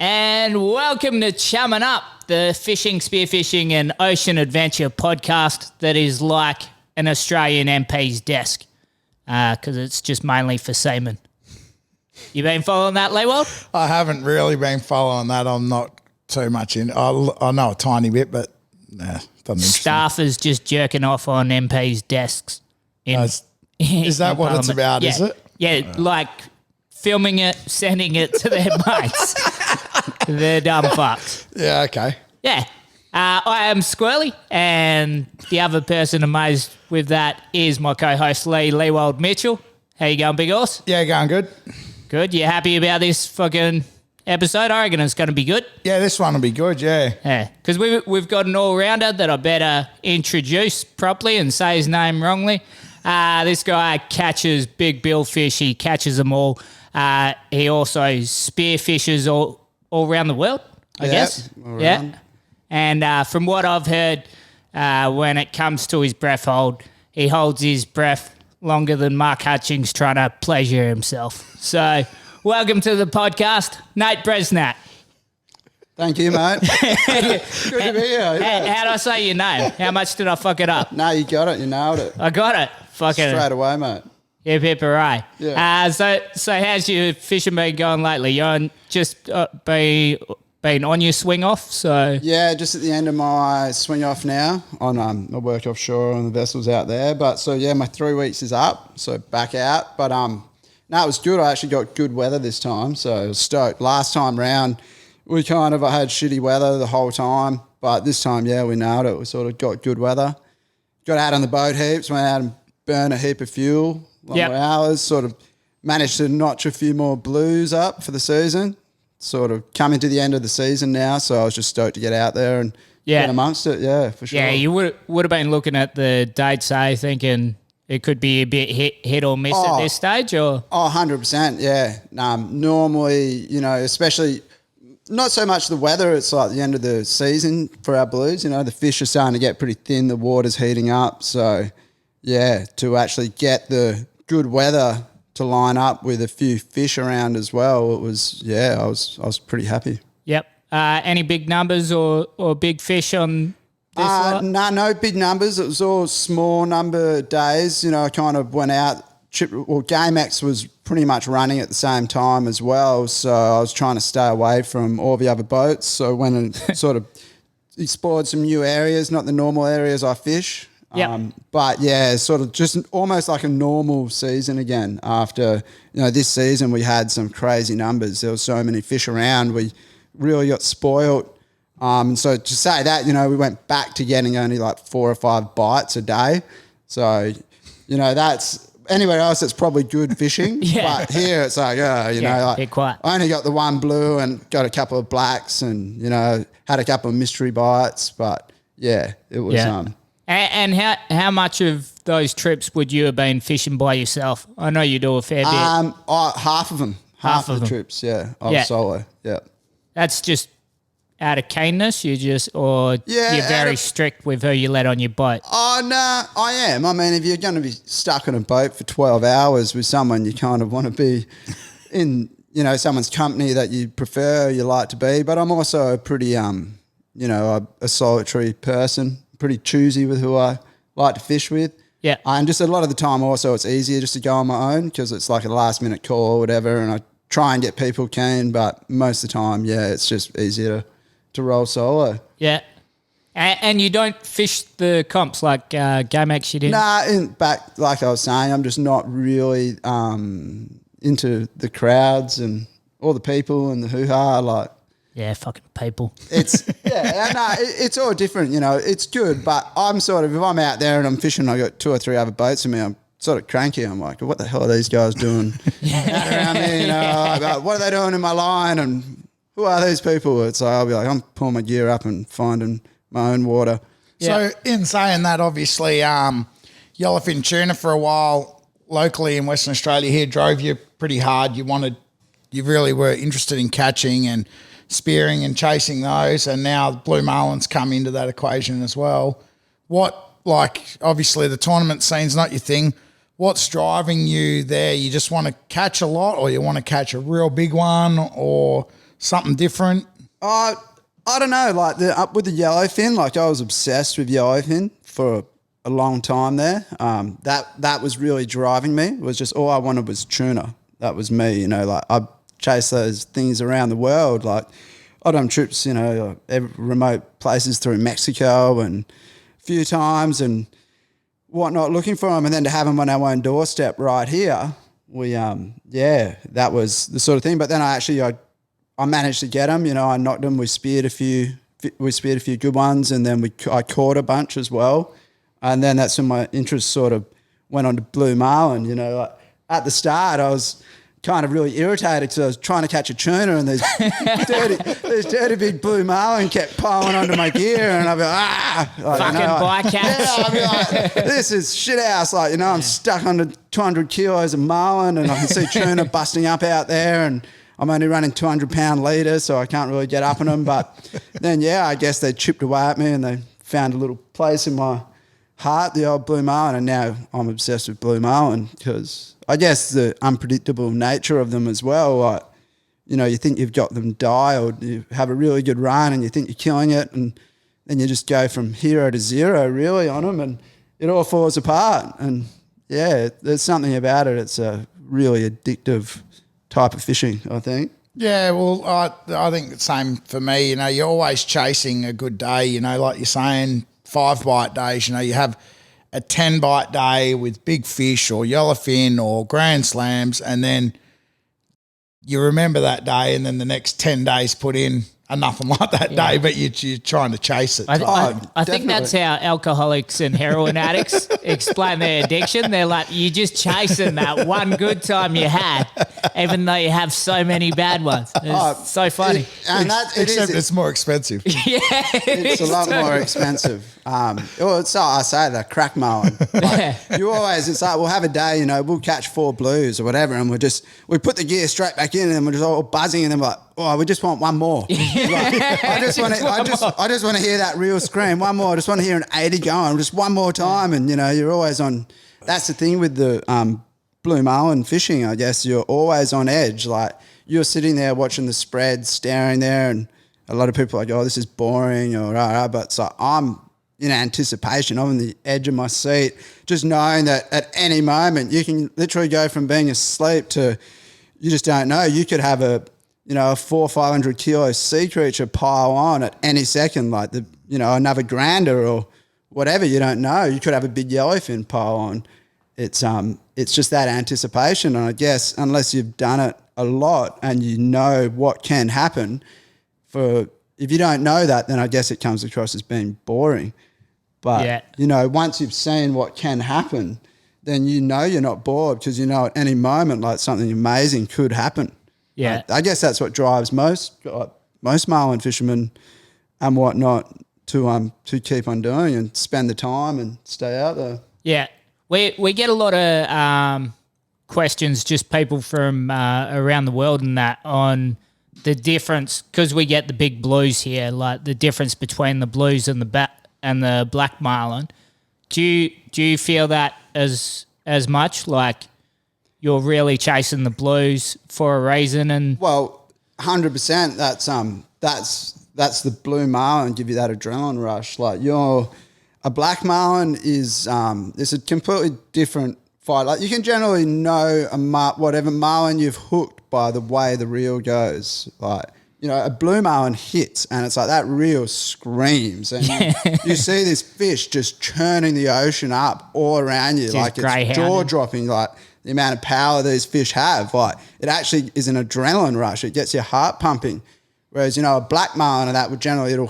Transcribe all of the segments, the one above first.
And welcome to Chumming Up, the fishing, spearfishing and ocean adventure podcast that is like an Australian MP's desk because it's just mainly for seamen. You been following that, Leewald? I haven't really been following that. I'm not too much in. I know a tiny bit, but doesn't interest me. Staffers just jerking off on MP's desks. Is that what it's about, yeah. is it? Yeah, like filming it, sending it to their mates. They're dumb fucks. Yeah, okay. Yeah. I am Squirrely, and the other person amazed with that is my co-host Leewald Mitchell. How you going, big horse? Yeah, going good. Good. You happy about this fucking episode? I reckon it's going to be good. Yeah, this one will be good, yeah. Yeah, because we've got an all-rounder that I better introduce properly and say his name wrongly. This guy catches big billfish. He catches them all. He also spearfishes all around the world, I guess. Yeah. And from what I've heard, when it comes to his breath hold, he holds his breath longer than Mark Hutchings trying to pleasure himself. So welcome to the podcast, Nate Brejnak. Thank you, mate. Good to be here. Yeah. How'd I say your name? How much did I fuck it up? No, you got it. You nailed it. I got it. Fucking straight away, mate. Hip hip hooray. Yeah. So how's your fishing been going lately? You're just been on your swing off? So yeah, just at the end of my swing off now. On I work offshore on the vessels out there. But so yeah, my 3 weeks is up. So back out. But no, it was good. I actually got good weather this time. So I was stoked. Last time round, I had shitty weather the whole time. But this time, yeah, we nailed it. We sort of got good weather. Got out on the boat heaps, went out and burned a heap of fuel. Long hours, sort of managed to notch a few more blues up for the season. Sort of coming to the end of the season now, so I was just stoked to get out there and get amongst it. Yeah, for sure. Yeah, you would have been looking at the dates, thinking it could be a bit hit or miss at this stage, or 100%. Yeah, normally, especially not so much the weather. It's like the end of the season for our blues. The fish are starting to get pretty thin. The water's heating up, so yeah, to actually get the good weather to line up with a few fish around as well, it was, I was pretty happy. Yep. Any big numbers or big fish on this lot? No big numbers. It was all small number days. I kind of went out. GameX was pretty much running at the same time as well, so I was trying to stay away from all the other boats. So I went and sort of explored some new areas, not the normal areas I fish. Yep. But yeah, sort of just almost like a normal season again after, this season we had some crazy numbers. There were so many fish around. We really got spoiled. And so to say that, we went back to getting only like 4 or 5 bites a day. So, that's anywhere else it's probably good fishing. But here it's like, quiet. I only got the one blue and got a couple of blacks and, had a couple of mystery bites. But yeah, it was And how much of those trips would you have been fishing by yourself? I know you do a fair bit. Half of them. Half of the trips, I was solo, yeah. That's just out of keenness, you're very strict with who you let on your boat? Oh, no, I am. I mean, if you're going to be stuck on a boat for 12 hours with someone, you kind of want to be in, someone's company that you prefer, you like to be. But I'm also a pretty, a solitary person. Pretty choosy with who I like to fish with. Yeah. And just a lot of the time also it's easier just to go on my own because it's like a last minute call or whatever, and I try and get people keen, but most of the time, it's just easier to roll solo. Yeah. And you don't fish the comps like GameX you did? Nah, like I was saying, I'm just not really into the crowds and all the people and the hoo-ha, like. Yeah, fucking people. It's all different, it's good, but I'm sort of, if I'm out there and I'm fishing, I got 2 or 3 other boats with me, I'm sort of cranky. I'm like, what the hell are these guys doing out around me? Like, what are they doing in my line? And who are these people? It's like, I'll be like, I'm pulling my gear up and finding my own water. Yeah. So in saying that, obviously, Yellowfin Tuna for a while locally in Western Australia here drove you pretty hard. You really were interested in catching and spearing and chasing those, and now Blue Marlin's come into that equation as well. Obviously the tournament scene's not your thing. What's driving you there? You just want to catch a lot, or you want to catch a real big one, or something different? I don't know. Like up with the yellowfin, like I was obsessed with yellowfin for a long time there. That was really driving me. It was just all I wanted was tuna. That was me, you know. Like I chased those things around the world. Like I'd done trips, you know, remote places through Mexico and a few times and whatnot, looking for them, and then to have them on our own doorstep right here. That was the sort of thing. But then I managed to get them. You know, I knocked them. We speared a few good ones, and then I caught a bunch as well. And then that's when my interest sort of went on to Blue Marlin. You know, like at the start, I was kind of really irritated because I was trying to catch a tuna, and these dirty big Blue Marlin kept piling onto my gear, and I'd be like, fucking bycatch. Yeah, I'd be like, this is shit house. Like, you know, I'm stuck under 200 kilos of marlin, and I can see tuna busting up out there, and I'm only running 200-pound leaders, so I can't really get up on them. But then, I guess they chipped away at me, and they found a little place in my heart, the old Blue Marlin, and now I'm obsessed with Blue Marlin because I guess the unpredictable nature of them as well. Like, you know, you think you've got them dialed, you have a really good run, and you think you're killing it, and then you just go from hero to zero really on them, and it all falls apart. And there's something about it. It's a really addictive type of fishing, I think. Yeah, well, I think the same for me. You know, you're always chasing a good day. You know, like you're saying, 5-bite days. You know, you have a 10-bite day with big fish or yellowfin or grand slams, and then you remember that day, and then the next 10 days put in are nothing like that day, but you're trying to chase it. I think that's how alcoholics and heroin addicts explain their addiction. They're like, you're just chasing that one good time you had, even though you have so many bad ones. It's so funny. Except it's more expensive. It's a lot more expensive. So I say the crack marlin. Like, it's like we'll have a day, you know, we'll catch 4 blues or whatever, and we put the gear straight back in, and we're just all buzzing, and then we're like, oh, we just want one more. Like, I just want to hear that real scream. One more. I just want to hear an 80 going, just one more time. And you know, you're always on. That's the thing with the Blue Marlin fishing. I guess you're always on edge. Like you're sitting there watching the spread, staring there, and a lot of people are like, oh, this is boring, or but so I'm in anticipation. I'm on the edge of my seat, just knowing that at any moment you can literally go from being asleep to you just don't know. You could have a 400-500 kilo sea creature pile on at any second, like another grander or whatever. You don't know. You could have a big yellowfin pile on. It's just that anticipation, and I guess unless you've done it a lot and you know what can happen, if you don't know that, then I guess it comes across as being boring. But once you've seen what can happen, then you know you're not bored because you know at any moment like something amazing could happen. Yeah, I guess that's what drives most marlin fishermen and whatnot to keep on doing and spend the time and stay out there. Yeah, we get a lot of questions, just people from around the world and that on the difference, because we get the big blues here, like the difference between the blues and the black marlin. Do you feel that as much, like? You're really chasing the blues for a reason, and 100%. That's the Blue Marlin give you that adrenaline rush. Like a black marlin is it's a completely different fight. Like you can generally know whatever marlin you've hooked by the way the reel goes. Like a Blue Marlin hits, and it's like that reel screams, and you see this fish just churning the ocean up all around you, like it's jaw dropping, like. The amount of power these fish have, like it actually is an adrenaline rush. It gets your heart pumping. Whereas, a black marlin and that would generally it'll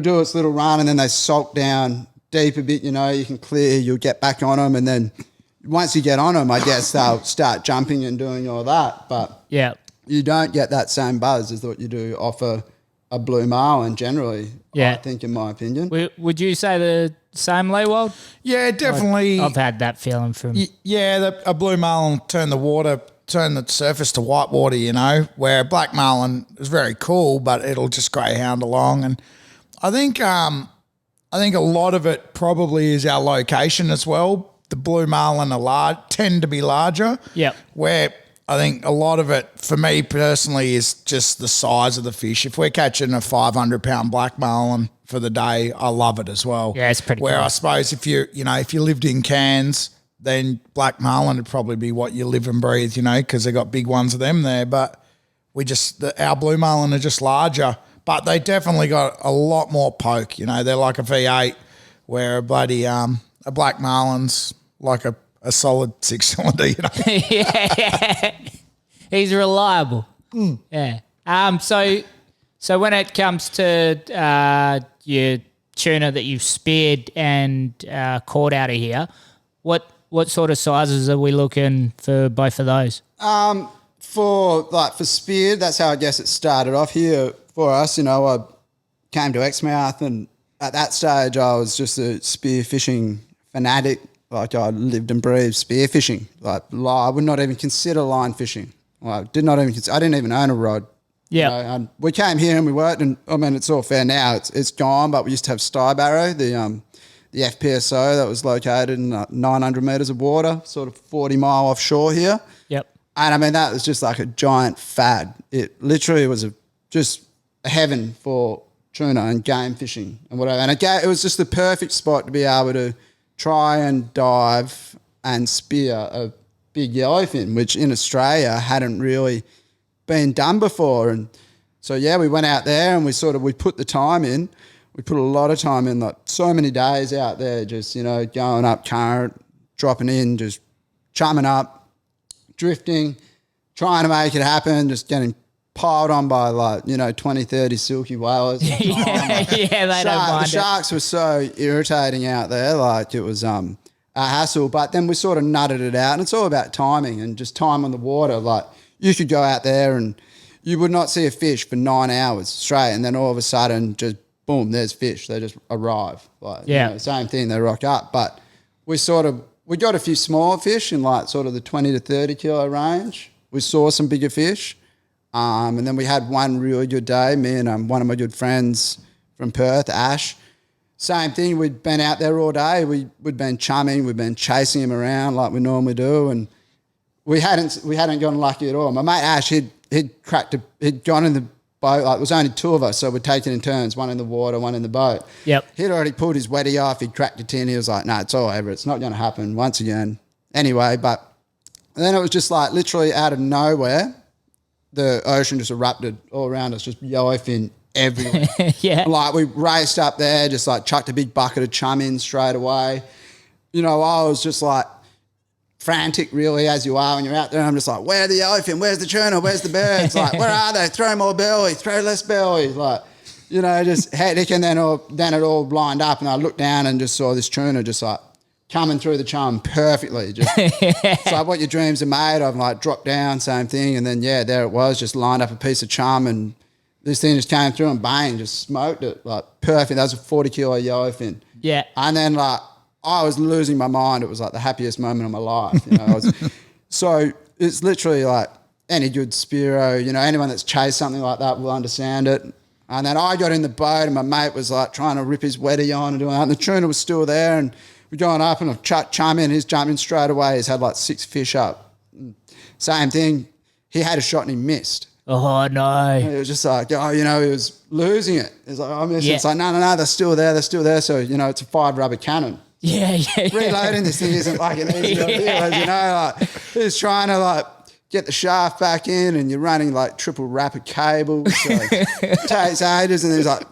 do its little run, and then they sulk down deep a bit. You can clear, you'll get back on them, and then once you get on them, I guess they'll start jumping and doing all that. But you don't get that same buzz as what you do off a Blue Marlin generally. I think, in my opinion. Would you say the same, Leewald? Yeah, definitely. I've had that feeling from... a Blue Marlin turn the surface to white water, where a black marlin is very cool, but it'll just greyhound along. And I think a lot of it probably is our location as well. The Blue Marlin tend to be larger. Yeah. Where I think a lot of it, for me personally, is just the size of the fish. If we're catching a 500-pound black marlin for the day, I love it as well. Yeah, it's pretty Where cool. I suppose if you lived in Cairns, then black marlin would probably be what you live and breathe, because they got big ones of them there. But our blue marlin are just larger, but they definitely got a lot more poke. They're like a V8, where a black marlin's like a solid 6-cylinder. Yeah. He's reliable. Yeah. So when it comes to your tuna that you've speared and caught out of here, what sort of sizes are we looking for both of those? For speared, that's how I guess it started off here for us. I came to Exmouth, and at that stage I was just a spear fishing fanatic. Like, I lived and breathed spear fishing. Like, I would not even consider line fishing. I didn't even own a rod. Yeah. And we came here and we worked, and I mean, it's all fair now. It's gone, but we used to have Stybarrow, the FPSO that was located in 900 metres of water, sort of 40 mile offshore here. Yep. And I mean, that was just like a giant fad. It literally was just a heaven for tuna and game fishing and whatever. And it was just the perfect spot to be able to try and dive and spear a big yellowfin, which in Australia hadn't really been done before. And so, yeah, we went out there and we put the time in. We put a lot of time in, like so many days out there, just, going up current, dropping in, just chumming up, drifting, trying to make it happen, just getting piled on by 20, 30 silky whalers. Yeah, they don't mind The it. sharks were so irritating out there, like it was a hassle. But then we sort of nutted it out, and it's all about timing and just time on the water. Like, you could go out there and you would not see a fish for 9 hours straight, and then all of a sudden, just boom, there's fish. They just arrive. Same thing, they rock up. But we got a few small fish in like sort of the 20 to 30 kilo range. We saw some bigger fish. And then we had one really good day, me and one of my good friends from Perth, Ash. Same thing, we'd been out there all day. We'd been chumming, we'd been chasing him around like we normally do, and we hadn't gotten lucky at all. My mate Ash, he'd gone in the boat, like, it was only two of us, so we'd take it in turns, one in the water, one in the boat. Yep. He'd already pulled his wetty off, he'd cracked a tin, he was like, no, it's all over, it's not going to happen once again. Anyway, but then it was just like literally out of nowhere, the ocean just erupted all around us, just yellowfin everywhere. Yeah. Like, we raced up there, just like chucked a big bucket of chum in straight away. I was just like frantic, really, as you are when you're out there. I'm just like, where's the yellowfin? Where's the tuna? Where's the birds? Like, where are they? Throw more belly, throw less belly. Like, just hectic. And then it all lined up, and I looked down and just saw this tuna just like coming through the chum perfectly. Just it's like what your dreams are made of. Like, drop down, same thing. And then, yeah, there it was, just lined up a piece of chum, and this thing just came through and bang, just smoked it. Like, perfect. That was a 40 kilo yellowfin. Yeah. And then, like, I was losing my mind. It was like the happiest moment of my life. So it's literally like any good Spearo, anyone that's chased something like that will understand it. And then I got in the boat, and my mate was like trying to rip his wetty on and doing that, and the tuna was still there, and we're going up, and I've chucked chum in. He's jumping straight away. He's had like 6 fish up. Same thing. He had a shot and he missed. Oh, no. It was just like, he was losing it. He's like, I missed it. Yeah. It's like, no, they're still there. So, it's a 5 rubber cannon. Yeah. Reloading this thing isn't like an easy idea, like, he's trying to like get the shaft back in, and you're running like triple rapid cables, so it takes ages, and there's like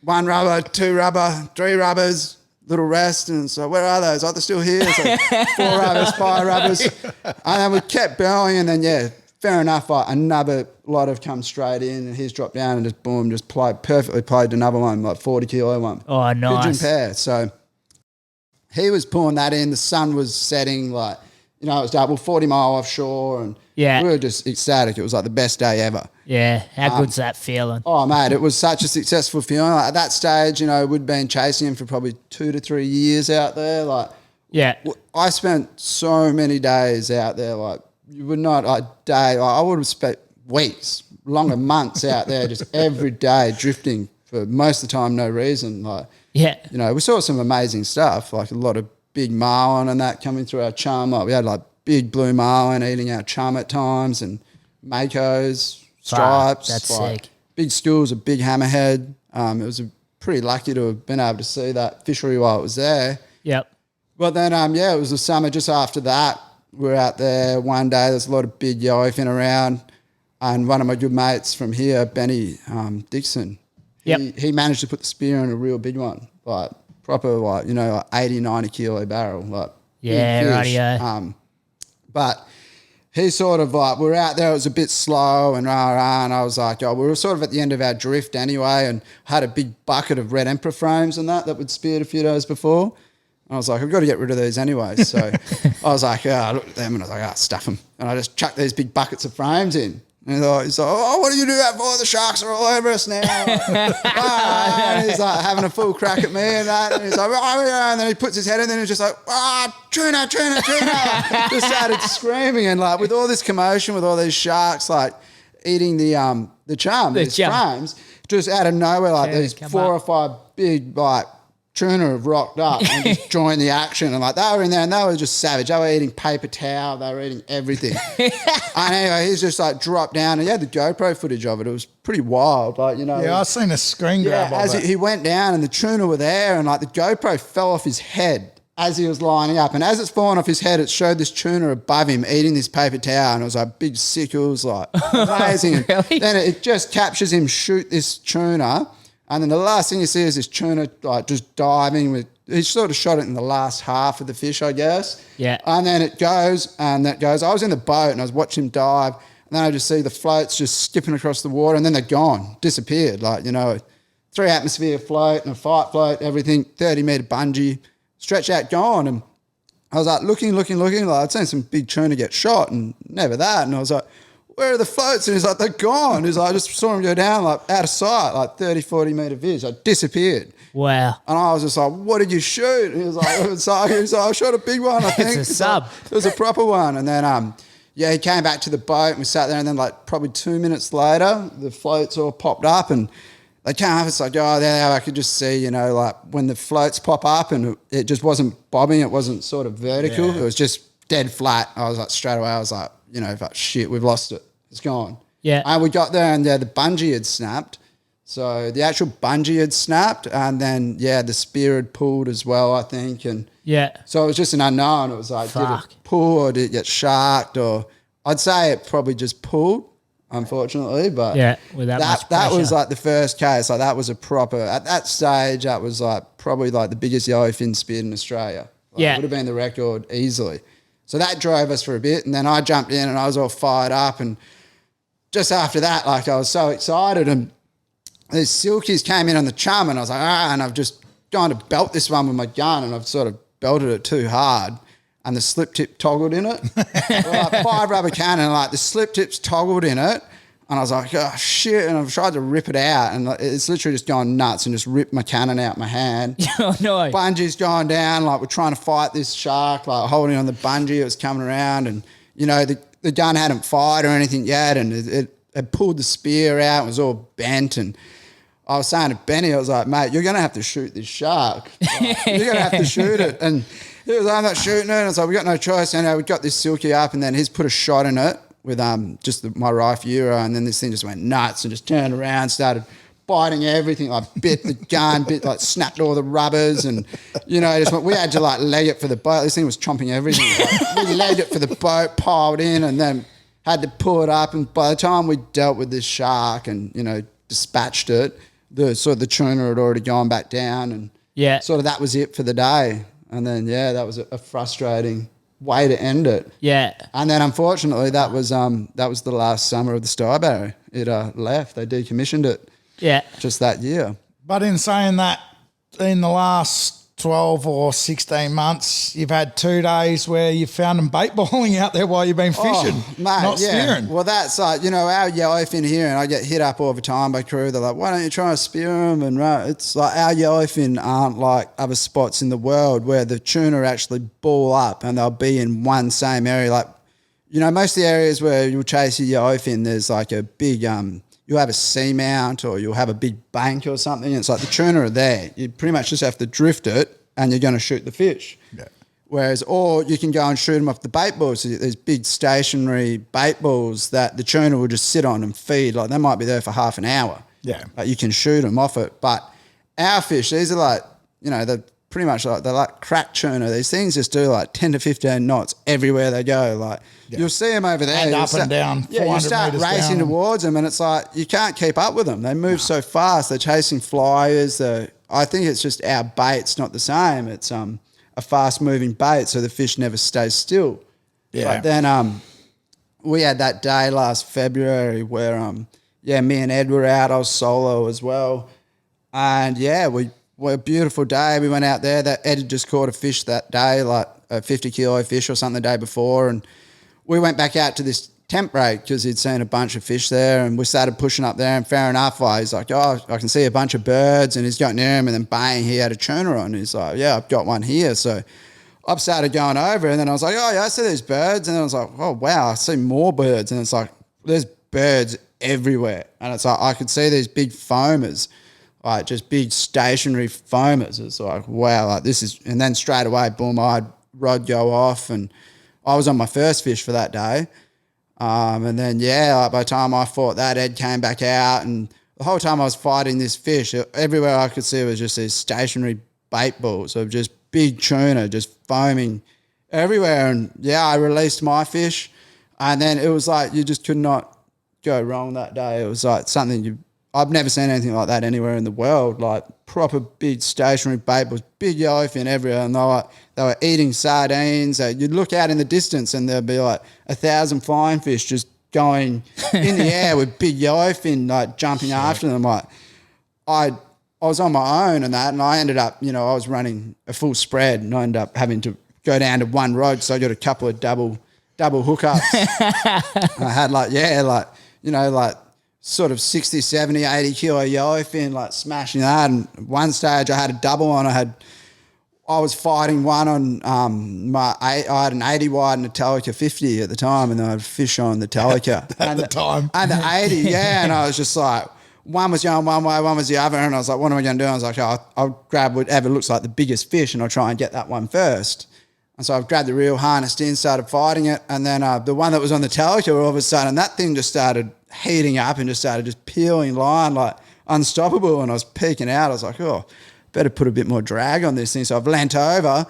1 rubber, 2 rubber, 3 rubbers, little rest, and so where are those? Oh, they're still here. So 4 rubbers, 5 rubbers, and then we kept going, and then fair enough, like another lot have come straight in, and he's dropped down and just boom, just perfectly played another one, like 40 kilo one. Oh, nice. Pigeon pair. So he was pulling that in. The sun was setting, like, it was double 40 mile offshore, and we were just ecstatic. It was like the best day ever. Yeah. How good's that feeling? Oh, mate, it was such a successful feeling. Like, at that stage, we'd been chasing him for probably 2 to 3 years out there. Like, Yeah. I spent so many days out there. Like, you would not, like, I would have spent weeks, longer months out there, just every day drifting for most of the time, no reason. Like, Yeah. we saw some amazing stuff, like a lot of big marlin and that coming through our chum. Like, we had like big blue marlin eating our chum at times, and makos, stripes. That's like, sick. Big schools, a big hammerhead. It was pretty lucky to have been able to see that fishery while it was there. Yep. But then, it was the summer just after that. We were out there one day. There's a lot of big yellowfin around. And one of my good mates from here, Benny Dixon, he managed to put the spear in a real big one, like proper, like, 80, 90 kilo barrel. Like, Yeah, big fish. rightio. But he sort of like, we were out there, it was a bit slow and rah, and I was like, we were sort of at the end of our drift anyway, and had a big bucket of red emperor frames and that we'd speared a few days before. And I was like, I've got to get rid of these anyway. So I was like, I looked at them and I was like, stuff them. And I just chucked these big buckets of frames in. And he's like, what do you do that for? The sharks are all over us now. And he's like having a full crack at me and that. And he's like, and then he puts his head in there and he's just like, tuna. Just started screaming, and like with all this commotion, with all these sharks like eating the chum, these frames, just out of nowhere, like these 4 or 5 big like tuna have rocked up and just joined the action, and like they were in there and they were just savage. They were eating paper towel, they were eating everything. And anyway, he's just like dropped down, and he had the GoPro footage of it. It was pretty wild, like, Yeah, I seen a screen grab of it. He went down and the tuna were there, and like the GoPro fell off his head as he was lining up, and as it's fallen off his head, it showed this tuna above him eating this paper towel, and it was like big sickles, like amazing. Really? Then it just captures him shoot this tuna. And then the last thing you see is this tuna like just diving with. He sort of shot it in the last half of the fish, I guess. Yeah. And then it goes, and that goes. I was in the boat and I was watching him dive, and then I just see the floats just skipping across the water, and then they're gone, disappeared. Like, 3 atmosphere float and a fight float, everything, 30-meter bungee, stretch out, gone. And I was like looking. Like I'd seen some big tuna get shot, and never that. And I was like, where are the floats? And he's like, they're gone. He's like, I just saw him go down, like out of sight, like 30, 40 metre viz. Like disappeared. Wow. And I was just like, what did you shoot? And he was like, I shot a big one, I think. It's a sub. Like, it was a proper one. And then, he came back to the boat and we sat there, and then like probably 2 minutes later, the floats all popped up and they came up. It's like, there I could just see, like when the floats pop up and it just wasn't bobbing, it wasn't sort of vertical. Yeah. It was just dead flat. I was like, straight away, I was like, shit, we've lost it. It's gone. Yeah. And we got there and the bungee had snapped. So the actual bungee had snapped, and then, the spear had pulled as well, I think. And so it was just an unknown. It was like, did it pull or did it get sharked? Or I'd say it probably just pulled, unfortunately. But with that much that was pressure. like the first case. Like that was a proper, at that stage, that was like probably like the biggest yellowfin speared in Australia. Like, it would have been the record easily. So that drove us for a bit, and then I jumped in and I was all fired up, and just after that, like I was so excited, and these silkies came in on the chum, and I was like, and I've just gone to belt this one with my gun, and I've sort of belted it too hard, and the slip tip toggled in it. Like 5 rubber cannon, like the slip tips toggled in it, and I was like, oh shit, and I've tried to rip it out, and it's literally just gone nuts and just ripped my cannon out my hand. Oh no. Bungee's gone down, like we're trying to fight this shark, like holding on the bungee, it was coming around, and the gun hadn't fired or anything yet, and it pulled the spear out, it was all bent, and I was saying to Benny, I was like, mate, you're going to have to shoot this shark. Like, you're going to have to shoot it. And he was like, I'm not shooting it. And I was like, we got no choice. And we got this silky up, and then he's put a shot in it with just my rifle Euro, and then this thing just went nuts and just turned around, started biting everything, like bit the gun, like snapped all the rubbers, and just we had to like leg it for the boat. This thing was chomping everything. Like, we legged it for the boat, piled in, and then had to pull it up. And by the time we dealt with this shark and dispatched it, the tuna had already gone back down, and sort of that was it for the day. And then that was a frustrating way to end it. Yeah. And then unfortunately that was the last summer of the Snyder. It left. They decommissioned it. Yeah. Just that year. But in saying that, in the last 12 or 16 months, you've had 2 days where you found them bait balling out there while you've been fishing, not spearing. Well, that's like, our yellowfin here, and I get hit up all the time by crew. They're like, why don't you try to spear them? And it's like our yellowfin aren't like other spots in the world where the tuna actually ball up and they'll be in one same area. Like, most of the areas where you'll chase your yellowfin, there's like a big, you'll have a seamount or you'll have a big bank or something. And it's like the tuna are there. You pretty much just have to drift it and you're going to shoot the fish. Yeah. Whereas, or you can go and shoot them off the bait balls. So there's big stationary bait balls that the tuna will just sit on and feed. Like they might be there for half an hour. Yeah. But you can shoot them off it. But our fish, these are like, you know, they're pretty much like, they're like crack tuna. These things just do like 10 to 15 knots everywhere they go. Like you'll see them over there. And up and down, Yeah, you start racing down. towards them and it's like, you can't keep up with them. They move so fast. They're chasing flyers. I think it's just our bait's not the same. It's a fast moving bait, so the fish never stays still. Yeah. But then we had that day last February where me and Ed were out. I was solo as well, and we a beautiful day. We went out there. That Ed had just caught a fish that day, like a 50-kilo fish or something the day before, and we went back out to this tent break because he'd seen a bunch of fish there, and we started pushing up there, and fair enough, he's like, oh, I can see a bunch of birds, and he's got near him, and then bang, he had a tuna on. He's like, yeah, I've got one here. So I started going over, and then I was like, oh yeah, I see these birds, and then I was like, oh wow, I see more birds, and it's like, there's birds everywhere, and it's like, I could see these big foamers, like just big stationary foamers. It's like, wow, like this is, and then straight away, boom, I had rod go off, and I was on my first fish for that day. And then, like by the time I fought that, Ed came back out, and the whole time I was fighting this fish, everywhere I could see was just these stationary bait balls of just big tuna just foaming everywhere. And I released my fish, and then it was like you just could not go wrong that day. It was like something I've never seen anything like that anywhere in the world, like proper big stationary bait balls, big yellowfin everywhere, and they were eating sardines. You'd look out in the distance and there'd be like 1,000 flying fish just going in the air with big yellowfin like jumping after them. Like I was on my own and that, and I ended up, I was running a full spread, and I ended up having to go down to one rod, so I got a couple of double hookups. I had like sort of 60, 70, 80 kilo yellowfin, like smashing that. And one stage I had a double on. I was fighting one on I had an 80 wide and a Telica 50 at the time, and then I had fish on the Telica. at the time. And the 80, and I was just like, one was going one way, one was the other, and I was like, what am I going to do? I was like, I'll grab whatever looks like the biggest fish, and I'll try and get that one first. And so I've grabbed the reel, harnessed in, started fighting it, and then the one that was on the Telica, all of a sudden, that thing just started heating up and just started just peeling line like unstoppable, and I was peeking out. I was like, oh, better put a bit more drag on this thing. So I've leant over,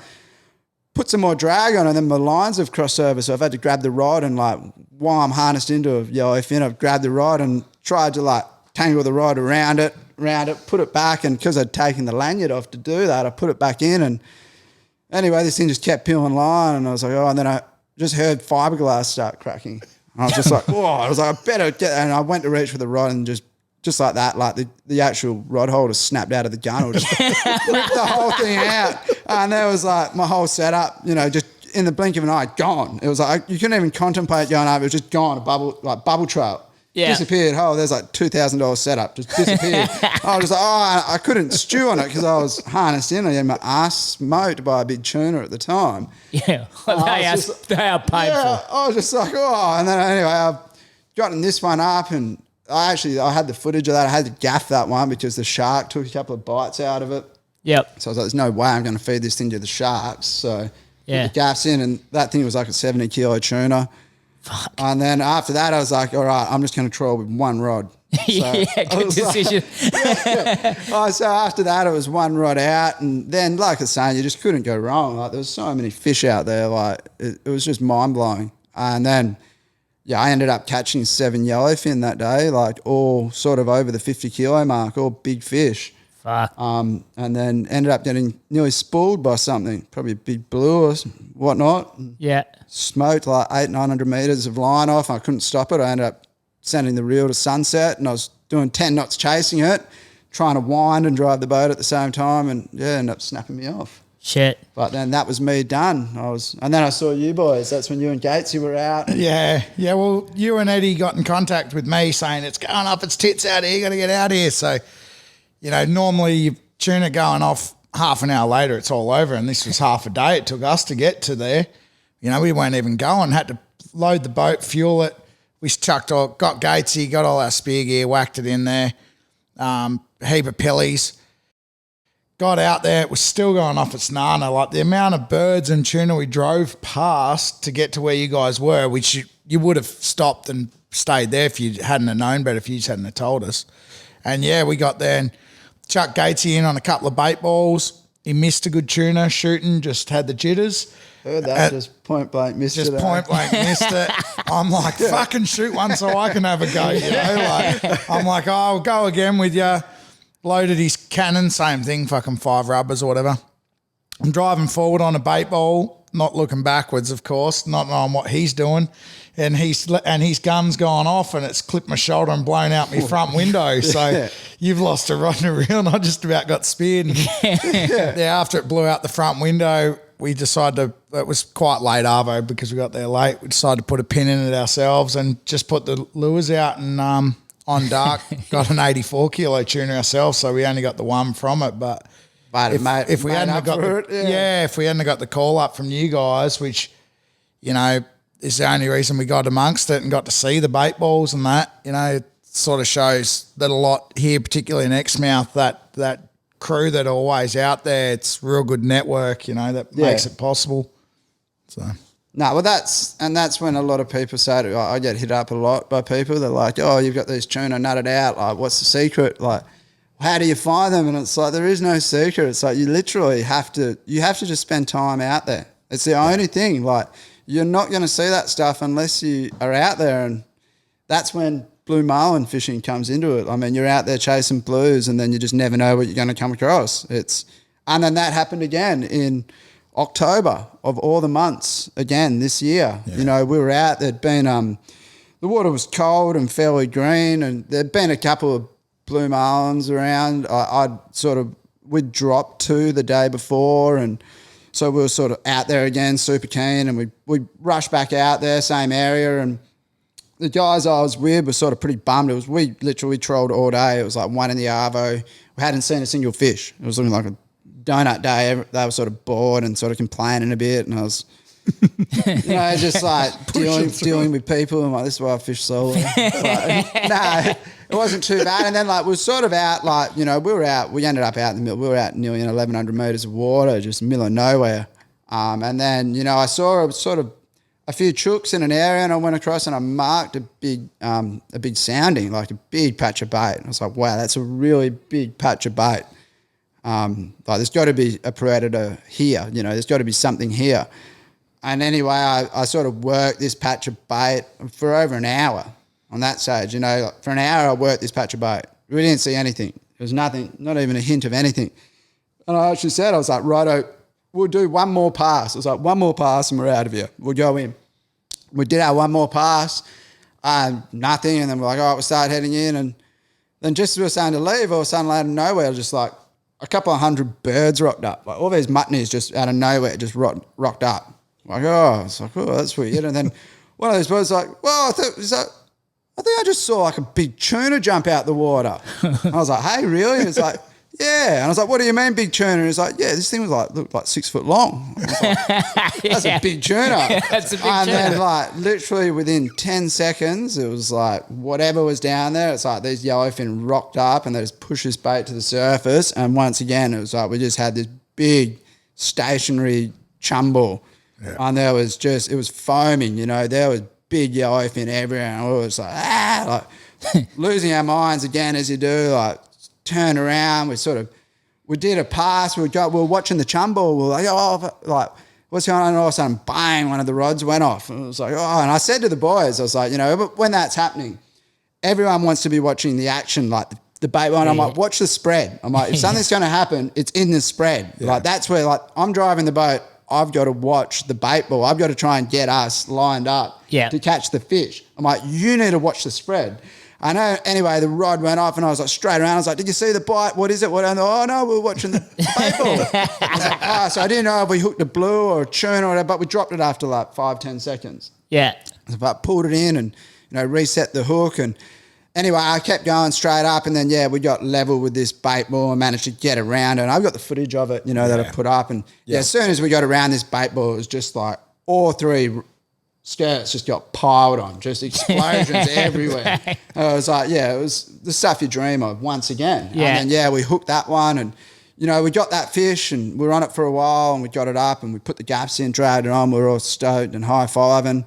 put some more drag on, and then my lines have crossed over, so I've had to grab the rod, and like while I'm harnessed into a yellowfin, I've grabbed the rod and tried to like tangle the rod around it, put it back, and because I'd taken the lanyard off to do that, I put it back in, and anyway, this thing just kept peeling line, and I was like, oh, and then I just heard fiberglass start cracking. And I was just like, oh, I was like, I better get, and I went to reach for the rod, and just like that, like the actual rod holder snapped out of the gun, or just ripped the whole thing out. And there was like my whole setup, just in the blink of an eye, gone. It was like, you couldn't even contemplate going over, it was just gone, a bubble trail. Yeah. Disappeared. Oh, there's like $2,000 setup. Just disappeared. I was just like, I couldn't stew on it because I was harnessed in. I had my ass smoked by a big tuna at the time. Yeah, they are painful. Yeah, I was just like, oh. And then anyway, I've gotten this one up, and I had the footage of that. I had to gaff that one because the shark took a couple of bites out of it. Yep. So I was like, there's no way I'm going to feed this thing to the sharks. So put the gaffs in, and that thing was like a 70-kilo tuna. Fuck. And then after that, I was like, all right, I'm just going to trawl with one rod. So Good decision. So after that, it was one rod out. And then, like I was saying, you just couldn't go wrong. Like there was so many fish out there. Like it was just mind-blowing. And then, I ended up catching 7 yellowfin that day, like all sort of over the 50-kilo mark, all big fish. Fuck. And then ended up getting nearly spooled by something, probably a big blue or whatnot. Yeah. Smoked like 800-900 meters of line off. I couldn't stop it. I ended up sending the reel to sunset, and I was doing 10 knots chasing it, trying to wind and drive the boat at the same time, and ended up snapping me off. Shit. But then that was me done. And then I saw you boys. That's when you and Gatesy were out. Yeah. Well, you and Eddie got in contact with me saying it's going up its tits out here. You got to get out here. So, normally you tuna going off half an hour later, it's all over, and this was half a day it took us to get to there. We weren't even going, had to load the boat, fuel it. We got Gatesy, got all our spear gear, whacked it in there, heap of pillies. got out there, it was still going off at Snyder. Like the amount of birds and tuna we drove past to get to where you guys were, which you would have stopped and stayed there if you hadn't have known better, if you just hadn't have told us. And yeah, we got there and Chuck Gatesy in on a couple of bait balls. He missed a good tuna shooting, just had the jitters. Heard that, just point blank missed it. Just point blank missed it. I'm like, fucking shoot one so I can have a go, you know? Like, I'm like, oh, I'll go again with you. Loaded his cannon, same thing, fucking 5 rubbers or whatever. I'm driving forward on a bait ball, not looking backwards, of course, not knowing what he's doing. And his gun's gone off and it's clipped my shoulder and blown out my front window. So you've lost a rod and a reel and I just about got speared. And after it blew out the front window, we decided it was quite late, Arvo, because we got there late. We decided to put a pin in it ourselves and just put the lures out and on dark, got an 84 kilo tuna ourselves, so we only got the one from it. But if we hadn't got if we hadn't got the call up from you guys, which, you know, is the only reason we got amongst it and got to see the bait balls and that, you know, it sort of shows that a lot here, particularly in Exmouth, that crew that are always out there, it's real good network, you know, that makes it possible. So. No, well, that's when a lot of people say to I get hit up a lot by people. They're like, oh, you've got these tuna nutted out. Like, what's the secret? Like, how do you find them? And it's like, there is no secret. It's like, you literally have to just spend time out there. It's the only thing. Like, you're not going to see that stuff unless you are out there. And that's when Blue Marlin fishing comes into it. I mean, you're out there chasing blues and then you just never know what you're going to come across. And then that happened again in October of all the months again this year. Yeah. You know, we were out, there'd been the water was cold and fairly green and there'd been a couple of Blue Marlins around. We'd dropped 2 the day before and so we were sort of out there again, super keen, and we rushed back out there, same area, and the guys I was with were sort of pretty bummed. We literally trolled all day. It was like 1 in the arvo. We hadn't seen a single fish. It was looking like a donut day. They were sort of bored and sort of complaining a bit, and I was, you know, just like dealing with people. I'm like, this is why I fish solo. No, it wasn't too bad. And then like we were sort of out, like, you know, we ended up out in the middle. We were out nearly in 1,100 metres of water, just middle of nowhere. And then, you know, I saw sort of a few chooks in an area, and I went across and I marked a big sounding, like a big patch of bait. I was like, wow, that's a really big patch of bait. Like there's got to be a predator here, you know, there's got to be something here. And anyway, I sort of worked this patch of bait for over an hour on that stage. You know, like for an hour I worked this patch of bait. We didn't see anything. There was nothing, not even a hint of anything. And I actually said, I was like, righto, we'll do one more pass. I was like, one more pass and we're out of here. We'll go in. We did our one more pass, nothing. And then we're like, all right, we'll start heading in. And then just as we were starting to leave, all of a sudden out of nowhere, just like a couple of 100 birds rocked up. Like all these muttoneers just out of nowhere just rocked up. Like, oh, it's like, oh, that's weird. And then one of those birds was like, well, I think I just saw like a big tuna jump out the water. I was like, hey, really? And it's like, yeah. And I was like, what do you mean big tuna? And it's like, yeah, this thing was like, looked like 6 foot long. I was like, that's a big tuna. That's a big and tuna. then like literally within 10 seconds, it was like whatever was down there, it's like these yellowfin rocked up and they just pushed this bait to the surface. And once again, it was like we just had this big stationary chumble. Yeah. And there was just, it was foaming, you know, there was big yellowfin everywhere. And we was like, losing our minds again as you do, like turn around. We did a pass. We were watching the chumble. We were like, oh, like, what's going on? And all of a sudden, bang, one of the rods went off. And it was like, oh, and I said to the boys, I was like, you know, but when that's happening, everyone wants to be watching the action, like the bait one. I'm like, watch the spread. I'm like, if something's going to happen, it's in the spread. Yeah. Like that's where, like, I'm driving the boat. I've got to watch the bait ball. I've got to try and get us lined up to catch the fish. I'm like, you need to watch the spread. I know. Anyway, the rod went off and I was like straight around. I was like, did you see the bite? What is it? What? And oh, no, we're watching the bait ball. I was like, oh, so I didn't know if we hooked a blue or a tuna or whatever, but we dropped it after like 5-10 seconds. Yeah. So I pulled it in and, you know, reset the hook. And anyway, I kept going straight up and then, we got level with this bait ball and managed to get around it. And I've got the footage of it, you know, that I put up. And as soon as we got around this bait ball, it was just like all 3 skirts just got piled on, just explosions everywhere. I was like, it was the stuff you dream of once again. Yeah. And then, we hooked that one and, you know, we got that fish and we were on it for a while and we got it up and we put the gaps in, dragged it on. We were all stoked and high-fiving.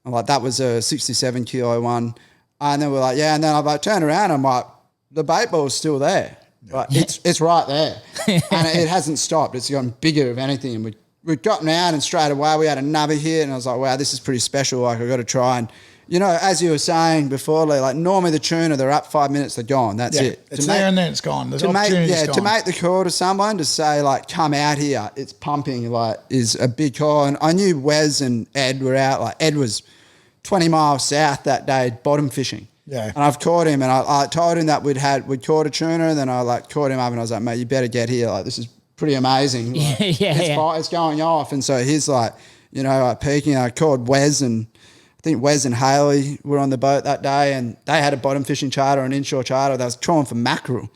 I'm like, that was a 67 kilo one. And then we're like, yeah. And then I like turn around. I'm like, the bait ball's still there. Like, it's right there. And it hasn't stopped. It's gotten bigger, if anything. And we'd gotten out and straight away we had another hit. And I was like, wow, this is pretty special. Like, I've got to try. And, you know, as you were saying before, Lee, like normally the tuna, they're up 5 minutes, they're gone. That's it. It's there and then it's gone. The opportunity's gone. To make the call to someone to say, like, come out here, it's pumping, like, is a big call. And I knew Wes and Ed were out. Like, Ed was 20 miles south that day bottom fishing. Yeah. And I've caught him and I told him that we'd caught a tuna and then I like caught him up and I was like, mate, you better get here. Like, this is pretty amazing. Like, it's going off. And so he's like, you know, like peeking. I called Wes and I think Wes and Haley were on the boat that day and they had a bottom fishing charter, an inshore charter. They was trawling for mackerel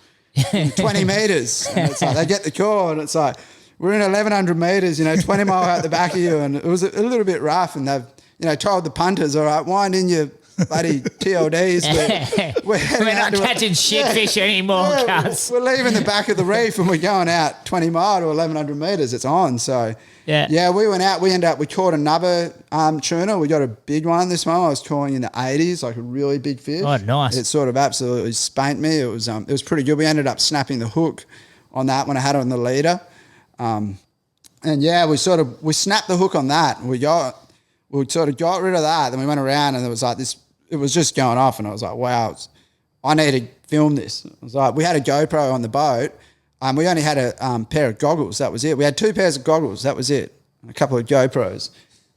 in 20 metres. And it's like, they get the call and it's like, we're in 1,100 metres, you know, 20 mile out the back of you. And it was a little bit rough and they've, you know, told the punters, all right, wind in your bloody TLDs. We're not catching shitfish anymore, cuz. We're leaving the back of the reef and we're going out 20 mile to 1,100 metres. It's on. So, yeah, we went out. We caught another tuna. We got a big one this one. I was calling in the 80s, like a really big fish. Oh, nice. It sort of absolutely spanked me. It was pretty good. We ended up snapping the hook on that when I had it on the leader. And yeah, we snapped the hook on that. And we sort of got rid of that. Then we went around and it was like this, it was just going off. And I was like, wow, I need to film this. It was like, we had a GoPro on the boat. We only had a pair of goggles. That was it. We had 2 pairs of goggles. That was it. And a couple of GoPros.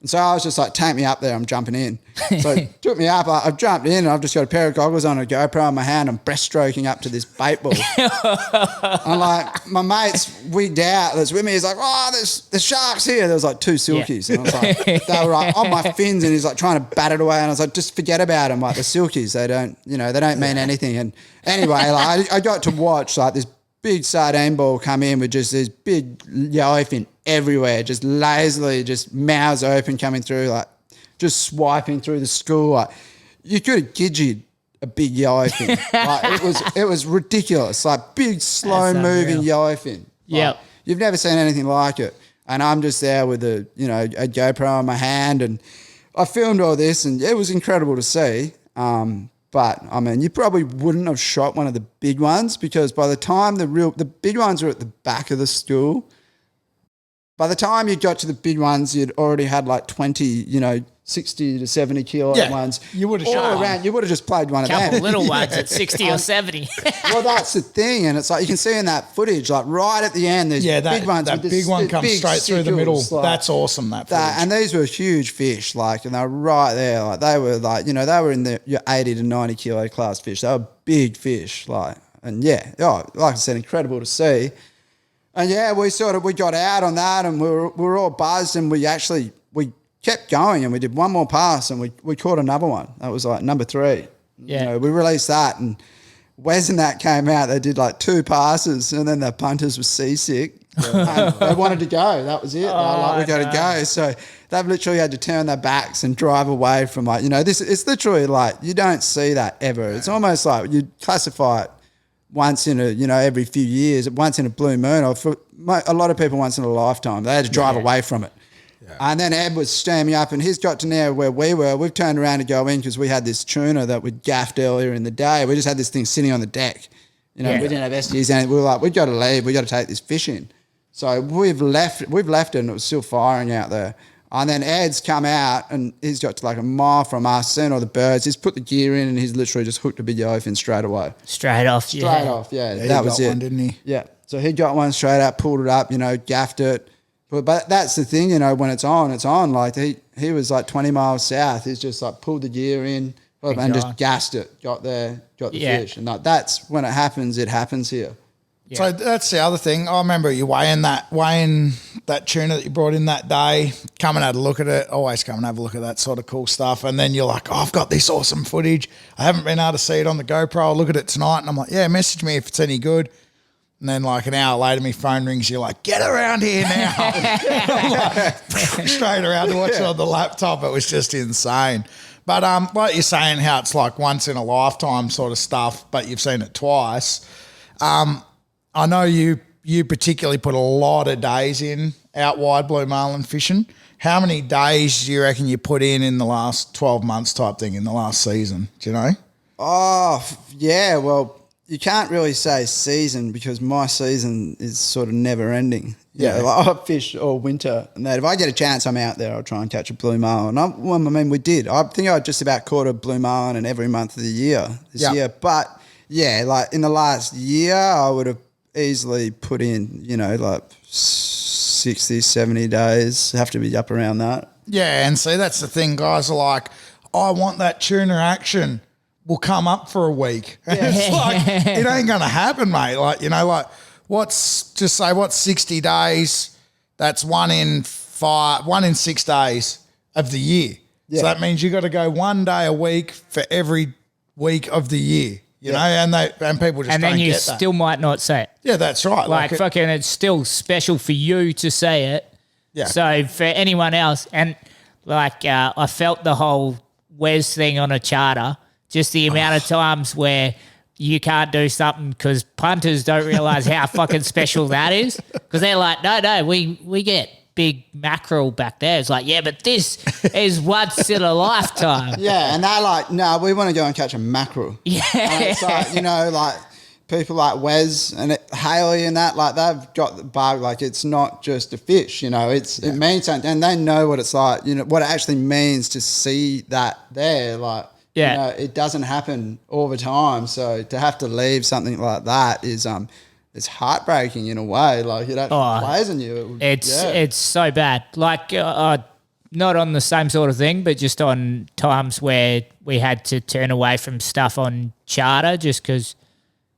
And so I was just like, take me up there. I'm jumping in. So it took me up. I've jumped in and I've just got a pair of goggles on, a GoPro in my hand. I'm breaststroking up to this bait ball. I'm like, my mate's wigged out that's with me. He's like, oh, there's sharks here. There was like 2 silkies. Yeah. And I was like, they were like on my fins and he's like trying to bat it away. And I was like, just forget about them. Like the silkies, they don't mean anything. And anyway, like I got to watch like this big sardine ball come in with just this big yellowfin everywhere, just lazily, just mouths open coming through, like just swiping through the school. Like you could have gidgeted a big yellowfin. Like it was ridiculous. Like big, slow moving yellowfin. Yeah, like, you've never seen anything like it. And I'm just there with a GoPro in my hand, and I filmed all this, and it was incredible to see. But I mean, you probably wouldn't have shot one of the big ones because by the time the big ones were at the back of the school, by the time you got to the big ones, you'd already had like 20, 60 to 70 kilo ones. You would have shot around. You would have just played one of them. Couple little ones at 60 or 70. Well, that's the thing, and it's like you can see in that footage, like right at the end, there's big ones. That big one comes straight through the middle. Like, that's awesome. That footage. And these were huge fish, like, and they were right there. Like they were like, they were in your 80 to 90 kilo class fish. They were big fish, like, and like I said, incredible to see. And yeah, we got out on that, and we were all buzzed, and we kept going, and we did one more pass, and we caught another one. That was like number 3. Yeah, we released that, and Wes and that came out. They did like 2 passes, and then the punters were seasick. And they wanted to go. That was it. They were like, we got to go. So they've literally had to turn their backs and drive away from this. It's literally like you don't see that ever. It's almost like you classify it once in every few years, once in a blue moon, or for a lot of people once in a lifetime. They had to drive away from it. Yeah. And then Ed was standing up, and he's got to near where we were. We've turned around to go in because we had this tuna that we'd gaffed earlier in the day. We just had this thing sitting on the deck. We didn't have SGs, and we were like, we've got to leave. We've got to take this fish in. So we've left it, and it was still firing out there. And then Ed's come out, and he's got to like a mile from us, seen all the birds. He's put the gear in, and he's literally just hooked a big yellowfin straight away. Straight off, yeah. That was it. One, didn't he? Yeah. So he got one straight up, pulled it up, gaffed it. But that's the thing, when it's on, it's on. Like he was like 20 miles south. He's just like pulled the gear in and just gassed it, got there, got the fish. And like that's when it happens here. Yeah. So that's the other thing. I remember you weighing that tuna that you brought in that day, come and have a look at it, always come and have a look at that sort of cool stuff. And then you're like, I've got this awesome footage. I haven't been able to see it on the GoPro. I'll look at it tonight. And I'm like, yeah, message me if it's any good. And then like an hour later, my phone rings. You're like, get around here now. I'm like, straight around to watch it on the laptop. It was just insane. But like you're saying, how it's like once in a lifetime sort of stuff, but you've seen it twice. I know you you particularly put a lot of days in out wide blue marlin fishing. How many days do you reckon you put in the last 12 months type thing in the last season? Do you know? Oh, yeah. Well, you can't really say season because my season is sort of never ending. Yeah. Like I fish all winter. And that if I get a chance, I'm out there, I'll try and catch a blue marlin. We did. I think I just about caught a blue marlin in every month of the year this year. But, yeah, like in the last year, I would have easily put in, like 60, 70 days. Have to be up around that. Yeah, and see, that's the thing. Guys are like, I want that tuna action. We'll come up for a week. And it's like, it ain't going to happen, mate. Like, what's 60 days? That's 1 in 6 days of the year. Yeah. So that means you got to go 1 day a week for every week of the year. You know, and people just don't get that. And then you still might not say it. Yeah, that's right. Like fucking, it's still special for you to say it. Yeah. So for anyone else, and I felt the whole Wes thing on a charter, just the amount of times where you can't do something because punters don't realise how fucking special that is. Because they're like, no, we get big mackerel back there. It's like, yeah, but this is once in a lifetime. Yeah, and they're like, no, we want to go and catch a mackerel. Yeah. And it's like, like people like Wes and Haley and that, like they've got the bug. Like it's not just a fish, it means something. And they know what it's like, what it actually means to see that there. Like, it doesn't happen all the time. So to have to leave something like that is it's heartbreaking in a way. Like it actually plays on you. It's so bad. Like not on the same sort of thing, but just on times where we had to turn away from stuff on charter just because,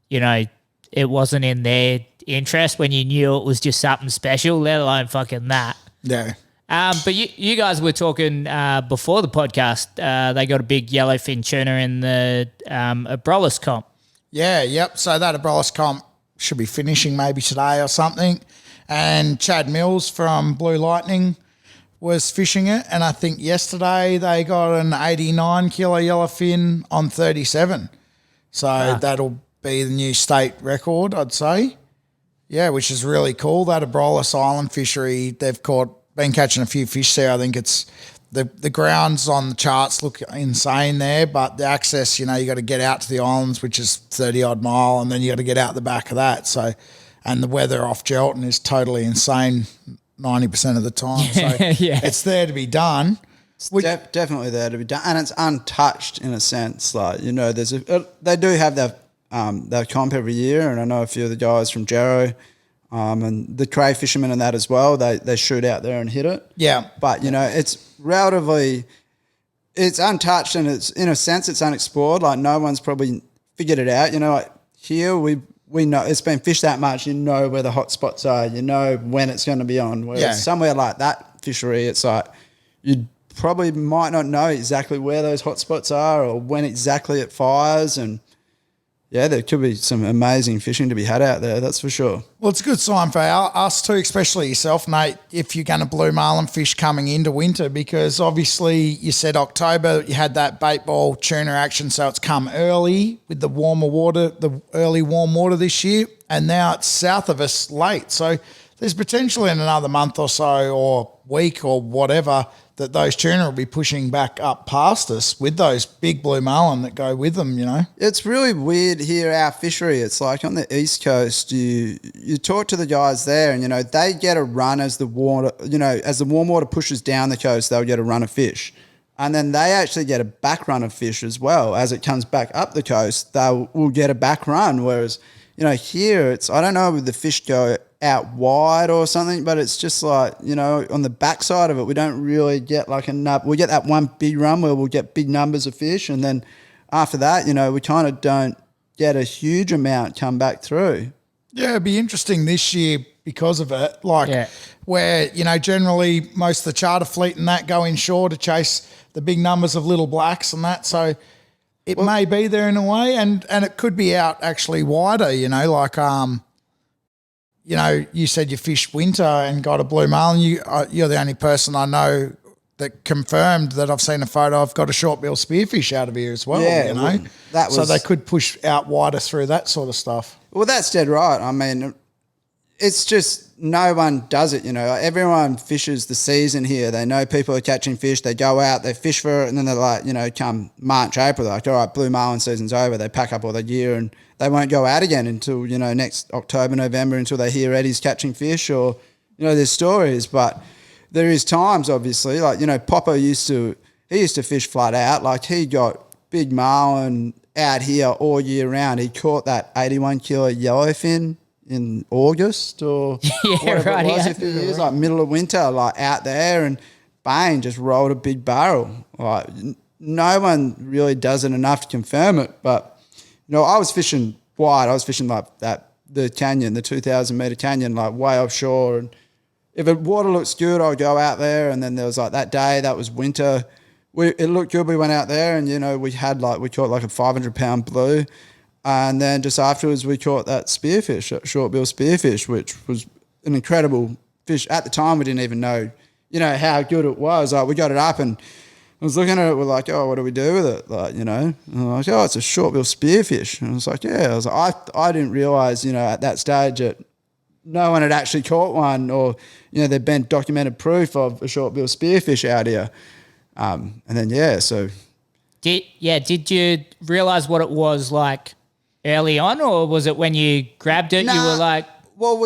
it wasn't in their interest when you knew it was just something special, let alone fucking that. Yeah. But you guys were talking before the podcast. They got a big yellowfin tuna in the Abrolhos comp. Yeah, yep. So that Abrolhos comp should be finishing maybe today or something. And Chad Mills from Blue Lightning was fishing it. And I think yesterday they got an 89 kilo yellowfin on 37. So that'll be the new state record, I'd say. Yeah, which is really cool. That Abrolhos Island fishery, they've been catching a few fish there. I think it's the grounds on the charts look insane there, but the access, you got to get out to the islands, which is 30-odd mile, and then you got to get out the back of that. So, and the weather off Gelton is totally insane 90% of the time. So it's there to be done. Definitely there to be done, and it's untouched in a sense. Like there's they do have that comp every year, and I know a few of the guys from Jarrow. And the cray fishermen and that as well, they shoot out there and hit it. Yeah. But, it's relatively, it's untouched and it's, in a sense, it's unexplored. Like no one's probably figured it out. Like here we know it's been fished that much, where the hot spots are, when it's going to be on. Whereas somewhere like that fishery, it's like you probably might not know exactly where those hot spots are or when exactly it fires. And yeah, there could be some amazing fishing to be had out there, that's for sure. Well, it's a good sign for us too, especially yourself, Nate, if you're going to blue marlin fish coming into winter, because obviously you said October, you had that bait ball tuna action, so it's come early with the warmer water, the early warm water this year, and now it's south of us late. So there's potential in another month or so or week or whatever that those tuna will be pushing back up past us with those big blue marlin that go with them, It's really weird here, our fishery. It's like on the East Coast, you talk to the guys there and, they get a run as the water, as the warm water pushes down the coast, they'll get a run of fish. And then they actually get a back run of fish as well. As it comes back up the coast, they will get a back run. Whereas, here it's, I don't know if the fish go out wide or something, but it's just like, on the backside of it, we don't really get like enough. We get that one big run where we'll get big numbers of fish. And then after that, we kind of don't get a huge amount come back through. Yeah, it'd be interesting this year because of it. Where, generally most of the charter fleet and that go inshore to chase the big numbers of little blacks and that. So it may be there in a way and it could be out actually wider, you said you fished winter and got a blue marlin. You're the only person I know that confirmed that I've seen a photo. I've got a short bill spearfish out of here as well. So they could push out wider through that sort of stuff. Well, that's dead right. I mean, it's just no one does it, Like everyone fishes the season here. They know people are catching fish. They go out, they fish for it, and then they're like, come March, April, they're like, all right, Blue Marlin season's over. They pack up all the gear and they won't go out again until, next October, November, until they hear Eddie's catching fish or, there's stories. But there is times, obviously, like, Poppo used to fish flat out. Like he got big marlin out here all year round. He caught that 81 kilo yellowfin in August or whatever it was, a few years, like middle of winter, like out there, and bang, just rolled a big barrel. Like no one really does it enough to confirm it. But, I was fishing wide. I was fishing like the canyon, the 2,000 metre canyon, like way offshore. And if the water looks good, I'll go out there. And then there was like that day, that was winter. It looked good. We went out there and, we caught like a 500-pound blue. And then just afterwards, we caught that spearfish, that short-bill spearfish, which was an incredible fish. At the time, we didn't even know, how good it was. Like we got it up and I was looking at it, we're like, oh, what do we do with it? Like, And I'm like, oh, it's a short-bill spearfish. And I was like, yeah. I was like, I didn't realise, at that stage that no one had actually caught one or, there'd been documented proof of a short-bill spearfish out here. And then, so. Did you realise what it was like early on, or was it when you grabbed it, you were like... Well,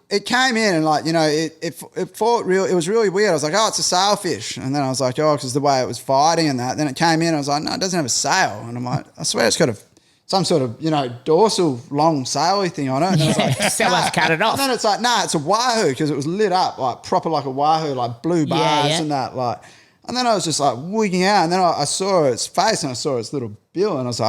it came in and like, it was really weird. I was like, oh, it's a sailfish. And then I was like, oh, because the way it was fighting and that. Then it came in and I was like, no, it doesn't have a sail. And I'm like, I swear it's got some sort of, dorsal long sail-y thing on it. And I was like, someone's cut it off. And then it's like, it's a wahoo because it was lit up like proper like a wahoo, like blue bars and that like. And then I was just like wigging out, and then I saw its face and I saw its little bill, and I was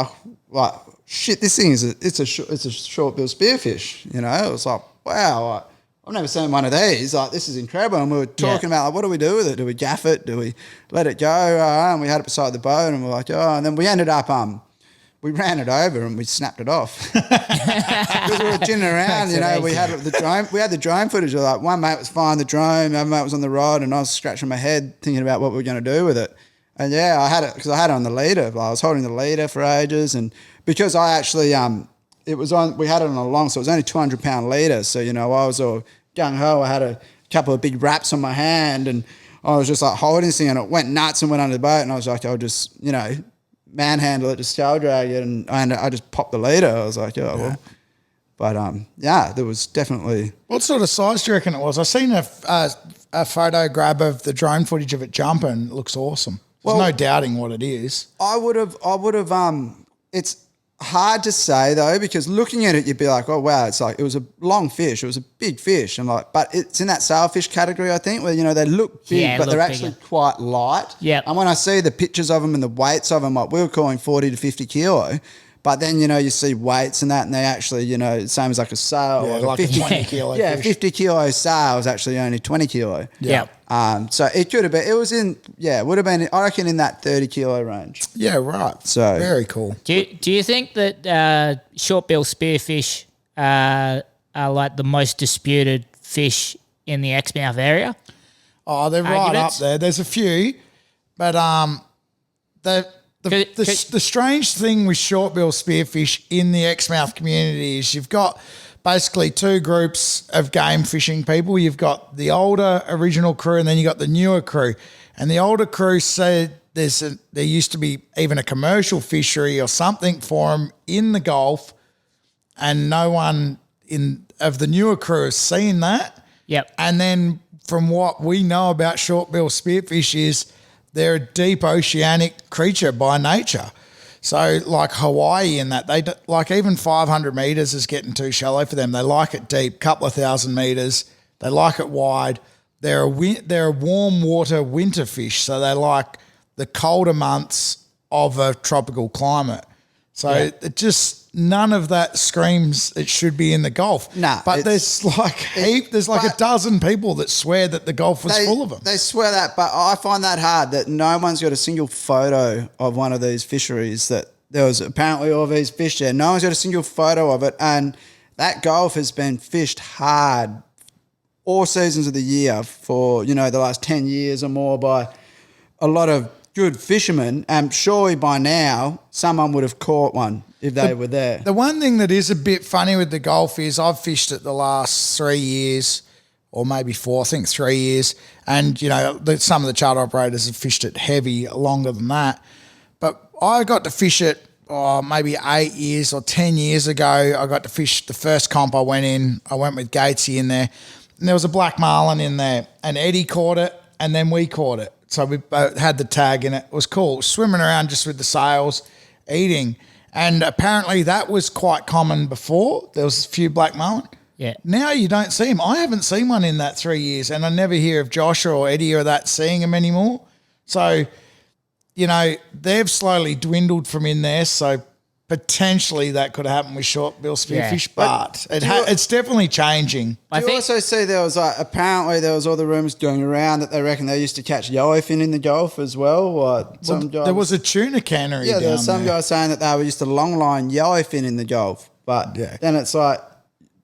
like shit, this thing it's a short bill spearfish, It was like, wow, I've never seen one of these. Like, this is incredible. And we were talking about like, what do we do with it? Do we gaff it? Do we let it go? And we had it beside the boat, and we're like, oh, and then we ended up we ran it over and we snapped it off because we were ginning around. We had the drone. We had the drone footage. Like one mate was flying the drone, the other mate was on the rod, and I was scratching my head thinking about what we were going to do with it. And I had it because I had it on the leader. Like, I was holding the leader for ages, and because I actually it was on. We had it on a long, so it was only 200-pound leader. So I was all gung ho. I had a couple of big wraps on my hand, and I was just like holding this thing, and it went nuts and went under the boat. And I was like, I'll just manhandle it, just tail drag it, and I just popped the leader. I was like, oh, well. But, there was definitely... What sort of size do you reckon it was? I seen a photo grab of the drone footage of it jumping. It looks awesome. There's no doubting what it is. I would have, it's hard to say though, because looking at it, you'd be like, oh wow, it's like, it was a long fish. It was a big fish. And like, but it's in that sailfish category, I think, where, they look big, but they're actually quite light. Yeah. And when I see the pictures of them and the weights of them, like we were calling 40 to 50 kilo. But then, you see weights and that, and they actually, same as like a sail. Yeah, like 50, a 20 kilo yeah, fish. 50 kilo sail is actually only 20 kilo. Yeah. So it could have been, it would have been, I reckon, in that 30 kilo range. Yeah, right. So very cool. Do you think that short-bill spearfish are like the most disputed fish in the Exmouth area? Oh, they're right up there. There's a few, but the strange thing with short-bill spearfish in the Exmouth community is you've got basically two groups of game fishing people. You've got the older original crew, and then you got the newer crew. And the older crew said there used to be even a commercial fishery or something for them in the Gulf, and no one of the newer crew has seen that. Yep. And then from what we know about short-bill spearfish is they're a deep oceanic creature by nature. So like Hawaii and that, they like even 500 metres is getting too shallow for them. They like it deep, couple of thousand metres. They like it wide. They're a warm water winter fish, so they like the colder months of a tropical climate. So it just none of that screams it should be in the Gulf. Nah, but there's like a dozen people that swear that the Gulf was full of them. They swear that, but I find that hard that no one's got a single photo of one of these fisheries that there was apparently all these fish there. No one's got a single photo of it, and that Gulf has been fished hard all seasons of the year for, the last 10 years or more by a lot of good fishermen, and surely by now someone would have caught one if they were there. The one thing that is a bit funny with the Gulf is I've fished it the last 3 years or maybe 4, I think 3 years. And, you know, some of the charter operators have fished it heavy longer than that. But I got to fish it maybe 8 years or 10 years ago. I got to fish the first comp I went in. I went with Gatesy in there. And there was a black marlin in there. And Eddie caught it and then we caught it. So we both had the tag in it. It was cool. Swimming around just with the sails, eating. And apparently that was quite common before. There was a few black marlin. Yeah. Now you don't see them. I haven't seen one in that 3 years, and I never hear of Josh or Eddie or that seeing them anymore. So, you know, they've slowly dwindled from in there. So potentially that could happen with short bill spearfish, but it's definitely changing. Do you also see there was apparently there was all the rumours going around that they reckon they used to catch yellowfin in the Gulf as well. There was a tuna cannery. Yeah, down there was some there. guys saying that they were used to long line yellowfin in the Gulf, but then it's like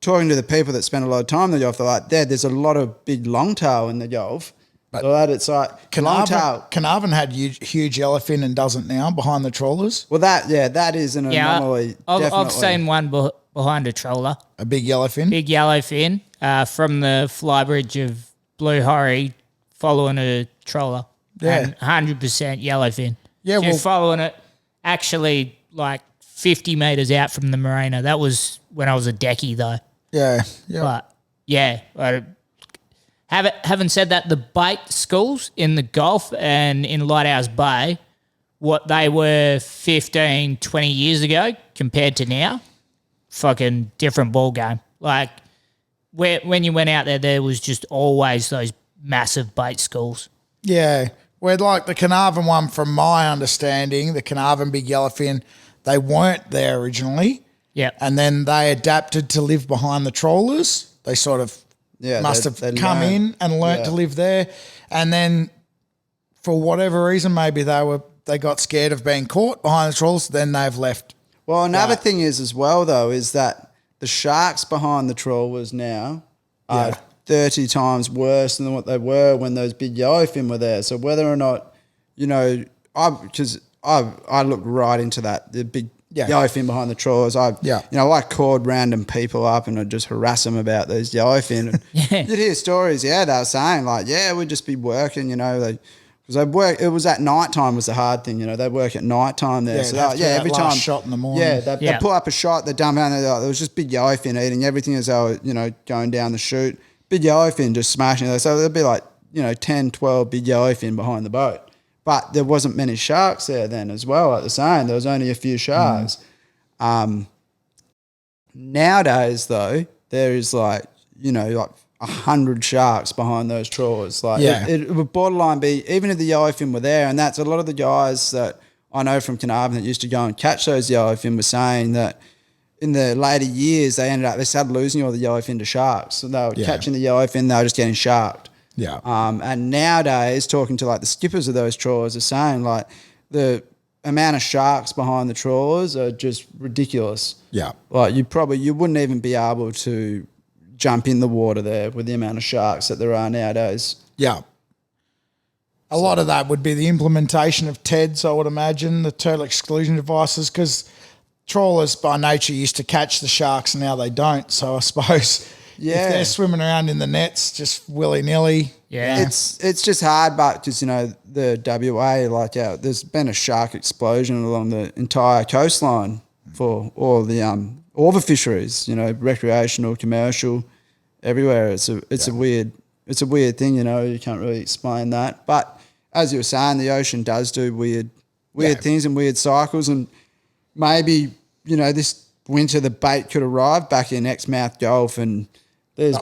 talking to the people that spend a lot of time in the Gulf, they're like, there's a lot of big longtail in the Gulf. But so that it's like Carnarvon had huge yellowfin and doesn't now behind the trawlers. Well, that is an anomaly. I've seen one behind a trawler. A big yellowfin? Big yellowfin from the flybridge of Blue Horry following a trawler. Yeah. And 100% yellowfin. Yeah, Just following it actually like 50 metres out from the marina. That was when I was a decky though. Yeah. But yeah, having said that, the bait schools in the Gulf and in Lighthouse Bay, what they were 15, 20 years ago compared to now, fucking different ball game. Like when you went out there was just always those massive bait schools. Yeah. Where like the Carnarvon one, from my understanding, the Carnarvon big yellowfin, they weren't there originally. Yeah. And then they adapted to live behind the trawlers. They sort of must have come in and learnt to live there. And then for whatever reason, maybe they got scared of being caught behind the trawlers, then they've left. Well, another thing is as well, though, is that the sharks behind the trawlers now are 30 times worse than what they were when those big yellowfin were there. So whether or not, you know, I looked right into that, the big yellowfin behind the trawlers. I called random people up and I'd just harass them about those yellowfin. And you'd hear stories, they were saying like, we'd just be working, you know, because they'd work. It was at night time was the hard thing, you know. They'd work at night time there. So every time shot in the morning. They'd pull up a shot, they'd dump out, and there was just big yellowfin eating everything as they were, you know, going down the chute. Big yellowfin just smashing it. So there'd be like, you know, 10, 12 big yellowfin behind the boat. But there wasn't many sharks there then as well at the same. There was only a few sharks. Nowadays, though, there is like 100 sharks behind those trawlers. Like it would borderline be, even if the yellowfin were there, and that's a lot of the guys that I know from Carnarvon that used to go and catch those yellowfin were saying that in the later years they started losing all the yellowfin to sharks. So they were catching the yellowfin, they were just getting sharked. Yeah. And nowadays, talking to like the skippers of those trawlers are saying like the amount of sharks behind the trawlers are just ridiculous. Yeah. Like you wouldn't even be able to jump in the water there with the amount of sharks that there are nowadays. Yeah. A lot of that would be the implementation of TEDs, I would imagine, the turtle exclusion devices, because trawlers by nature used to catch the sharks and now they don't. So I suppose if they're swimming around in the nets just willy-nilly. Yeah. It's just hard, but because, you know, the WA, there's been a shark explosion along the entire coastline for all the fisheries, you know, recreational, commercial, everywhere. It's a weird thing, you know, you can't really explain that. But as you were saying, the ocean does do weird things and weird cycles, and maybe, you know, this winter the bait could arrive back in Exmouth Gulf and there's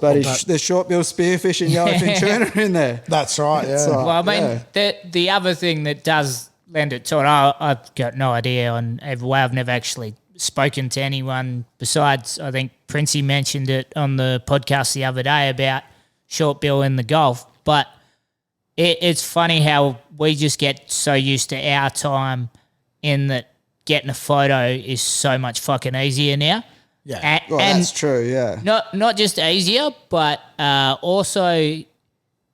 short-bill spearfish and yellowfin tuna in there. That's right, yeah. Well, I mean, the other thing that does lend it to it, I've got no idea on either way. I've never actually spoken to anyone besides, I think Princey mentioned it on the podcast the other day about short bill in the Gulf. But it's funny how we just get so used to our time in that getting a photo is so much fucking easier now. Yeah, and that's true, yeah. Not just easier, but also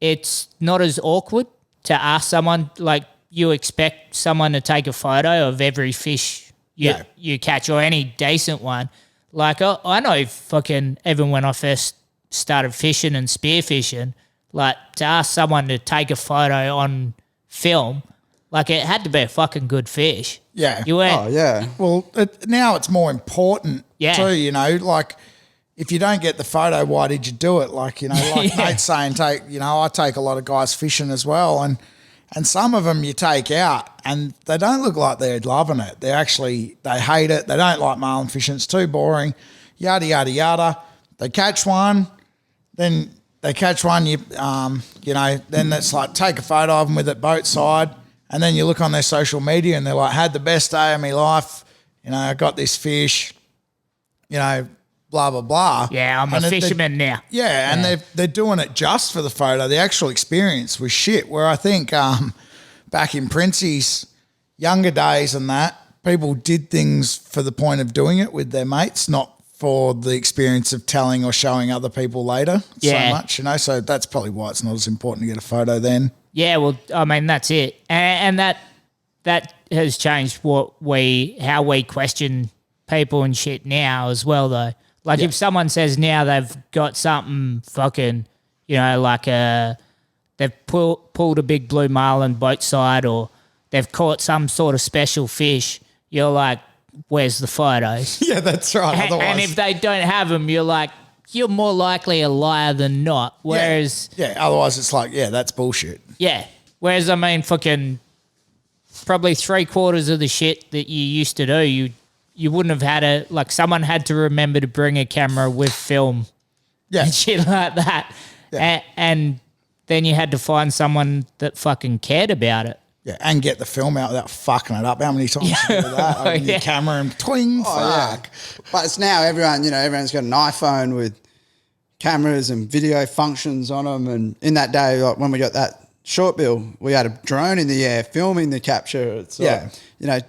it's not as awkward to ask someone, like you expect someone to take a photo of every fish you catch or any decent one. Like I know fucking even when I first started fishing and spearfishing, like to ask someone to take a photo on film, like it had to be a fucking good fish. Yeah. You weren't. Oh, yeah. Well, now it's more important too, you know, like if you don't get the photo, why did you do it? Like, you know, like Nate's saying, I take a lot of guys fishing as well, and some of them you take out and they don't look like they're loving it. They hate it. They don't like marlin fishing. It's too boring, yada, yada, yada. They catch one, then they catch one, you know, then it's like take a photo of them with it boat side, and then you look on their social media and they're like, had the best day of my life, you know, I got this fish, you know, blah, blah, blah. Yeah, I'm a fisherman now. Yeah, and they're doing it just for the photo. The actual experience was shit, where I think back in Princey's younger days and that, people did things for the point of doing it with their mates, not for the experience of telling or showing other people later so much, you know. So that's probably why it's not as important to get a photo then. Yeah, well, I mean, that's it. And that has changed how we question people and shit now as well, though. Like if someone says now they've got something fucking, you know, like they've pulled a big blue marlin boat side or they've caught some sort of special fish, you're like, where's the photos? Yeah, that's right. And if they don't have them, you're like, you're more likely a liar than not. Whereas... Yeah, otherwise it's like, yeah, that's bullshit. Yeah. Whereas, I mean, fucking probably 3/4 of the shit that you used to do, you wouldn't have had someone had to remember to bring a camera with film and shit like that. Yeah. And then you had to find someone that fucking cared about it. Yeah, and get the film out without fucking it up. How many times you do that? Open your camera and twing, fuck. Yeah. But it's now everyone's got an iPhone with cameras and video functions on them. And in that day, like when we got that short bill, we had a drone in the air filming the capture. It's like,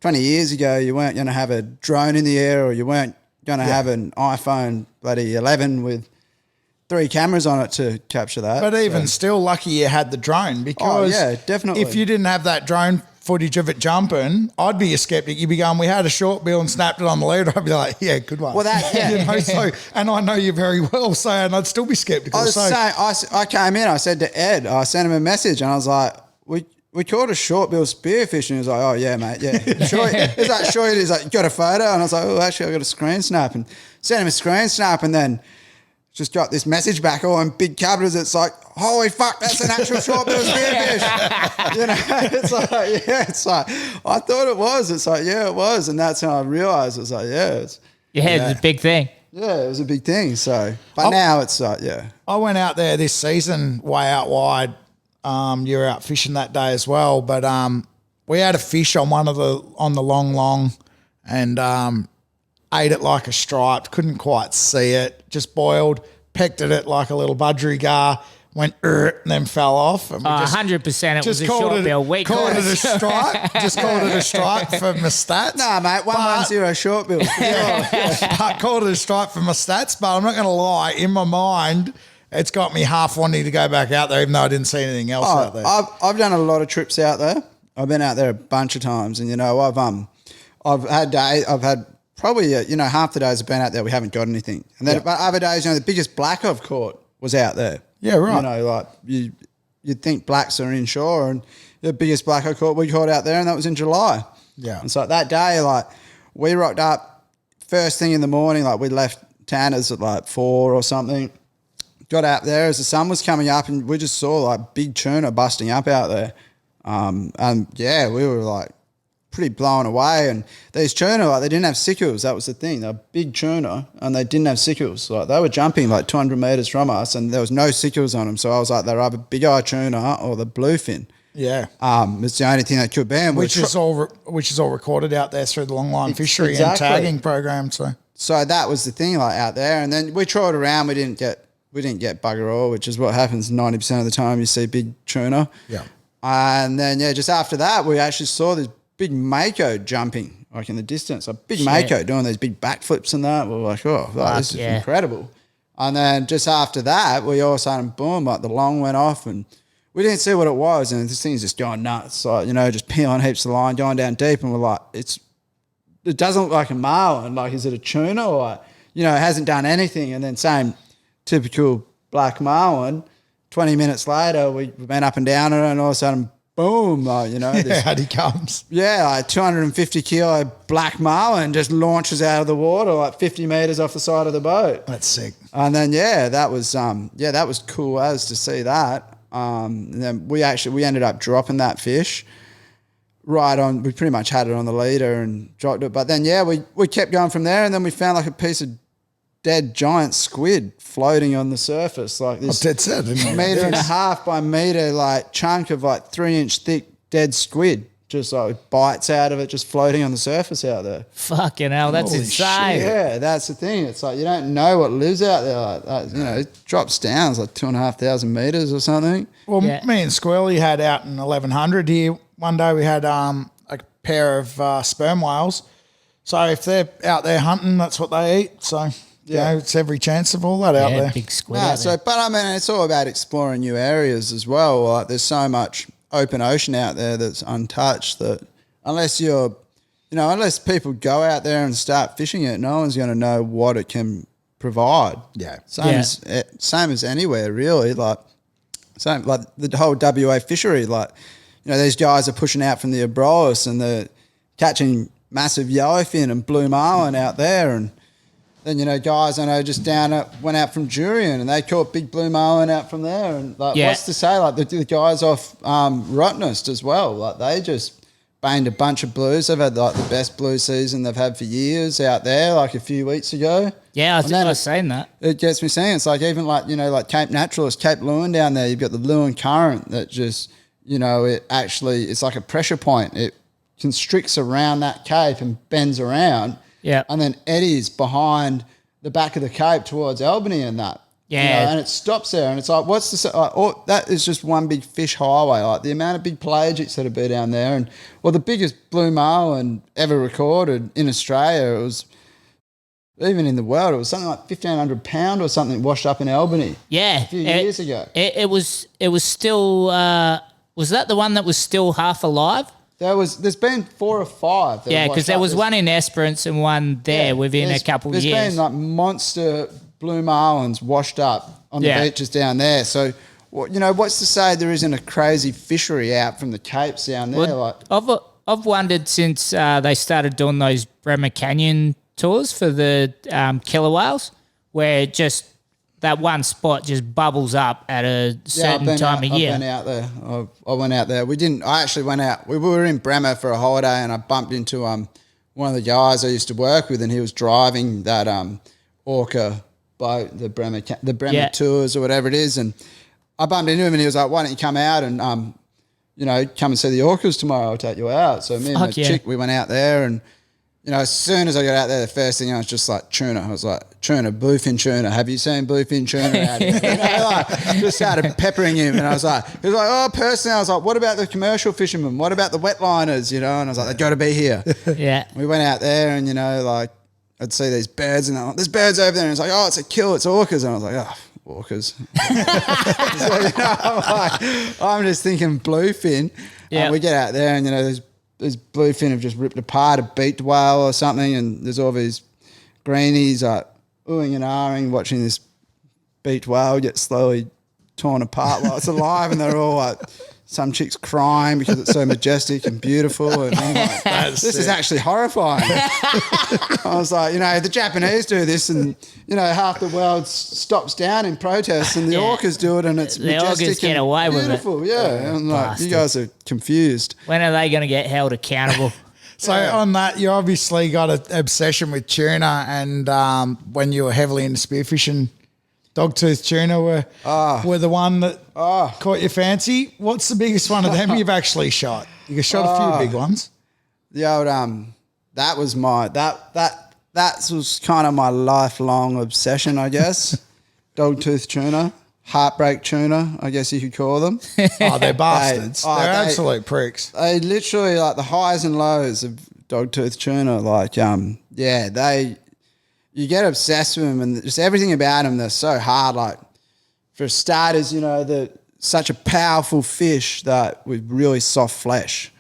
20 years ago, you weren't going to have a drone in the air or you weren't going to have an iPhone bloody 11 with 3 cameras on it to capture that. But even still, lucky you had the drone because definitely. If you didn't have that drone footage of it jumping, I'd be a skeptic. You'd be going, we had a short bill and snapped it on the leader. I'd be like, yeah, good one. Well, and I know you very well, so and I'd still be skeptical. I came in, I said to Ed, I sent him a message and I was like, we caught a short bill spearfish, and he was like, oh, yeah, mate, yeah. Sure. He's like, sure. He's like, you got a photo? And I was like, oh, actually, I got a screen snap. And sent him a screen snap and then just got this message back all in big capitals. It's like, holy fuck, that's an actual short bill spearfish. You know, it's like, I thought it was. It's like, yeah, it was. And that's how I realised. It's like, it's a big thing. Yeah, it was a big thing. So, but now it's like, I went out there this season way out wide. You were out fishing that day as well, but we had a fish on the long, and ate it like a stripe. Couldn't quite see it. Just boiled, pecked at it like a little budgerigar. Went and then fell off. And 100% it was a short bill. We called it a stripe. Just called it a stripe for my stats. Nah, mate, 110 short bill. I called it a stripe for my stats, but I'm not going to lie. In my mind, it's got me half wanting to go back out there, even though I didn't see anything else out there. I've done a lot of trips out there. I've been out there a bunch of times, and I've had probably half the days I've been out there we haven't got anything, and then but other days the biggest black I've caught was out there. Yeah, right. Like you'd think blacks are inshore, and the biggest black we caught out there, and that was in July. Yeah, and so that day, like we rocked up first thing in the morning, like we left Tanner's at like 4 or something. Got out there as the sun was coming up, and we just saw like big tuna busting up out there. And we were like pretty blown away. And these tuna, like they didn't have sickles. That was the thing. They were big tuna, and they didn't have sickles. Like they were jumping like 200 meters from us, and there was no sickles on them. So I was like, they're either big eye tuna or the bluefin. Yeah. It's the only thing that could be. And which is all recorded out there through the longline fishery and tagging program. So that was the thing, like out there. And then we tried around. We didn't get bugger all, which is what happens 90% of the time you see big tuna. Yeah. And then, just after that, we actually saw this big mako jumping, like in the distance. A big mako doing these big backflips and that. We were like, this is incredible. And then just after that, we all of a sudden, boom, like the long went off and we didn't see what it was, and this thing's just going nuts, like, you know, just peeling heaps of line, going down deep, and we're like, it doesn't look like a marlin. Like, is it a tuna? Or, like, you know, it hasn't done anything. And then same typical black marlin, 20 minutes later, we went up and down it, and all of a sudden, boom, like, you know. Yeah, out he comes. Yeah, like 250 kilo black marlin just launches out of the water like 50 meters off the side of the boat. That's sick. And then, that was cool as to see that. And then we ended up dropping that fish right on. We pretty much had it on the leader and dropped it. But then, we kept going from there, and then we found like a piece of dead giant squid floating on the surface, like this meter and a half by meter like chunk of like 3-inch thick dead squid, just like bites out of it, just floating on the surface out there. Fucking hell, that's Holy insane. shit. Yeah, that's the thing. It's like you don't know what lives out there like that. You know, it drops down, it's like 2,500 meters or something. Well, Yeah. me and Squirrely had out in 1100 here. One day we had a pair of sperm whales. So if they're out there hunting, that's what they eat. So, you know, it's every chance of all that out there. Big squid No, out there. but I mean, it's all about exploring new areas as well. Like, there's so much open ocean out there that's untouched that unless people go out there and start fishing it, no one's going to know what it can provide. Yeah. Same as anywhere really. Like the whole WA fishery. Like, you know, these guys are pushing out from the Abrolhos and they're catching massive yellowfin and blue marlin out there, and then, you know, guys I know just went out from Jurien and they caught big blue marlin out from there. And like, what's to say, like the guys off Rottnest as well, like they just banged a bunch of blues. They've had like the best blue season they've had for years out there, like a few weeks ago. Yeah, I was saying that. It gets me saying, it's like even like, you know, like Cape Naturalist, Cape Lewin down there, you've got the Lewin Current that just, you know, it's like a pressure point. It constricts around that cape and bends around. Yeah. And then eddies behind the back of the cape towards Albany and that. Yeah. You know, and it stops there. And it's like, that is just one big fish highway. Like the amount of big pelagics that have been down there. And, well, the biggest blue marlin ever recorded in Australia, it was, even in the world, it was something like 1,500 pound or something washed up in Albany. Yeah. A few years ago. It was still, was that the one that was still half alive? There's been 4 or 5. Yeah, because there was one in Esperance and one there within a couple of years. There's been like monster blue marlins washed up on the beaches down there. So, you know, what's to say there isn't a crazy fishery out from the capes down there? Well, I've wondered since they started doing those Bremer Canyon tours for the killer whales, where just that one spot just bubbles up at a certain time of year. I've been out there. I went out there. I actually went out. We were in Bremer for a holiday, and I bumped into one of the guys I used to work with, and he was driving that orca boat, the Bremer tours or whatever it is, and I bumped into him, and he was like, "Why don't you come out and you know, come and see the orcas tomorrow? I'll take you out." So me and my chick, we went out there, and you know, as soon as I got out there, the first thing I was just like, tuna. I was like, tuna, bluefin tuna. Have you seen bluefin tuna out here? You know, like, just started peppering him. And I was like, he was like, oh, personally, I was like, what about the commercial fishermen? What about the wetliners? You know, and I was like, they've got to be here. Yeah. We went out there and, you know, like, I'd see these birds and there's birds over there. And it's like, oh, it's a kill, it's orcas. And I was like, oh, orcas. So, you know, I'm just thinking bluefin. Yeah. We get out there and, you know, there's bluefin have just ripped apart a beaked whale or something, and there's all these greenies like oohing and ahhing watching this beaked whale get slowly torn apart while it's alive, and they're all like, some chick's crying because it's so majestic and beautiful, and I'm like, this is actually horrifying. I was like, you know, the Japanese do this, and you know, half the world stops down in protest, and the orcas do it, and it's the majestic orcas get and away with it. beautiful. Yeah, and like, you guys are confused. When are they going to get held accountable? So on that, you obviously got an obsession with tuna, and when you were heavily into spearfishing, Dog-Tooth tuna were the one that caught your fancy. What's the biggest one of them you've actually shot? You shot a few big ones. The old that was that was kind of my lifelong obsession, I guess. Dog-Tooth tuna, heartbreak tuna, I guess you could call them. Oh, they're bastards. They're absolute pricks. They literally, like, the highs and lows of Dog-Tooth tuna. Like, you get obsessed with them, and just everything about them, they're so hard. Like, for starters, you know, such a powerful fish that with really soft flesh.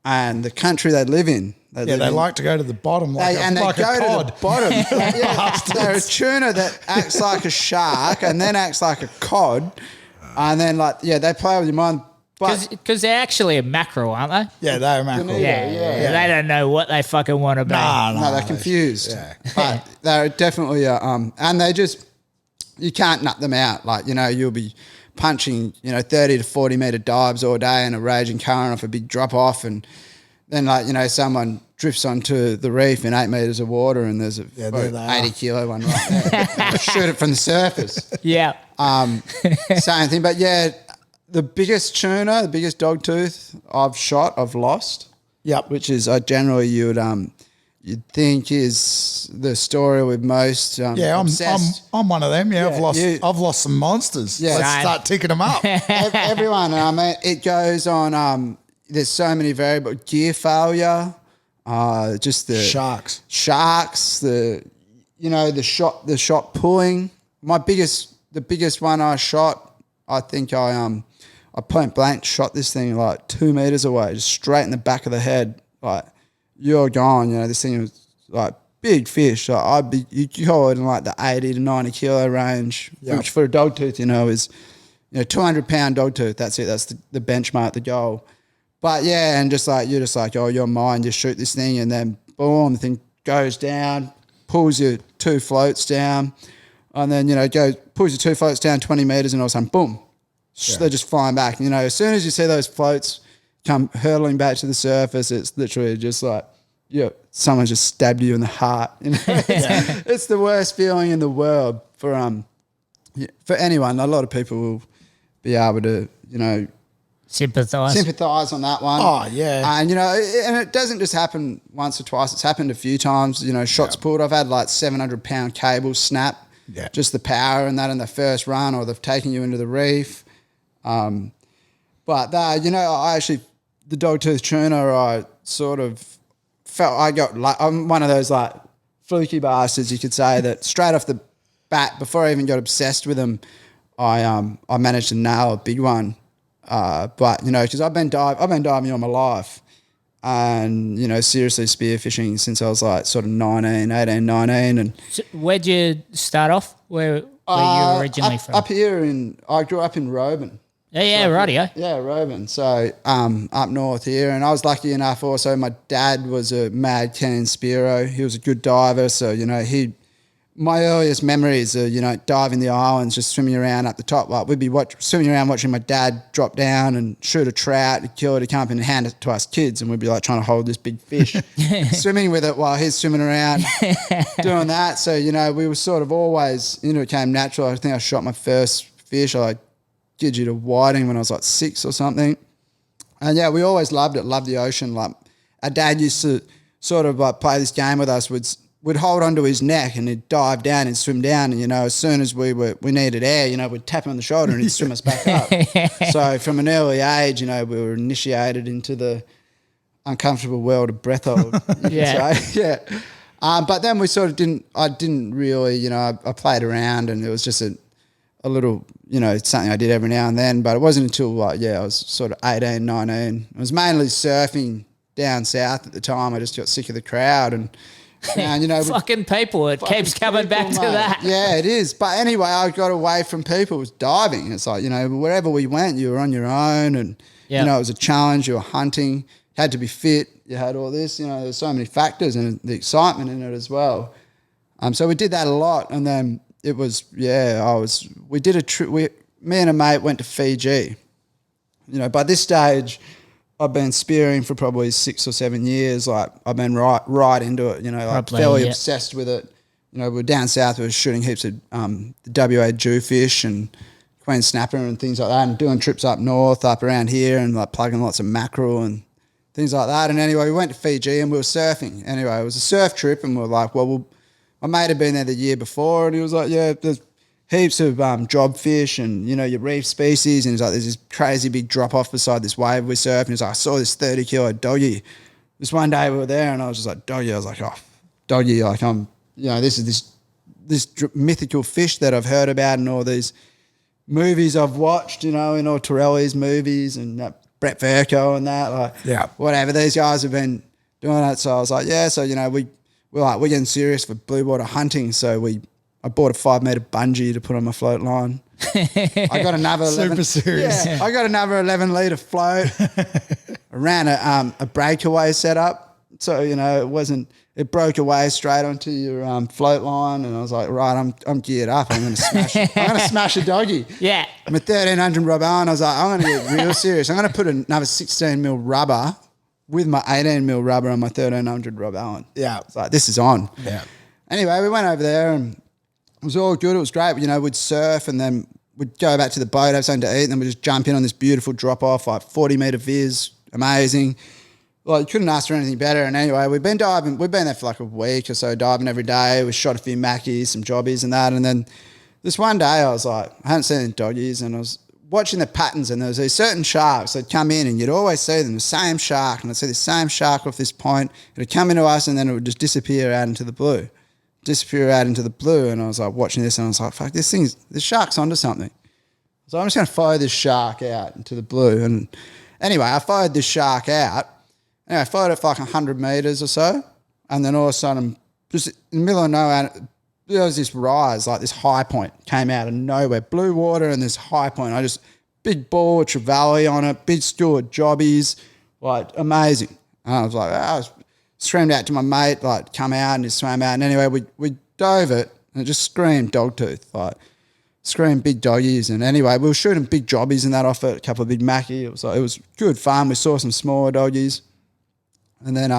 And the country they live in, they like to go to the bottom like a cod. To the bottom. They're a tuna that acts like a shark and then acts like a cod. And then they play with your mind. Because they're actually a mackerel, aren't they? Yeah, they're a mackerel. Yeah. They don't know what they fucking want to be. No, they're confused. Yeah. But they're definitely, and they just, you can't nut them out. Like, you'll be punching, 30 to 40 metre dives all day in a raging current off a big drop off. And then, someone drifts onto the reef in 8 metres of water and there's a 80 kilo one right there. Shoot it from the surface. Yeah. Same thing. But the biggest tuna, the biggest dog-tooth I've lost. Yep. Which is generally you'd think is the story with most. I'm one of them. Yeah, I've lost some monsters. Yeah, let's start ticking them up. Everyone, it goes on. There's so many variables. Gear failure, just the sharks, the shot pulling. The biggest one I shot. I think I point blank shot this thing like 2 meters away, just straight in the back of the head. Like, you're gone. this thing was like big fish. Like, you call it in like the 80 to 90 kilo range, which for a dogtooth, is 200-pound dogtooth. That's it. That's the benchmark, the goal. But you're just like, oh, you're mine. Just shoot this thing, and then boom, the thing goes down, pulls your 2 floats down, and then pulls your 2 floats down 20 meters, and all of a sudden, boom. Yeah. They're just flying back. As soon as you see those floats come hurtling back to the surface, it's literally just like, someone just stabbed you in the heart. It's the worst feeling in the world for anyone. A lot of people will be able to, sympathise on that one. Oh, yeah. And, and it doesn't just happen once or twice. It's happened a few times, shots pulled. I've had like 700-pound cables snap. Yeah. Just the power and that in the first run, or they've taken you into the reef. But I actually, the dog-tooth tuna, I sort of felt I'm one of those like fluky bastards, you could say, that straight off the bat, before I even got obsessed with them, I managed to nail a big one. But because I've been diving all my life, and seriously spearfishing since I was like sort of 18, 19. And so where'd you start off? Where you were originally from? Up here I grew up in Roban. Yeah, rightio. Yeah, Roban. So up north here, and I was lucky enough also, my dad was a mad keen Spearo. He was a good diver, so my earliest memories are diving the islands, just swimming around up the top. Like, we'd be swimming around watching my dad drop down and shoot a trout, kill it, come up and hand it to us kids, and we'd be like trying to hold this big fish, swimming with it while he's swimming around doing that. So we were sort of always, it came natural. I think I shot my first fish, I did you to whiting when I was like 6 or something. And we always loved it, loved the ocean. Like, our dad used to sort of like play this game with us, would hold onto his neck and he'd dive down and swim down. And, as soon as we needed air, we'd tap him on the shoulder and he'd swim us back up. So from an early age, we were initiated into the uncomfortable world of breath hold. Yeah. But then we sort of I didn't really, I played around, and it was just a little, something I did every now and then. But it wasn't until I was sort of 18, 19. I was mainly surfing down south at the time. I just got sick of the crowd and fucking people. It keeps coming back to that. Yeah, it is. But anyway, I got away from people. It was diving. It's like, wherever we went, you were on your own, and it was a challenge. You were hunting. You had to be fit. You had all this. There's so many factors and the excitement in it as well. So we did that a lot, and then it was we did a trip. Me and a mate went to Fiji. By this stage, I've been spearing for probably 6 or 7 years. Like, I've been right into it, fairly obsessed with it. We're down south, we were shooting heaps of the WA jewfish and queen snapper and things like that, and doing trips up north, up around here, and like plugging lots of mackerel and things like that. And anyway, we went to Fiji and we were surfing. Anyway, it was a surf trip, and we were like, my mate had been there the year before, and he was like, there's heaps of jobfish and, your reef species. And he's like, there's this crazy big drop-off beside this wave we surf. And he's like, I saw this 30-kilo doggy. This one day we were there, and I was just like, doggy. I was like, oh, doggy, this is this mythical fish that I've heard about, and all these movies I've watched, in all Torelli's movies and Brett Verco and that, whatever. These guys have been doing it. So I was like, yeah. So we're getting serious for blue water hunting. So I bought a 5 meter bungee to put on my float line. I got another 11. Super serious. Yeah, I got another 11 litre float. I ran a breakaway setup. So, it broke away straight onto your float line. And I was like, right, I'm geared up. I'm going to smash it. I'm going to smash a doggy. Yeah. I'm a 1300 rubber. And I was like, I'm going to get real serious. I'm going to put another 16 mil rubber with my 18 mil rubber on my 1300 rubber on. Yeah. It's like, this is on. Yeah. Anyway, we went over there and it was all good. It was great. We'd surf and then we'd go back to the boat, have something to eat, and then we'd just jump in on this beautiful drop-off, like 40-metre viz, amazing. Well, you couldn't ask for anything better. And anyway, we've been diving. We've been there for like a week or so, diving every day. We shot a few mackies, some jobbies and that. And then this one day I was like, I hadn't seen any doggies, and I was watching the patterns, and there was these certain sharks that come in and you'd always see them, the same shark, and I'd see the same shark off this point. It would come into us and then it would just disappear out into the blue. And I was like watching this and I was like, fuck, this shark's onto something. So I'm just going to follow this shark out into the blue. And anyway, I followed this shark out. Anyway, I followed it for like 100 metres or so. And then all of a sudden, just in the middle of nowhere, there was this rise, like this high point came out of nowhere. Blue water and this high point. Big ball of trevally on it, big school of jobbies, like amazing. And I was like, I screamed out to my mate, like come out, and he swam out. And anyway, we dove it and it just screamed Dog-Tooth, like screamed big doggies. And anyway, we were shooting big jobbies and that off it, a couple of big mackie. It was good fun. We saw some smaller doggies. And then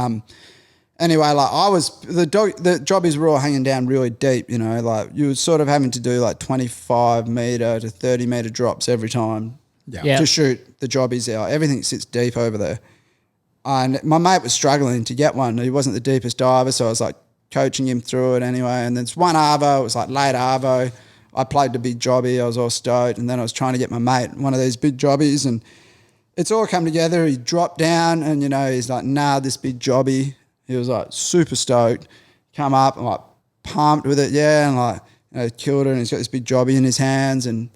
anyway, like the jobbies were all hanging down really deep, like you were sort of having to do like 25 metre to 30 metre drops every time to shoot the jobbies out. Everything sits deep over there. And my mate was struggling to get one. He wasn't the deepest diver, so I was like coaching him through it anyway. And then it's one arvo, it was like late arvo. I played the big jobby, I was all stoked. And then I was trying to get my mate one of these big jobbies, and it's all come together. He dropped down and, he's like, nah, this big jobby. He was like super stoked, come up and like pumped with it, and like, killed it, and he's got this big jobby in his hands. And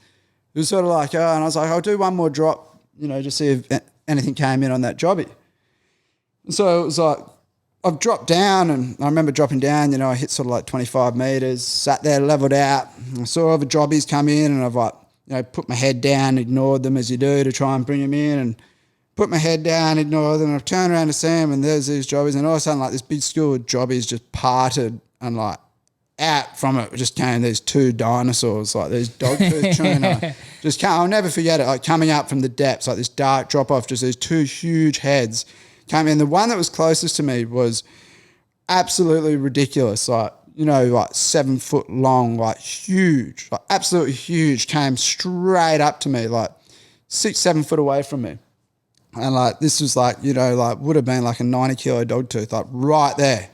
it was sort of like, and I was like, I'll do one more drop, just see if anything came in on that jobby. So it was like, I've dropped down, and I remember dropping down, I hit sort of like 25 metres, sat there, levelled out. I saw all the jobbies come in, and I've like, put my head down, ignored them as you do to try and bring them in, and put my head down, ignored them, and I've turned around to see them, and there's these jobbies, and all of a sudden like this big school of jobbies just parted, and like out from it just came these two dinosaurs, like these Dog-Tooth tuna. Just came, I'll never forget it, like coming up from the depths, like this dark drop off, just these two huge heads came in. The one that was closest to me was absolutely ridiculous, like, like 7 foot long, like huge, like absolutely huge, came straight up to me, like 6-7 foot away from me. And like, this was like, like would have been like a 90 kilo Dog-Tooth, like right there.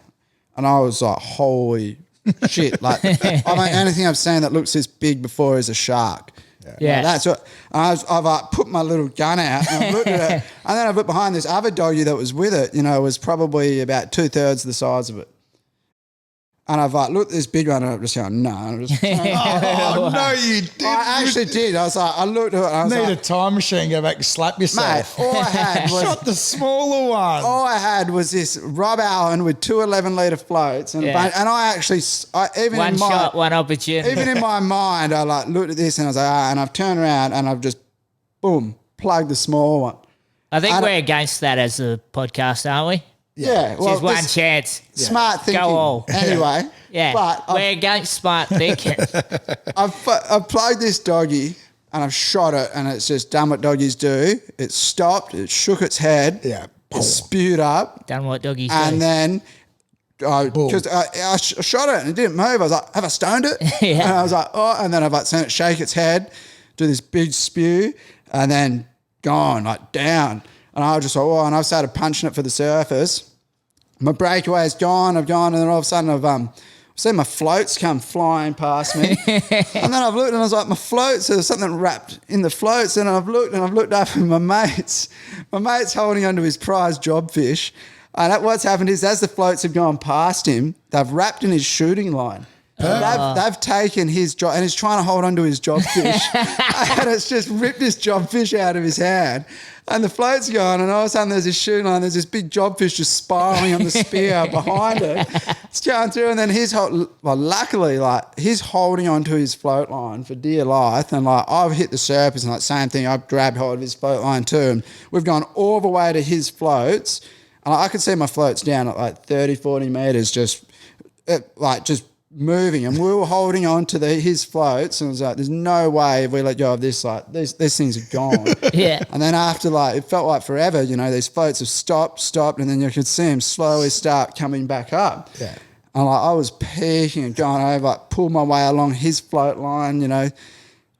And I was like, holy shit. Like, anything I've seen that looks this big before is a shark. Yeah. That's what I've like put my little gun out and I've looked at it, and then I've looked behind this other doggy that was with it, was probably about 2/3 the size of it. And I've like looked at this big one and I'm just going, no. I'm just, Oh, no, you didn't. I actually did. I was like, I looked at it and I was Need like, a time machine, go back and slap yourself. mate, all I had was Shot the smaller one. all I had was this Rob Allen with two 11-litre floats, and and I actually, even One in my shot, one opportunity. even in my mind, I like looked at this and I was like, and I've turned around and I've just boom plugged the small one. I think we're against that as a podcast, aren't we? Yeah, well, Just one this chance. smart thinking. Go all. Anyway, Yeah. but we're against smart thinking. I've plugged this doggy and I've shot it, and it's just done what doggies do. It stopped, it shook its head, it spewed up, Done what doggies and do. then because I shot it and it didn't move. I was like, have I stoned it? Yeah. And I was like, oh, and then I've like seen it shake its head, do this big spew, and then gone, like down. And I was just like, oh, and I've started punching it for the surface. My breakaway's gone, I've gone, and then all of a sudden I've seen my floats come flying past me. And then I've looked and I was like, my floats, there's something wrapped in the floats. And I've looked up and my mate's holding onto his prize jobfish. And what's happened is as the floats have gone past him, they've wrapped in his shooting line. They've taken his job, and he's trying to hold on to his job fish, and it's just ripped this job fish out of his hand. And the float's going, and all of a sudden there's this shooting line, there's this big job fish just spiraling on the spear behind it. It's going through, and then luckily, like, he's holding onto his float line for dear life, and like I've hit the surface, and like same thing, I've grabbed hold of his float line too, and we've gone all the way to his floats, and I could see my floats down at like 30, 40 metres, just moving, and we were holding on to his floats, and it was like, there's no way if we let go of this, like these things are gone. Yeah. And then after, like, it felt like forever, you know, these floats have stopped, and then you could see them slowly start coming back up. Yeah. And like I was peeking and going over, like pulled my way along his float line, you know,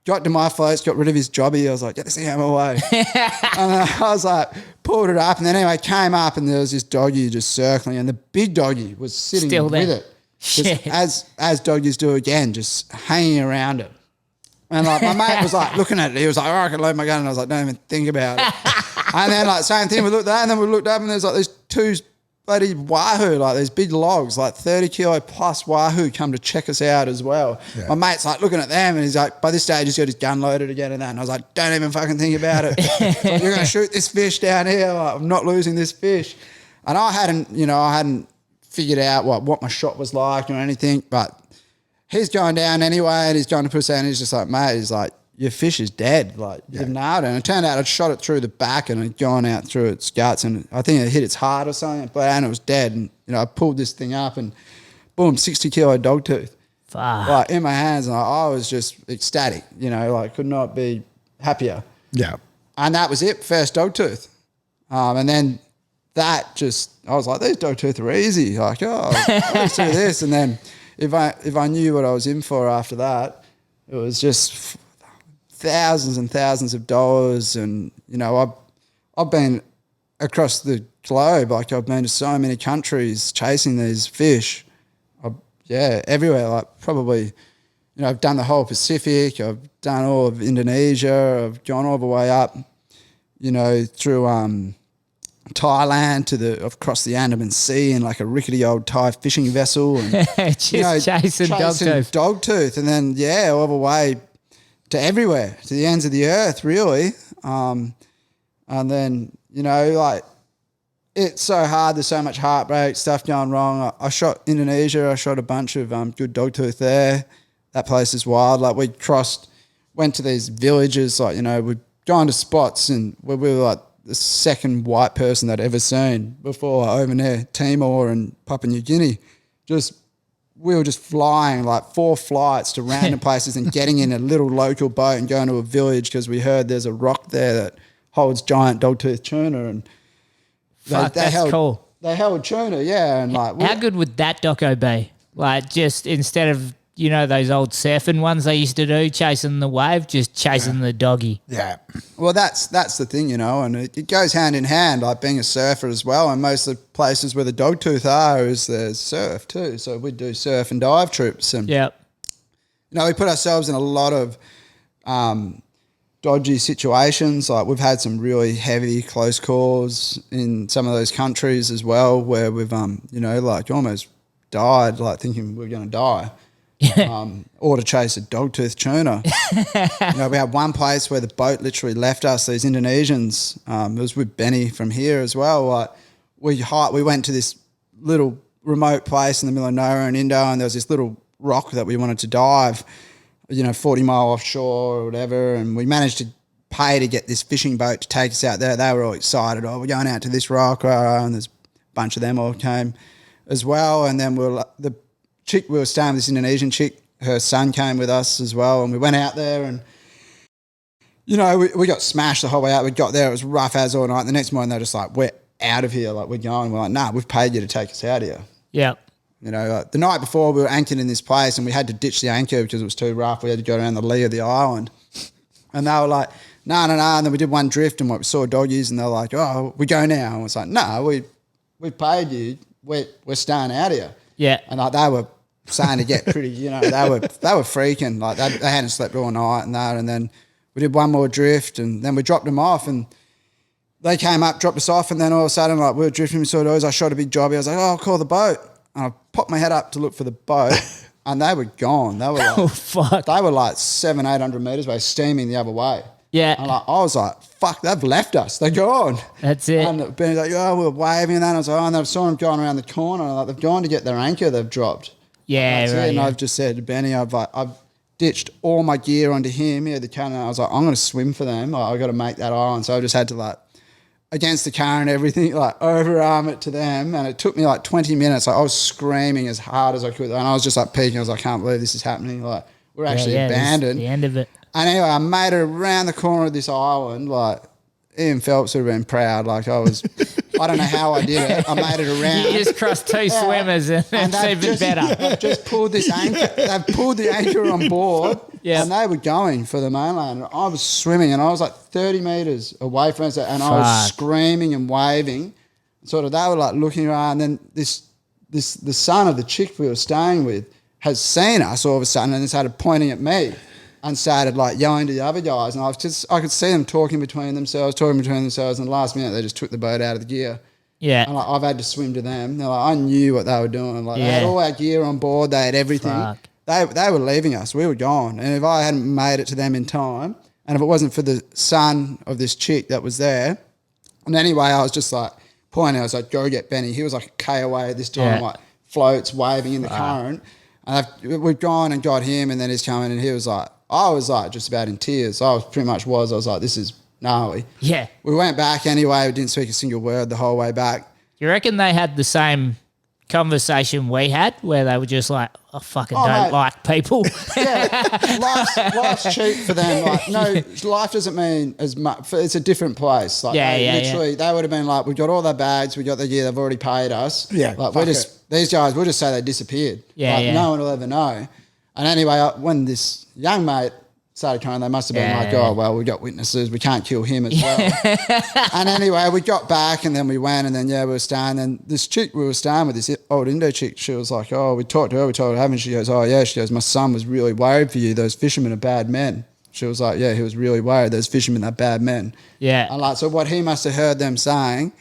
got to my floats, got rid of his jobby. I was like, get this thing out of my way. And I was like, pulled it up, and then anyway, came up, and there was this doggy just circling, and the big doggy was sitting Still there. with it. Just as doggies do again, just hanging around it. And like my mate was like looking at it. He was like, oh, I can load my gun. And I was like, don't even think about it. And then like same thing, we looked at that, and then we looked up, and there's like these two bloody wahoo, like these big logs, like 30 kilo plus wahoo come to check us out as well. Yeah. My mate's like looking at them, and he's like, by this stage he's got his gun loaded again and that. And I was like, don't even fucking think about it. Like, you're going to shoot this fish down here. Like, I'm not losing this fish. And I hadn't figured out what my shot was like or anything, but he's going down anyway, and he's going to push out, and he's just like, mate, he's like, your fish is dead, like you've nailed it. And it turned out I'd shot it through the back, and it'd gone out through its guts, and I think it hit its heart or something, and it was dead. And you know, I pulled this thing up, and boom, 60 kilo dog-tooth, like in my hands, and I was just ecstatic, you know, like could not be happier. Yeah. And that was it, first dog-tooth. And then that just, I was like, these dog-tooth are easy. Like, let's do this. And then if I knew what I was in for after that, it was just thousands and thousands of dollars. And, you know, I've been across the globe. Like, I've been to so many countries chasing these fish. Everywhere. Like, probably, you know, I've done the whole Pacific. I've done all of Indonesia. I've gone all the way up, you know, through Thailand to across the Andaman Sea in like a rickety old Thai fishing vessel, and just chasing dog-tooth, and then all the way to everywhere, to the ends of the earth, really. And then, you know, like, it's so hard. There's so much heartbreak, stuff going wrong. I shot Indonesia. I shot a bunch of good dog-tooth there. That place is wild. Like, we went to these villages, like, you know, we'd gone to spots, and we were like the second white person I'd ever seen before over there, Timor and Papua New Guinea. We were just flying like 4 flights to random places and getting in a little local boat and going to a village because we heard there's a rock there that holds giant dog-tooth tuna. And that's cool. They held tuna, yeah. And like, how good would that doco be? Like, just instead of, you know, those old surfing ones they used to do, chasing the wave, just chasing the doggy. Yeah. Well, that's the thing, you know, and it goes hand in hand, like being a surfer as well. And most of the places where the dog-tooth are there's surf too. So we do surf and dive trips. And, you know, we put ourselves in a lot of dodgy situations. Like, we've had some really heavy close calls in some of those countries as well, where we've, you know, like almost died, like thinking we were going to die. Or to chase a dog-tooth tuna. You know, we had one place where the boat literally left us, these Indonesians. It was with Benny from here as well. Like, we went to this little remote place in the middle of nowhere in Indo, and there was this little rock that we wanted to dive, you know, 40 mile offshore or whatever, and we managed to pay to get this fishing boat to take us out there. They were all excited. Oh, we're going out to this rock, and there's a bunch of them all came as well. And then the chick, we were staying with this Indonesian chick, her son came with us as well, and we went out there, and, you know, we got smashed the whole way out. We got there, it was rough as all night. The next morning they're just like, we're out of here, like, we're going. We're like, nah, we've paid you to take us out of here. Yeah. You know, like, the night before we were anchored in this place, and we had to ditch the anchor because it was too rough. We had to go around the lee of the island, and they were like, no. And then we did one drift, and we saw doggies, and they're like, oh, we go now. And it's like, no, we paid you. We're staying out of here. Yeah. And like, they were starting to get pretty, you know, they were freaking, like they hadn't slept all night and that. And then we did one more drift, and then we dropped them off, and they came up, dropped us off, and then all of a sudden, like, we were drifting, we saw those. I shot a big jobby. I was like, oh, I'll call the boat. And I popped my head up to look for the boat, and they were gone. They were like, Oh, fuck. they were like 700-800 meters away, steaming the other way. Yeah. And I was like, fuck, they've left us. They're gone. That's it. And Benny's like, oh, we're waving. And then I was like, oh, and I saw them going around the corner. And like, they've gone to get their anchor they've dropped. Yeah, That's it. right. And Yeah. I've just said to Benny, I've ditched all my gear onto him. He had the current. I was like, I'm going to swim for them. Like, I've got to make that island. So I just had to like, against the current, everything, like overarm it to them. And it took me like 20 minutes. Like, I was screaming as hard as I could. And I was just like peeking. I was like, I can't believe this is happening. Like, we're actually this is abandoned. the end of it. And anyway, I made it around the corner of this island. Like, Ian Phelps would have been proud. Like, I don't know how I did it. I made it around. You just crossed two swimmers and it's they've even better. They've just pulled this anchor. They've pulled the anchor on board. Yeah. And they were going for the mainland. And I was swimming and I was like 30 meters away from us. And I was Fuck. screaming and waving. Sort of, they were like looking around. And then the son of the chick we were staying with has seen us all of a sudden and started pointing at me. And started like yelling to the other guys, and I could see them talking between themselves, and the last minute they just took the boat out of the gear. Yeah. And like, I've had to swim to them. They're like, I knew what they were doing. Like, they had Yeah. all our gear on board, they had everything. Fuck. They were leaving us. We were gone. And if I hadn't made it to them in time, and if it wasn't for the son of this chick that was there, and anyway, I was just like pointing. I was like, go get Benny. He was like a K away at this time, Yeah. like floats waving in the current. And we've gone and got him, and then he's coming, and he was like, I was like just about in tears. I was like, this is gnarly. Yeah. We went back anyway. We didn't speak a single word the whole way back. You reckon they had the same conversation we had where they were just like, I fucking don't mate. like people? Yeah, life's cheap for them. Like, no, life doesn't mean as much. It's a different place. Like, literally, they would have been like, we got all their bags, we got the gear, they've already paid us. Yeah, like fuck these guys, we'll just say they disappeared. Yeah, like, yeah. no one will ever know. And anyway, when this young mate started coming, they must have been like, Yeah. oh, well, we got witnesses, we can't kill him as well. And anyway, we got back and then we went and then, we were staying. And this chick we were staying with, this old Indo chick, she was like, oh, we talked to her, we told her, haven't she? Goes, oh, yeah. She goes, my son was really worried for you. Those fishermen are bad men. She was like, yeah, he was really worried. Those fishermen are bad men. Yeah. And like, so what he must have heard them saying,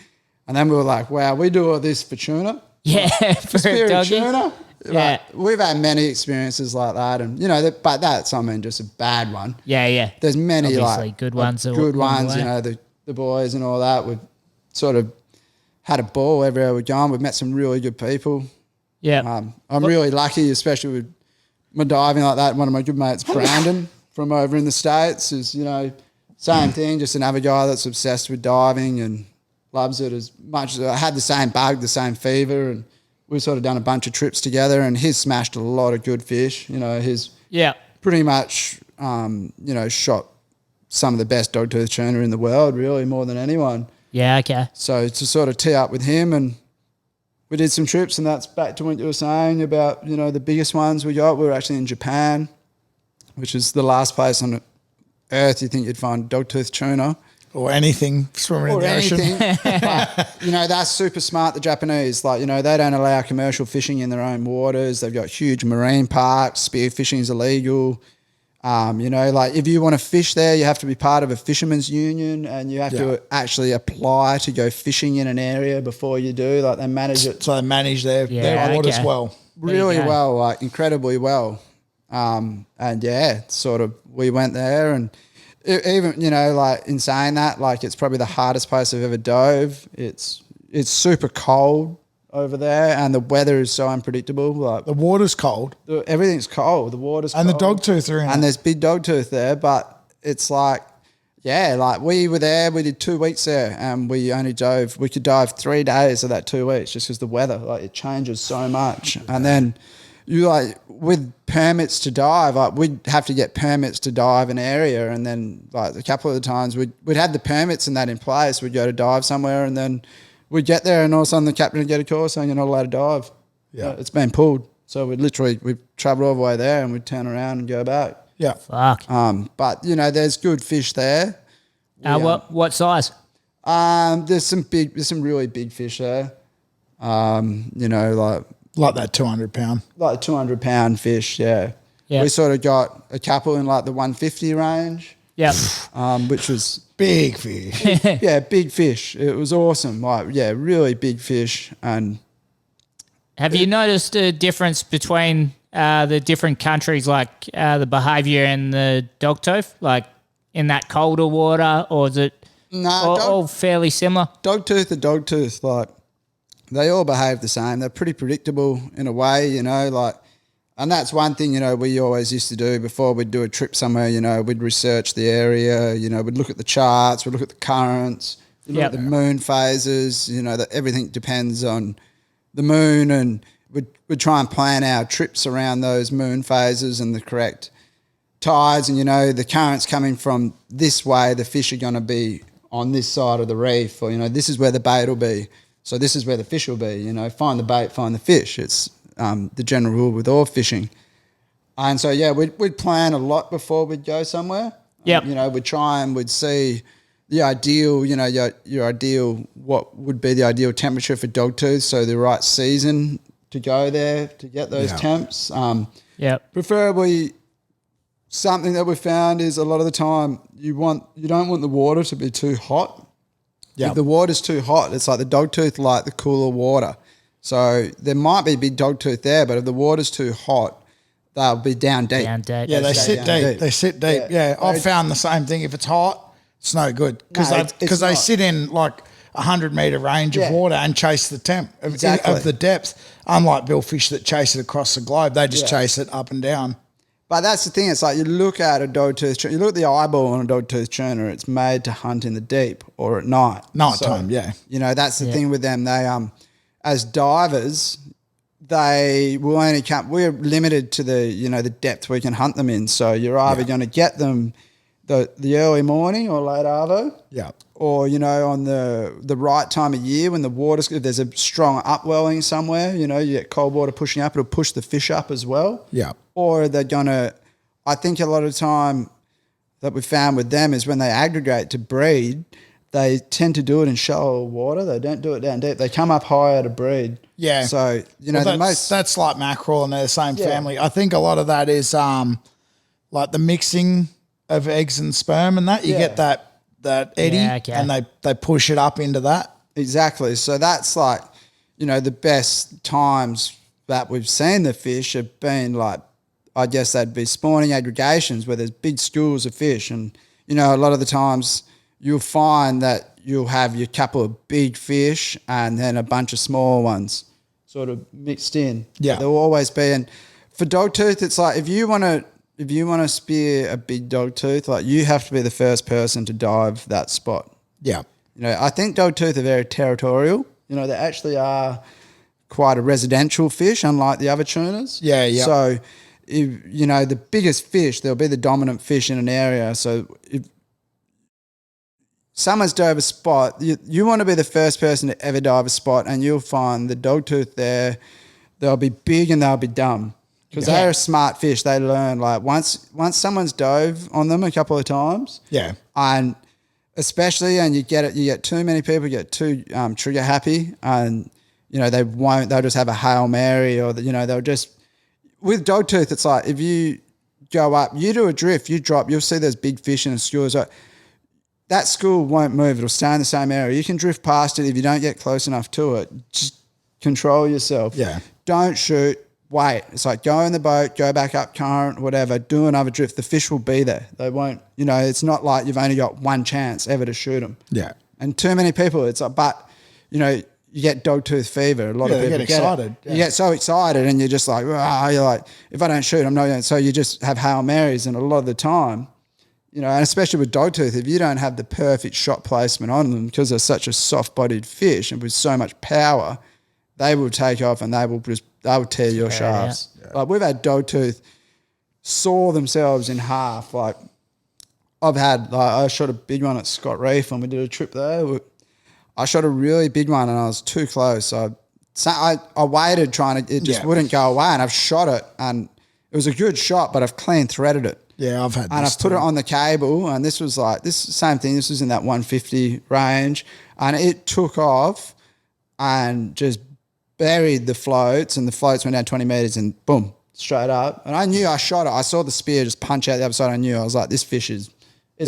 and then we were like, wow, we do all this for tuna? Yeah, for a Spearo doggy. tuna? Yeah. Like, we've had many experiences like that, and but that's, I mean, just a bad one. Yeah, yeah. There's many Obviously, like good ones. good along ones. the way. The boys and all that. We've sort of had a ball everywhere we've gone. We've met some really good people. Yeah. I'm really lucky, especially with my diving like that. One of my good mates, Brandon, from over in the States, is same thing. Just another guy that's obsessed with diving and loves it as much as I had the same bug, the same fever, and we've sort of done a bunch of trips together. And he's smashed a lot of good fish. He's Yeah. pretty much shot some of the best dog-tooth tuna in the world, really, more than anyone. Yeah, okay. So to sort of tee up with him, and we did some trips, and that's back to what you were saying about the biggest ones we got. We were actually in Japan, which is the last place on earth you think you'd find dog-tooth tuna. Or anything swimming in Or the anything. ocean. But, that's super smart, the Japanese. Like, they don't allow commercial fishing in their own waters. They've got huge marine parks. Spear fishing is illegal. Like if you want to fish there, you have to be part of a fisherman's union, and you have to actually apply to go fishing in an area before you do. Like, they manage it So they manage their waters okay. well. really go. well, like incredibly well. Sort of we went there, and even like in saying that, like it's probably the hardest place I've ever dove. It's super cold over there, and the weather is so unpredictable. Like, The water's cold. everything's cold. The water's And the cold. dog-tooth are in And it. there's big dog-tooth there, but it's like, like we were there, we did 2 weeks there, and we could dive 3 days of that 2 weeks just because the weather, like, it changes so much. And then you with permits to dive, like we'd have to get permits to dive an area, and then like a couple of the times we'd have the permits and that in place. We'd go to dive somewhere, and then we'd get there, and all of a sudden the captain would get a call saying you're not allowed to dive. Yeah. It's been pulled. So we'd travel all the way there, and we'd turn around and go back. Yeah. Fuck. But there's good fish there. What size? There's some really big fish there. Like that 200 pound. Like 200-pound fish. Yeah. Yeah. We sort of got a couple in like the 150 range, Yeah. which was Big fish. big fish. It was awesome. Like really big fish. And Have you noticed a difference between the different countries, like the behaviour and the dog-tooth, like in that colder water, or is it all fairly similar? Dog-tooth to dog-tooth, like they all behave the same. They're pretty predictable in a way, you know, like, and that's one thing, you know, we always used to do before we'd do a trip somewhere, you know, we'd research the area, you know, we'd look at the charts, we'd look at the currents, we'd look at the moon phases, you know, that everything depends on the moon, and we'd try and plan our trips around those moon phases and the correct tides, and, you know, the currents coming from this way, the fish are going to be on this side of the reef, or, you know, this is where the bait will be. So this is where the fish will be, you know, find the bait, find the fish. It's the general rule with all fishing. And so, yeah, we'd plan a lot before we'd go somewhere. Yep. You know, we'd see the ideal, you know, your ideal, what would be the ideal temperature for dogtooth, so the right season to go there to get those temps. Preferably something that we found is a lot of the time you don't want the water to be too hot. Yeah. If the water's too hot, it's like the dogtooth like the cooler water. So there might be big dogtooth there, but if the water's too hot, they'll be down deep. Yeah, they sit deep. They sit deep. Yeah, I've found the same thing. If it's hot, it's no good because they sit in like 100-metre range of water and chase the temp of the depth. Unlike billfish that chase it across the globe, they just chase it up and down. But that's the thing. It's like you look at a dogtooth tuna, you look at the eyeball on a dogtooth tuna, it's made to hunt in the deep or at night. Nighttime, You know, that's the thing with them. They, as divers, they will only come. We're limited to the, you know, the depth we can hunt them in. So you're either going to get them the early morning or late arvo. Yeah. Or, you know, on the right time of year when the water's, if there's a strong upwelling somewhere, you know, you get cold water pushing up, it'll push the fish up as well. Yeah. Or they're going to, I think a lot of the time that we found with them is when they aggregate to breed, they tend to do it in shallow water. They don't do it down deep. They come up higher to breed. Yeah. So, you know, that's like mackerel and they're the same family. I think a lot of that is like the mixing of eggs and sperm and that. You get that eddy and they push it up into that. Exactly. So that's like, you know, the best times that we've seen the fish have been like, I guess that'd be spawning aggregations where there's big schools of fish. And, you know, a lot of the times you'll find that you'll have your couple of big fish and then a bunch of small ones sort of mixed in. Yeah. There'll always be. And for dogtooth, it's like if you want to spear a big dogtooth, like you have to be the first person to dive that spot. Yeah. You know, I think dogtooth are very territorial. You know, they actually are quite a residential fish, unlike the other tunas. Yeah, yeah. So, if, you know, the biggest fish, they'll be the dominant fish in an area. So if someone's dove a spot, you want to be the first person to ever dive a spot, and you'll find the dogtooth there, they'll be big and they'll be dumb. Because they're a smart fish. They learn, like, once someone's dove on them a couple of times. Yeah. And especially, and you get too many people get too trigger happy, and, you know, they'll just have a Hail Mary, or, you know, they'll just, with dogtooth, it's like if you go up, you do a drift, you drop, you'll see there's big fish in a school. So that school won't move. It'll stay in the same area. You can drift past it if you don't get close enough to it. Just control yourself. Yeah. Don't shoot. Wait. It's like go in the boat, go back up current, whatever, do another drift. The fish will be there. They won't, you know, it's not like you've only got one chance ever to shoot them. Yeah. And too many people, it's like, but, you know, you get dogtooth fever. A lot of people get excited. You get so excited and you're just like, you're like, if I don't shoot, I'm not going to. So you just have Hail Marys, and a lot of the time, you know, and especially with dogtooth, if you don't have the perfect shot placement on them, because they're such a soft-bodied fish and with so much power, they will take off and they will tear your shafts. Yeah. Like we've had dogtooth saw themselves in half. Like I shot a big one at Scott Reef when we did a trip there. I shot a really big one and I was too close. So I waited trying to, it just wouldn't go away, and I've shot it and it was a good shot, but I've clean threaded it. Yeah, I've had and this I've put it on the cable, and this was like this same thing. This was in that 150 range, and it took off and just buried the floats, and the floats went down 20 meters and boom, straight up. And I knew I shot it. I saw the spear just punch out the other side. I knew, I was like, this fish is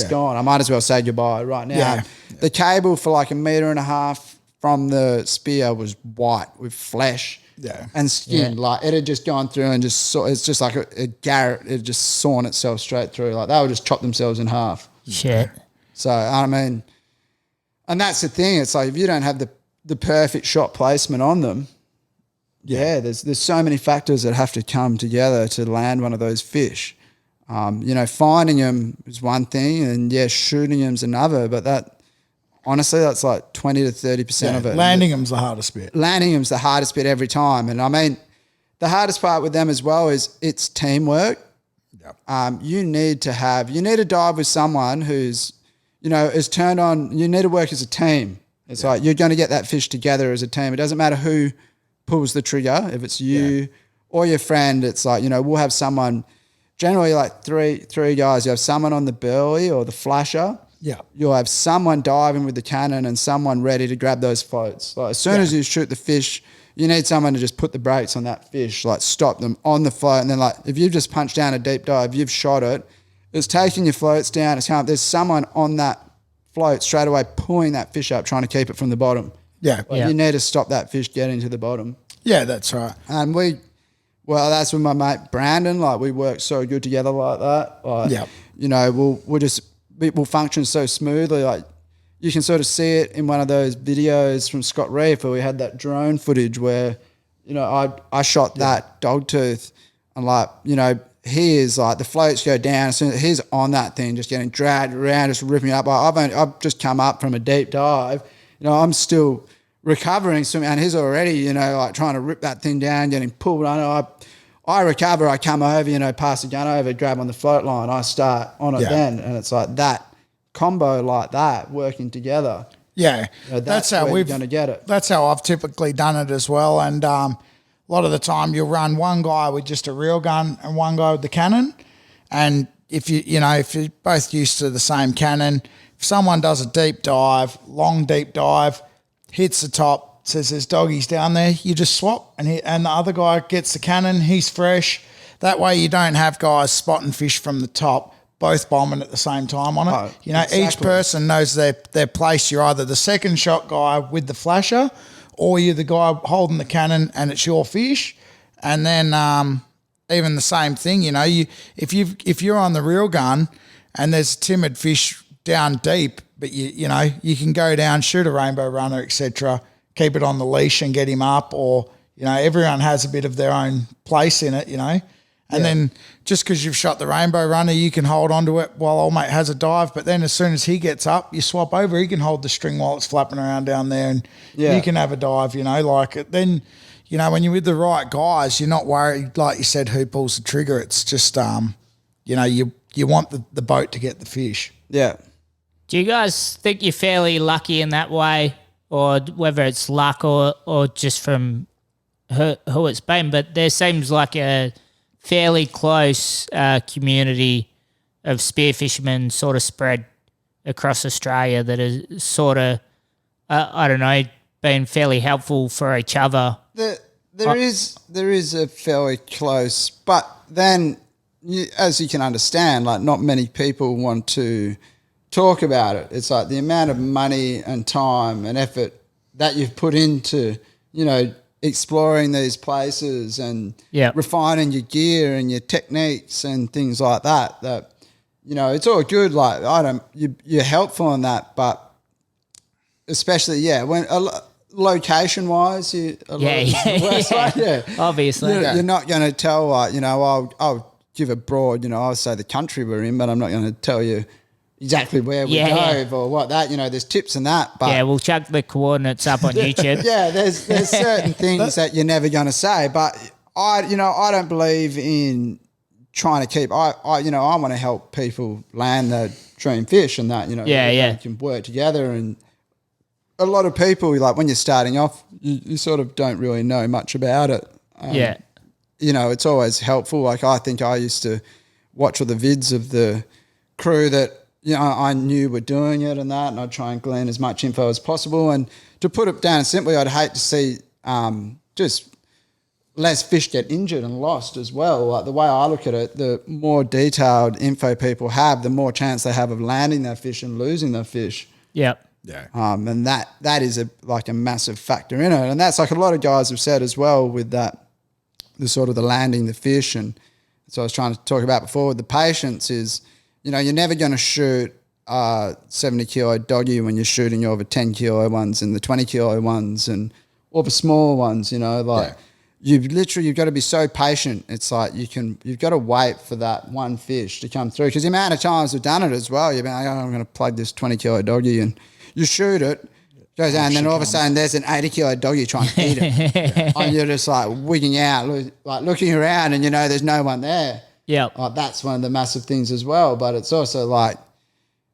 gone. I might as well say goodbye right now. Yeah. The cable for like 1.5 meters from the spear was white with flesh. Yeah. and skinned. Like it had just gone through and it's just like a garret. It just sawn itself straight through. Like they would just chop themselves in half. Shit. So, I mean, and that's the thing. It's like if you don't have the perfect shot placement on them, there's so many factors that have to come together to land one of those fish. Finding them is one thing and, shooting them's another, but honestly, that's like 20 to 30% of it. Landing them's the hardest bit. Landing them's the hardest bit every time. And I mean, the hardest part with them as well is it's teamwork. Yep. You need to dive with someone who's, is turned on. You need to work as a team. It's like you're going to get that fish together as a team. It doesn't matter who pulls the trigger. If it's you or your friend, it's like, we'll have someone, generally like three guys. You have someone on the burley or the flasher. Yeah. You'll have someone diving with the cannon and someone ready to grab those floats. Like as soon as you shoot the fish, you need someone to just put the brakes on that fish, like stop them on the float. And then like if you've just punched down a deep dive, you've shot it, it's taking your floats down, it's there's someone on that float straight away pulling that fish up, trying to keep it from the bottom. Yeah. You need to stop that fish getting to the bottom. Yeah, that's right. And that's with my mate Brandon, like we work so good together like that. Like, we'll function so smoothly. Like you can sort of see it in one of those videos from Scott Reef where we had that drone footage where, I shot that Dog-Tooth and like, he is like the floats go down as soon as he's on that thing, just getting dragged around, just ripping it up. I've just come up from a deep dive. I'm still recovering swimming and he's already, like trying to rip that thing down, getting pulled under. I recover, I come over, pass the gun over, grab on the float line, I start on it then. And it's like that combo like that working together. Yeah. That's how we're going to get it. That's how I've typically done it as well. And a lot of the time you'll run one guy with just a reel gun and one guy with the cannon. And if if you're both used to the same cannon, if someone does a deep dive, long deep dive, hits the top, says there's doggies down there, you just swap and the other guy gets the cannon, he's fresh. That way you don't have guys spotting fish from the top, both bombing at the same time on it. Exactly. Each person knows their place. You're either the second shot guy with the flasher or you're the guy holding the cannon and it's your fish. And then even the same thing, if you're on the reel gun and there's timid fish down deep, but you can go down, shoot a rainbow runner, etc., keep it on the leash and get him up, or everyone has a bit of their own place in it, and then just because you've shot the rainbow runner, you can hold onto it while old mate has a dive, but then as soon as he gets up, you swap over, he can hold the string while it's flapping around down there and you can have a dive, then when you're with the right guys, you're not worried, like you said, who pulls the trigger. It's just you want the boat to get the fish. Yeah. Do you guys think you're fairly lucky in that way, or whether it's luck or just from who it's been? But there seems like a fairly close community of spearfishermen sort of spread across Australia that is sort of, been fairly helpful for each other. There is a fairly close, but then as you can understand, like not many people want to talk about it. It's like the amount of money and time and effort that you've put into, exploring these places and refining your gear and your techniques and things like that, it's all good. Like you're helpful in that, but especially, when location wise, obviously, you're not going to tell, I'll give a broad, I'll say the country we're in, but I'm not going to tell you exactly where we drove or what that, there's tips and that. But we'll chuck the coordinates up on YouTube. there's certain things that you're never going to say, but I don't believe in trying to keep, I want to help people land the dream fish and that, we can work together. And a lot of people, like when you're starting off, you sort of don't really know much about it. It's always helpful. Like I think I used to watch all the vids of the crew that, I knew were doing it and that, and I'd try and glean as much info as possible. And to put it down simply, I'd hate to see just less fish get injured and lost as well. Like the way I look at it, the more detailed info people have, the more chance they have of landing their fish and losing their fish. Yep. Yeah. And that is like a massive factor in it. And that's like a lot of guys have said as well with that, the sort of the landing the fish. And so I was trying to talk about before with the patience is, you know, you're never going to shoot 70 kilo doggy when you're shooting over 10 kilo ones and the 20 kilo ones and or the smaller ones, you know, like you've got to be so patient. It's like you've got to wait for that one fish to come through because the amount of times we've done it as well, you've been like, oh, I'm going to plug this 20 kilo doggy and you shoot it, goes down, and then all of a sudden there's an 80 kilo doggy trying to eat it. And you're just like wigging out, like looking around and you know there's no one there. Yeah. That's one of the massive things as well. But it's also like,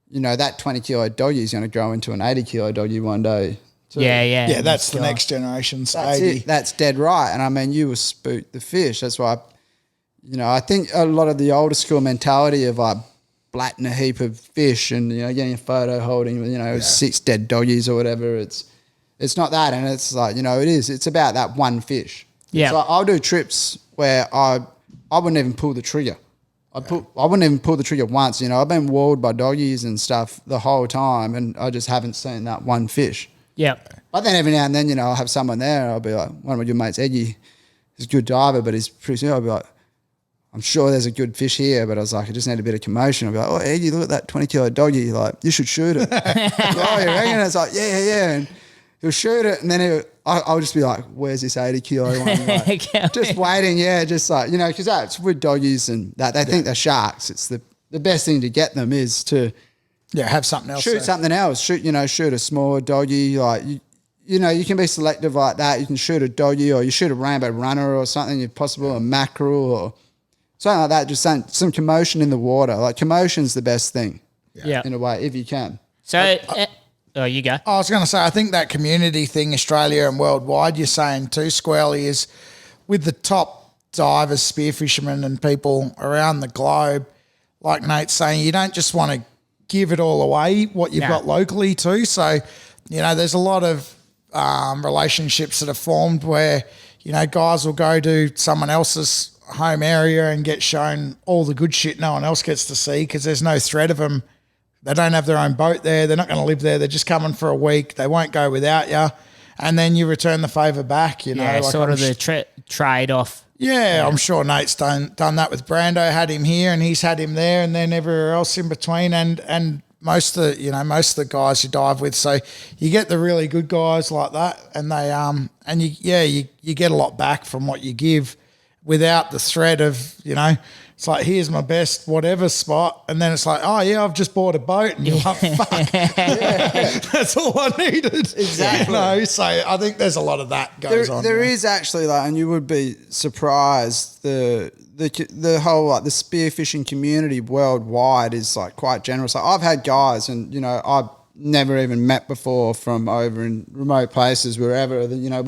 you know, that 20 kilo doggy is going to grow into an 80 kilo doggy one day. Too. Yeah. Yeah, that's the next generation's That's 80. it. That's dead right. And I mean, you will spook the fish. That's why, you know, I think a lot of the older school mentality of like blatting a heap of fish and, you know, getting a photo holding, you know, 6 dead doggies or whatever. It's not that. And it's like, you know, it's about that one fish. Yeah. So I'll do trips where I wouldn't even pull the trigger. I wouldn't even pull the trigger once. You know, I've been walled by doggies and stuff the whole time and I just haven't seen that one fish. Yeah. But then every now and then, you know, I'll have someone there. I'll be like, one of my good mates, Eggy, he's a good diver, but he's pretty soon. I'll be like, I'm sure there's a good fish here, but I was like, I just need a bit of commotion. I'll be like, oh, Eggy, look at that 20 kilo doggy. Like, you should shoot it. Oh, you reckon? It's like, yeah. And he'll shoot it, and then I'll just be like, where's this 80 kilo one? Like, just waiting, just like, you know, because that's with doggies and that they think they're sharks. It's the best thing to get them is to have something else. Shoot something else. Shoot a smaller doggy. Like, you know, you can be selective like that. You can shoot a doggy or you shoot a rainbow runner or something if possible, a mackerel or something like that. Just some commotion in the water. Like, commotion's the best thing. Yeah. In a way, if you can. So, you go. I was going to say, I think that community thing, Australia and worldwide, you're saying too, Squirrely, is with the top divers, spearfishermen and people around the globe, like Nate's saying, you don't just want to give it all away, what you've got locally too. So, you know, there's a lot of relationships that are formed where, you know, guys will go to someone else's home area and get shown all the good shit no one else gets to see because there's no threat of them. They don't have their own boat there. They're not going to live there. They're just coming for a week. They won't go without you. And then you return the favour back, you know. Yeah, like sort of the trade-off. Yeah, I'm sure Nate's done that with Brando, had him here and he's had him there and then everywhere else in between and most of the guys you dive with. So you get the really good guys like that and they and you get a lot back from what you give without the threat of, you know, it's like, here's my best whatever spot. And then it's like, oh, yeah, I've just bought a boat. And you're like, fuck. That's all I needed. Exactly. You know, so I think there's a lot of that goes on. There is actually, like, and you would be surprised, the whole, like, the spearfishing community worldwide is, like, quite generous. Like, I've had guys and, you know, I've never even met before from over in remote places, wherever, you know,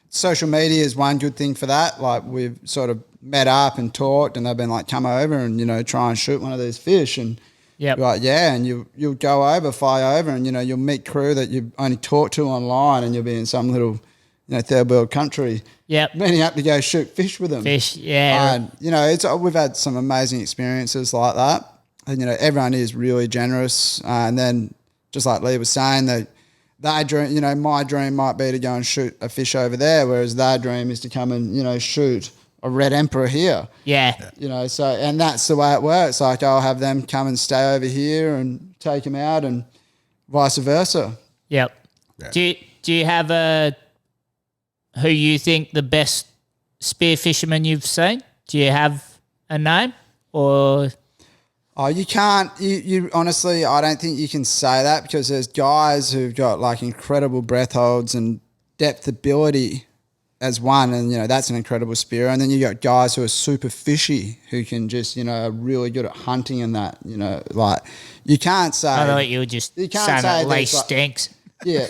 social media is one good thing for that. Like, we've sort of met up and talked and they've been like, come over and, you know, try and shoot one of these fish. And you're like, yeah. And you'll go over, fly over and, you know, you'll meet crew that you've only talked to online and you'll be in some little, you know, third world country. Yep. Meeting up to go shoot fish with them. Fish, yeah. And, you know, we've had some amazing experiences like that. And, you know, everyone is really generous. And then just like Lee was saying, their dream, you know, my dream might be to go and shoot a fish over there, whereas their dream is to come and, you know, shoot a red emperor here. Yeah. You know, so, and that's the way it works. Like, I'll have them come and stay over here and take them out and vice versa. Yep. Yeah. Do you have who you think the best spear fisherman you've seen? Do you have a name or? Oh, you can't. You honestly, I don't think you can say that because there's guys who've got like incredible breath holds and depth ability as one, and you know that's an incredible spear. And then you got guys who are super fishy who can just, you know, are really good at hunting and that. You know, like you can't say. I thought you were just saying that Lee stinks. Yeah,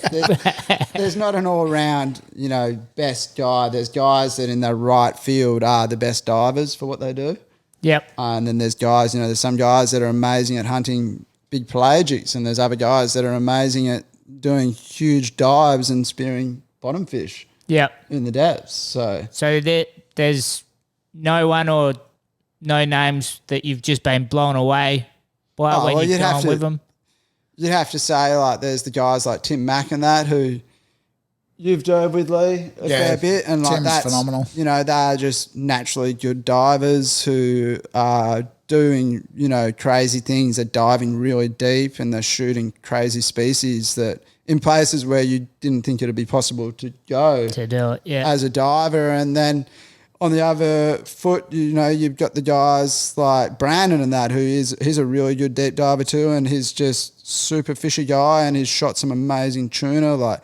there's not an all-round, you know, best guy. There's guys that in the right field are the best divers for what they do. Yep. And then there's guys, you know, there's some guys that are amazing at hunting big pelagics and there's other guys that are amazing at doing huge dives and spearing bottom fish. Yep. In the depths. So there's no one or no names that you've just been blown away by when you've gone with them? you'd have to say, like, there's the guys like Tim Mack and that who you've dove with, Lee, a fair bit. And like Tim's that's phenomenal. You know, they're just naturally good divers who are doing, you know, crazy things. They're diving really deep and they're shooting crazy species that in places where you didn't think it'd be possible to go To do it, yeah. as a diver. And then on the other foot, you know, you've got the guys like Brandon and that, he's a really good deep diver too, and he's just super fishy guy, and he's shot some amazing tuna like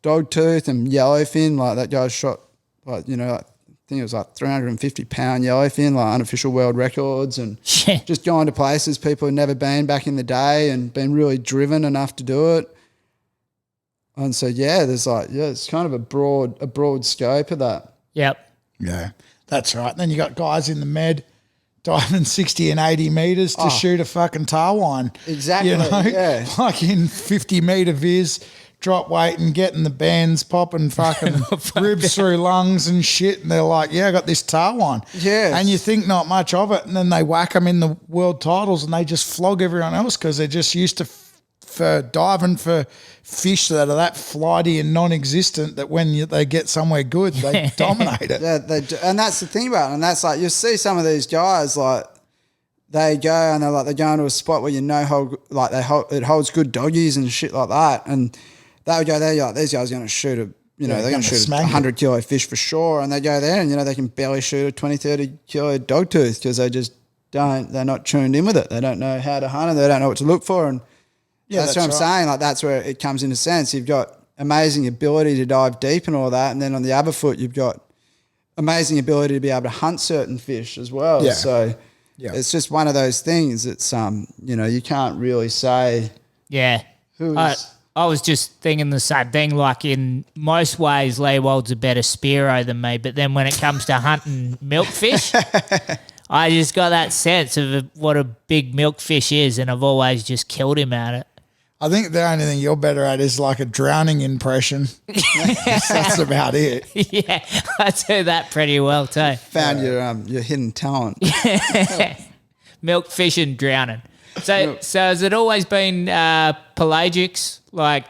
Dog-Tooth and Yellowfin. Like that guy shot, like, you know, like, I think it was like 350-pound yellowfin, like unofficial world records, and just going to places people had never been back in the day and been really driven enough to do it. And so, yeah, there's like, yeah, it's kind of a broad scope of that. Yep. Yeah, that's right. Then you got guys in the med diving 60 and 80 metres to shoot a fucking tarwine. Exactly, You know, yeah. like in 50-metre viz, drop weight and getting the bands popping fucking ribs through lungs and shit. And they're like, yeah, I got this tarwine. Yeah. And you think not much of it. And then they whack them in the world titles and they just flog everyone else because they're just used to for diving for fish that are that flighty and non-existent that when they get somewhere good, they dominate it. Yeah, they do. And that's the thing about it. And that's like, you see some of these guys, like, they go and they're going to a spot where you know it holds good doggies and shit like that. And they would go there, you're like, these guys are going to shoot they're going to shoot a 100 kilo fish for sure. And they go there and, you know, they can barely shoot a 20, 30 kilo dog-tooth because they're not tuned in with it. They don't know how to hunt it. They don't know what to look for. And that's what I'm saying. Like, that's where it comes into sense. You've got amazing ability to dive deep and all that. And then on the other foot, you've got amazing ability to be able to hunt certain fish as well. Yeah. So it's just one of those things. It's, you know, you can't really say. Yeah. I was just thinking the same thing. Like, in most ways, Leewald's a better Spearo than me, but then when it comes to hunting milkfish, I just got that sense of what a big milkfish is, and I've always just killed him at it. I think the only thing you're better at is like a drowning impression. That's about it. Yeah, I do that pretty well too. Found your hidden talent. Milkfish and drowning. So has it always been pelagics, like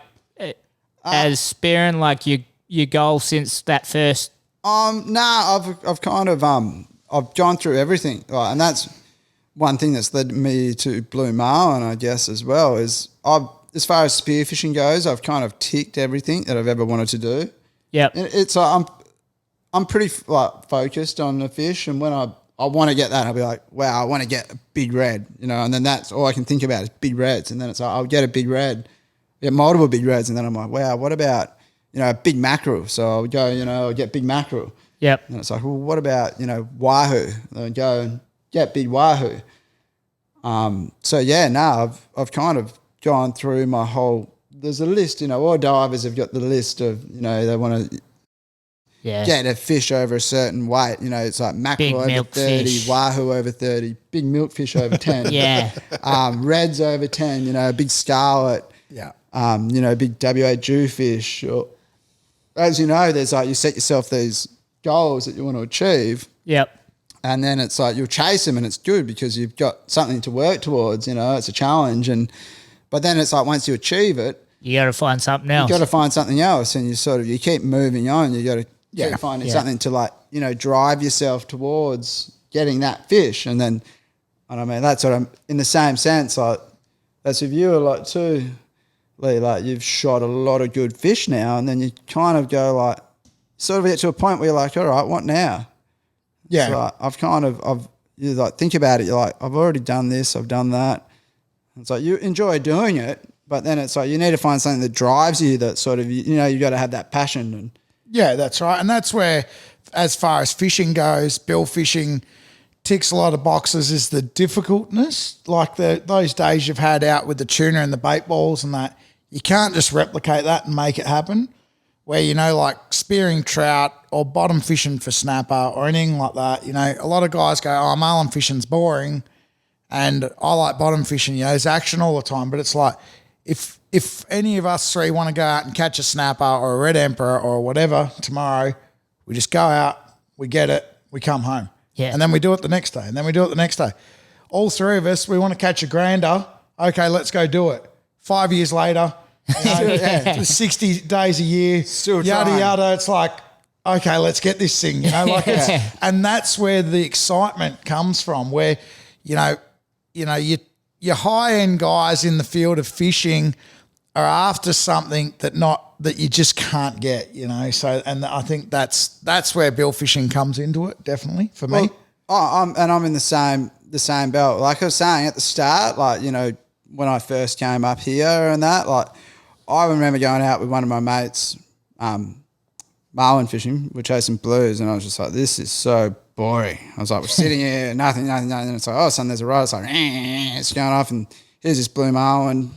as spearing, like your goal since that first? I've kind of I've gone through everything, right, and that's one thing that's led me to Blue Marlin, I guess, as well. Is as far as spearfishing goes, I've kind of ticked everything that I've ever wanted to do. Yep. It's I'm pretty like focused on the fish, and when I want to get that, I'll be like, wow, I want to get a big red, you know, and then that's all I can think about is big reds, and then it's like, I'll get a big red, get multiple big reds, and then I'm like, wow, what about, you know, a big mackerel? So I'll go, you know, I'll get big mackerel. Yep. And it's like, well, what about, you know, wahoo? And I'll go and get big wahoo. So yeah, I've kind of gone through my whole, there's a list, you know, all divers have got the list of, you know, they want to get a fish over a certain weight. You know, it's like mackerel big over 30, fish. wahoo over 30, big milkfish over 10. Yeah. Reds over 10, you know, big scarlet. Yeah. You know, big WA jewfish. Or, as you know, there's like, you set yourself these goals that you want to achieve. Yep. And then it's like you'll chase them and it's good because you've got something to work towards, you know, it's a challenge. But then it's like once you achieve it, you got to find something else. You got to find something else, and you keep moving on. You got to keep finding something to, like, you know, drive yourself towards getting that fish. And then, I mean, that's what I'm in the same sense. Like, that's if you were like too, Lee, like you've shot a lot of good fish now, and then you kind of go like, sort of get to a point where you're like, all right, what now? Yeah. So you like think about it. You're like, I've already done this, I've done that. It's like you enjoy doing it, but then it's like you need to find something that drives you. That sort of, you know, you got to have that passion. And yeah, that's right. And that's where, as far as fishing goes, bill fishing ticks a lot of boxes. Is the difficultness, like those days you've had out with the tuna and the bait balls and that. You can't just replicate that and make it happen. Where, you know, like spearing trout or bottom fishing for snapper or anything like that, you know, a lot of guys go, oh, marlin fishing's boring and I like bottom fishing, you know, there's action all the time. But it's like, if any of us three want to go out and catch a snapper or a red emperor or whatever tomorrow, we just go out, we get it, we come home. Yeah. And then we do it the next day, and then we do it the next day. All three of us, we want to catch a grander. Okay, let's go do it. 5 years later, 60 days a year, Still yada, trying. yada. It's like, okay, let's get this thing, and that's where the excitement comes from, where, your high-end guys in the field of fishing are after something that you just can't get, So, and I think that's where bill fishing comes into it, definitely for me. I'm in the same belt. Like I was saying at the start, when I first came up here and that, I remember going out with one of my mates, marlin fishing. We're chasing blues, and I was just like, this is so boring. I was like, we're sitting here, nothing. And it's like, oh, son, there's a rod. It's like, it's going off, and here's this blue marlin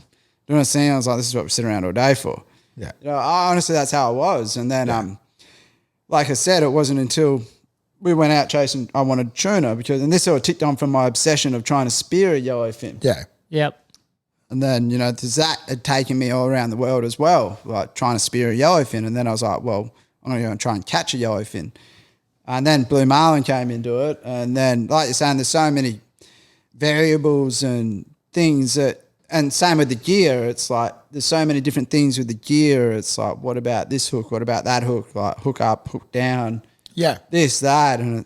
doing a thing. I was like, this is what we sit around all day for. Yeah. Honestly, that's how it was. And then, like I said, it wasn't until we went out chasing, I wanted tuna and this sort of ticked on from my obsession of trying to spear a yellowfin. Yeah. Yep. And then, that had taken me all around the world as well, like trying to spear a yellowfin. And then I was like, well, I'm going to try and catch a yellowfin. And then Blue Marlin came into it. And then, like you're saying, there's so many variables and things and same with the gear. It's like there's so many different things with the gear. It's like, what about this hook? What about that hook? Like hook up, hook down. Yeah. This, that. And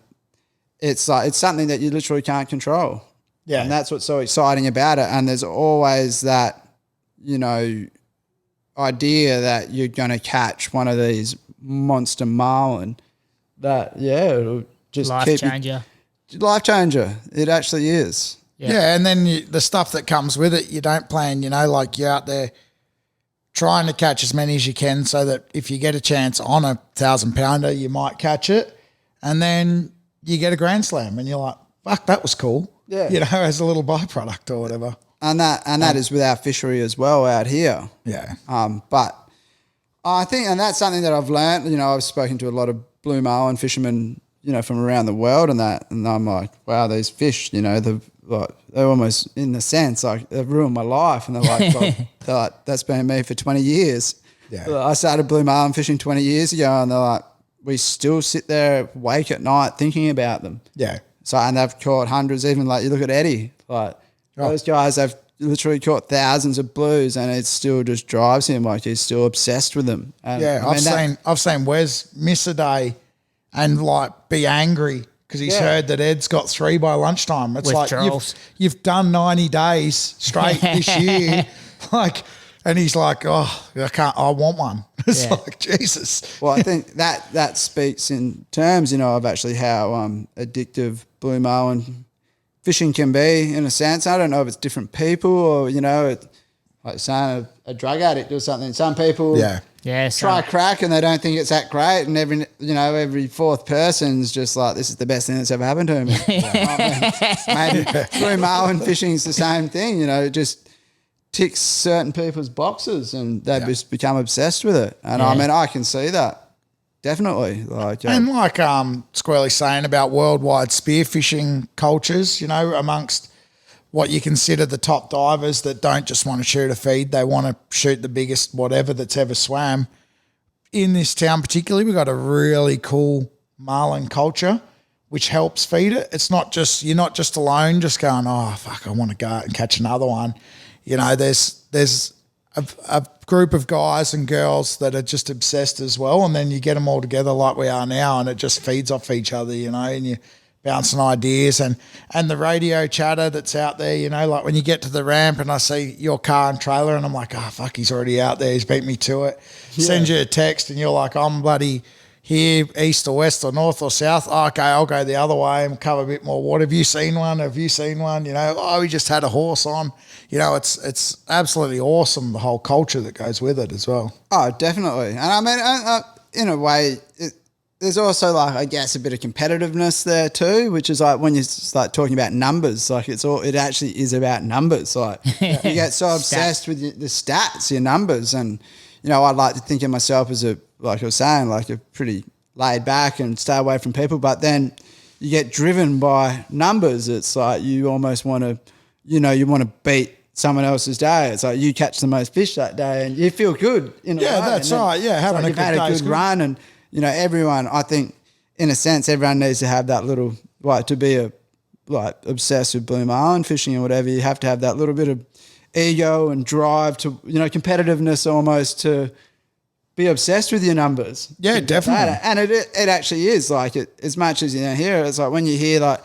it's like it's something that you literally can't control. Yeah. And that's what's so exciting about it. And there's always that, idea that you're going to catch one of these monster marlin that, it'll just Life keep changer. Life changer. It actually is. Yeah, and then the stuff that comes with it, you don't plan, like you're out there trying to catch as many as you can so that if you get a chance on a 1,000-pounder, you might catch it. And then you get a grand slam and you're like, fuck, that was cool. Yeah. As a little byproduct or whatever. And that is with our fishery as well out here. Yeah. But I think, and that's something that I've learned, I've spoken to a lot of blue marlin fishermen, from around the world and that, and I'm like, wow, these fish, they're almost in the sense like they've ruined my life, and they're like, that's been me for 20 years. Yeah. I started blue marlin fishing 20 years ago, and they're like, we still sit there awake at night thinking about them. Yeah. So, and they've caught hundreds, even like you look at Eddie, those guys have literally caught thousands of blues, and it still just drives him, like he's still obsessed with them. And I've seen Wes miss a day and like be angry because he's heard that Ed's got 3 by lunchtime. It's Withdrawals. like you've done 90 days straight this year, and he's like, oh, I want one. It's like, Jesus. Well, I think that speaks in terms, of actually how addictive blue marlin fishing can be in a sense. I don't know if it's different people or, like saying a drug addict or something. Some people try crack and they don't think it's that great, and every fourth person's just like, this is the best thing that's ever happened to me. Maybe blue marlin fishing is the same thing, it just ticks certain people's boxes and they just become obsessed with it. And I can see that. Definitely. And like Squirrely's saying about worldwide spearfishing cultures, amongst what you consider the top divers that don't just want to shoot a feed, they want to shoot the biggest whatever that's ever swam. In this town particularly, we've got a really cool marlin culture which helps feed it. It's not just, you're not just alone just going, oh, fuck, I want to go out and catch another one. There's a group of guys and girls that are just obsessed as well, and then you get them all together like we are now, and it just feeds off each other, and you're bouncing ideas and the radio chatter that's out there, like when you get to the ramp and I see your car and trailer and I'm like, oh, fuck, he's already out there, he's beat me to it. Send you a text and you're like, I'm bloody here, east or west or north or south. Oh, okay, I'll go the other way and cover a bit more water. Have you seen one? Oh, we just had a horse on. It's absolutely awesome, the whole culture that goes with it as well. Oh, definitely. And I mean, in a way, there's also like, I guess, a bit of competitiveness there too, which is like when you start talking about numbers, like it actually is about numbers. Like you get so obsessed with the stats, your numbers. And, I'd like to think of myself as like I was saying, like a pretty laid back and stay away from people. But then you get driven by numbers. It's like you almost want to, you want to beat someone else's day. It's like you catch the most fish that day and you feel good in a way. That's right. Yeah, having like a good run. And, everyone, I think, in a sense, everyone needs to have that little, like to be obsessed with blue marlin fishing or whatever, you have to have that little bit of ego and drive to, competitiveness almost to be obsessed with your numbers. Yeah, definitely. And it actually is like it, as much as hear, it's like when you hear like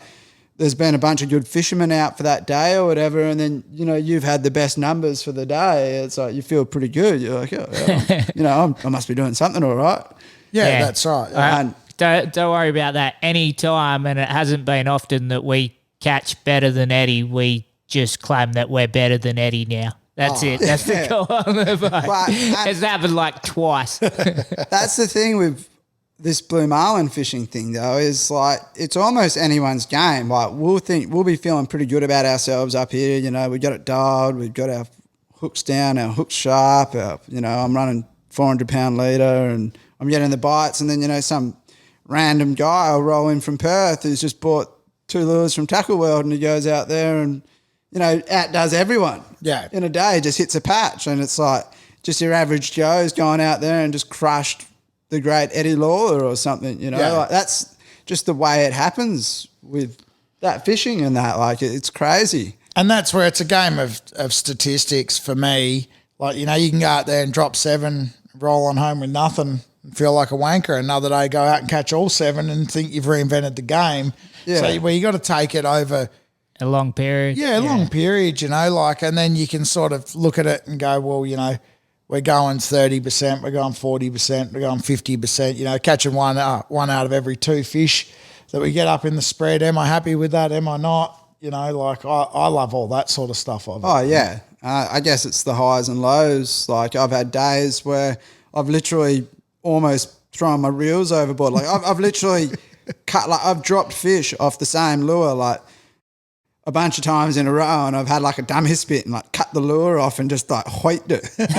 there's been a bunch of good fishermen out for that day or whatever, and then, you've had the best numbers for the day. It's like you feel pretty good. You're like, I must be doing something all right. Yeah, that's right. And Don't worry about that. Any time, and it hasn't been often that we catch better than Eddie, we just claim that we're better than Eddie now. That's it. That's the goal on the boat. It's happened like twice. That's the thing with this Blue Marlin fishing thing, though, is like it's almost anyone's game. Like we'll be feeling pretty good about ourselves up here. We got it dialed. We've got our hooks down, our hooks sharp. I'm running 400-pound leader, and I'm getting the bites. And then some random guy will roll in from Perth who's just bought 2 lures from Tackle World, and he goes out there and outdoes everyone. Yeah. In a day, just hits a patch, and it's like just your average Joe's going out there and just crushed the great Eddie Lawler or something, Like that's just the way it happens with that fishing and that. Like it's crazy. And that's where it's a game of statistics for me. Like, you can go out there and drop 7, roll on home with nothing, and feel like a wanker. Another day, go out and catch all 7 and think you've reinvented the game. Yeah. So you got to take it over A long period. Yeah, a long period, and then you can sort of look at it and go, well, we're going 30%, we're going 40%, we're going 50%, catching one out of every 2 fish that we get up in the spread. Am I happy with that? Am I not? I love all that sort of stuff of it. Oh, yeah. I guess it's the highs and lows. Like I've had days where I've literally almost thrown my reels overboard. Like I've literally I've dropped fish off the same lure, like a bunch of times in a row, and I've had like a dummy spit and like cut the lure off and just like hoiked it. Like,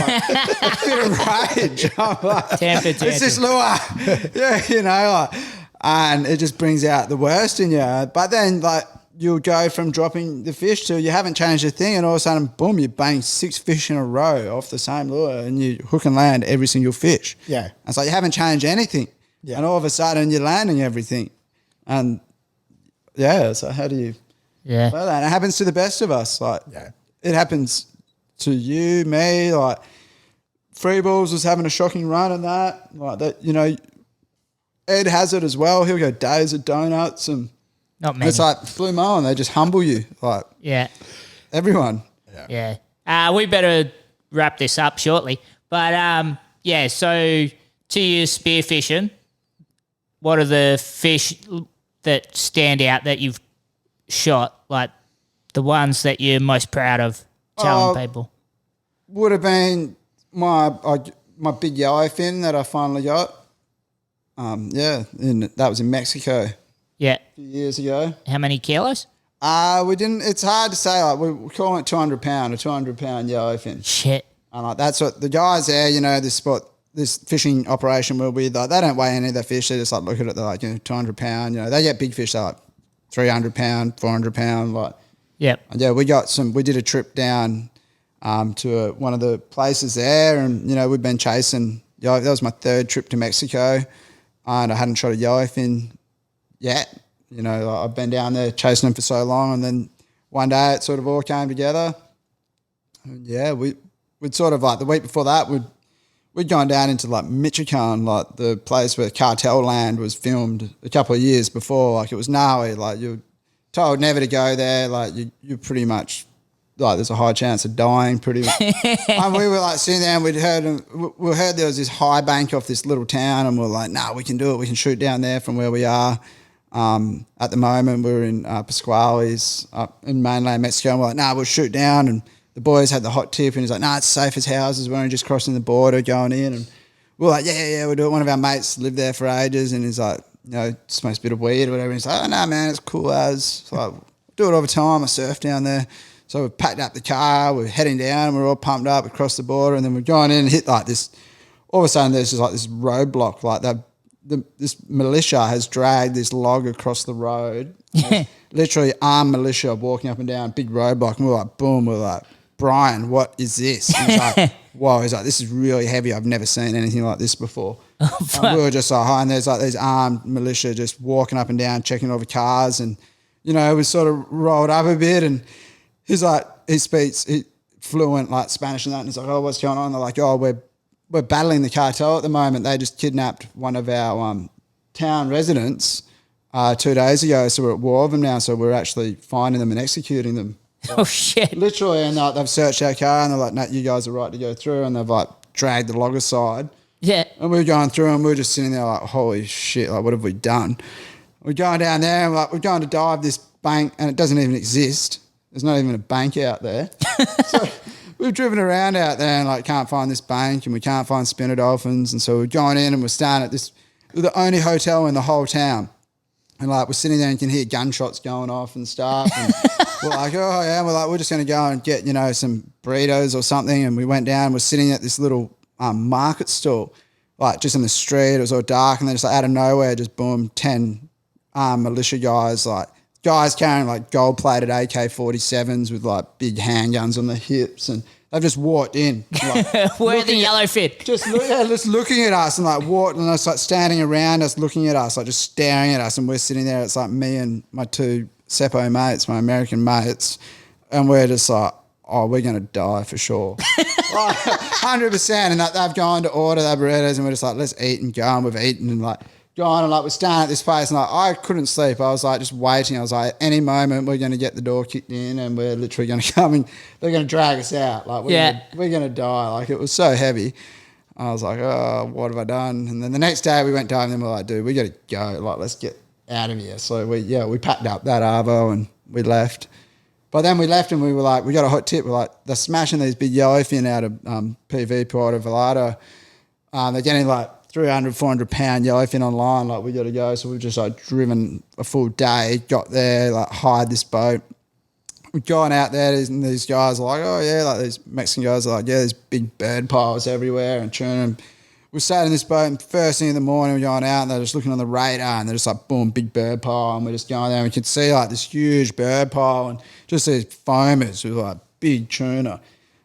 a bit of rage. I'm like, it's this lure. Yeah, and it just brings out the worst in you. But then like you'll go from dropping the fish to you haven't changed a thing, and all of a sudden, boom, you bang 6 fish in a row off the same lure and you hook and land every single fish. Yeah. And it's like you haven't changed anything. Yeah. And all of a sudden you're landing everything. And yeah, so how do you... Yeah. Well, and it happens to the best of us. Like, it happens to you, me. Like, Freeballs was having a shocking run and that. Like that, Ed has it as well. He'll go days of donuts and not many. It's like Blue Marlin. They just humble you. Like, everyone. Yeah. We better wrap this up shortly. But so to your spearfishing, what are the fish that stand out that you've shot, like the ones that you're most proud of telling people? Would have been my big yellowfin that I finally got. That was in Mexico. Yeah. A few years ago. How many kilos? We didn't. It's hard to say. Like we're calling it 200 pound, a 200 pound yellowfin. Shit. And like that's what the guys there. This fishing operation will be like they don't weigh any of their fish. They just like look at it. They're like 200 pound. They get big fish. They're like 300 pound, 400 pound. Like And we got some. We did a trip down to one of the places there, and we've been chasing. That was my 3rd trip to Mexico, and I hadn't shot a yellowfin yet. I've been down there chasing them for so long, and then one day it sort of all came together. And we'd sort of like the week before that we'd gone down into like Michoacan, like the place where Cartel Land was filmed a couple of years before. Like it was gnarly. Like you're told never to go there. Like you're pretty much like there's a high chance of dying pretty much. And we were like sitting there and we heard there was this high bank off this little town, and we're like, nah, we can do it. We can shoot down there from where we are. At the moment we're in Pasquales up in mainland Mexico, and we're like, nah, we'll shoot down. And the boys had the hot tip, and he's like, nah, it's safe as houses. We're only just crossing the border going in. And we're like, yeah, we'll do it. One of our mates lived there for ages, and he's like, smokes a bit of weed or whatever. And he's like, oh, no, man, it's cool as. So like, do it all the time. I surf down there. So we packed up the car, we're heading down, we're all pumped up across the border, and then we're going in and hit like this. All of a sudden there's just like this roadblock, like this militia has dragged this log across the road. Literally armed militia walking up and down, big roadblock, and we're like, boom, we're like, Brian, what is this? And he's like, whoa, he's like, this is really heavy. I've never seen anything like this before. And we were just like, and there's like these armed militia just walking up and down, checking all the cars, and we sort of rolled up a bit, and he's like, he speaks fluent like Spanish and that. And it's like, oh, what's going on? They're like, oh, we're battling the cartel at the moment. They just kidnapped one of our town residents 2 days ago. So we're at war with them now. So we're actually finding them and executing them. Oh, shit. Literally, and they've searched our car and they're like, no, you guys are right to go through. And they've like dragged the log aside. Yeah. And we were going through and we were just sitting there like, holy shit, like what have we done? We're going down there and we're going to dive this bank and it doesn't even exist. There's not even a bank out there. So we've driven around out there and like can't find this bank and we can't find spinner dolphins. And so we're going in and we're staying at this, the only hotel in the whole town. And like we're sitting there and you can hear gunshots going off and stuff. And we're like, oh yeah, we're like, we're just going to go and get, you know, some burritos or something. And we went down and we're sitting at this little market stall, like just in the street. It was all dark. And then just like out of nowhere, just boom, 10 militia guys, like guys carrying like gold-plated AK-47s with like big handguns on their hips. And they've just walked in. Like, We're the Yellowfin. just looking at us and like walking and us like standing around us, looking at us, like just staring at us. And we're sitting there. It's like me and my 2 Seppo mates, my American mates. And we're just like, oh, we're going to die for sure. Like, 100%. And they've gone to order their burritos and we're just like, let's eat and go. And we've eaten and like gone and like we're standing at this place and like I couldn't sleep. I was like just waiting. I was like, any moment we're going to get the door kicked in and we're literally going to come and they're going to drag us out. Like we're going to die. Like it was so heavy. I was like, oh, what have I done? And then the next day we went diving and we're like, dude, we got to go. Like let's get out of here. So we packed up that arvo and we left. But then we left and we were like, we got a hot tip. We're like, they're smashing these big yellowfin out of PV Puerto Vallarta. They're getting like 300, 400 pound yellowfin online. Like we got to go. So we've just like driven a full day, got there, like hired this boat. We've gone out there and these guys are like, oh yeah, like these Mexican guys are like, yeah, there's big bird piles everywhere and churning. We sat in this boat and first thing in the morning we're going out and they're just looking on the radar and they're just like, boom, big bird pile. And we're just going there and we could see like this huge bird pile and just these foamers with like big tuna.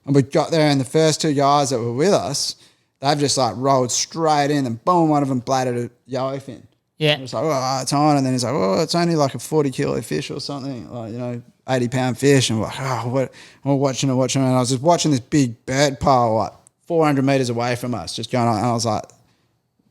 And we got there and the first 2 guys that were with us, they've just like rolled straight in and boom, one of them bladdered a yellowfin. Yeah. And it's like, oh, it's on. And then he's like, oh, it's only like a 40 kilo fish or something, like, you know, 80 pound fish. And we're like, oh, what? And we're watching it. And I was just watching this big bird pile like 400 metres away from us just going on. And I was like,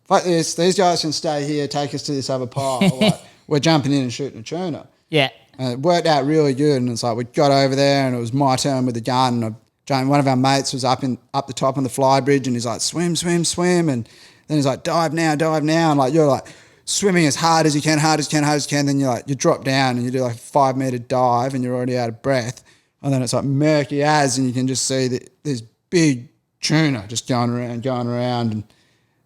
fuck this. These guys can stay here, take us to this other pile. Like, we're jumping in and shooting a tuna. Yeah. And it worked out really good. And it's like we got over there and it was my turn with the gun. And one of our mates was up the top on the fly bridge and he's like, swim, swim, swim. And then he's like, dive now, dive now. And like, you're like swimming as hard as you can, hard as you can, hard as you can. Then you drop down and you do like a 5 metre dive and you're already out of breath. And then it's like murky as and you can just see this big tuna just going around. And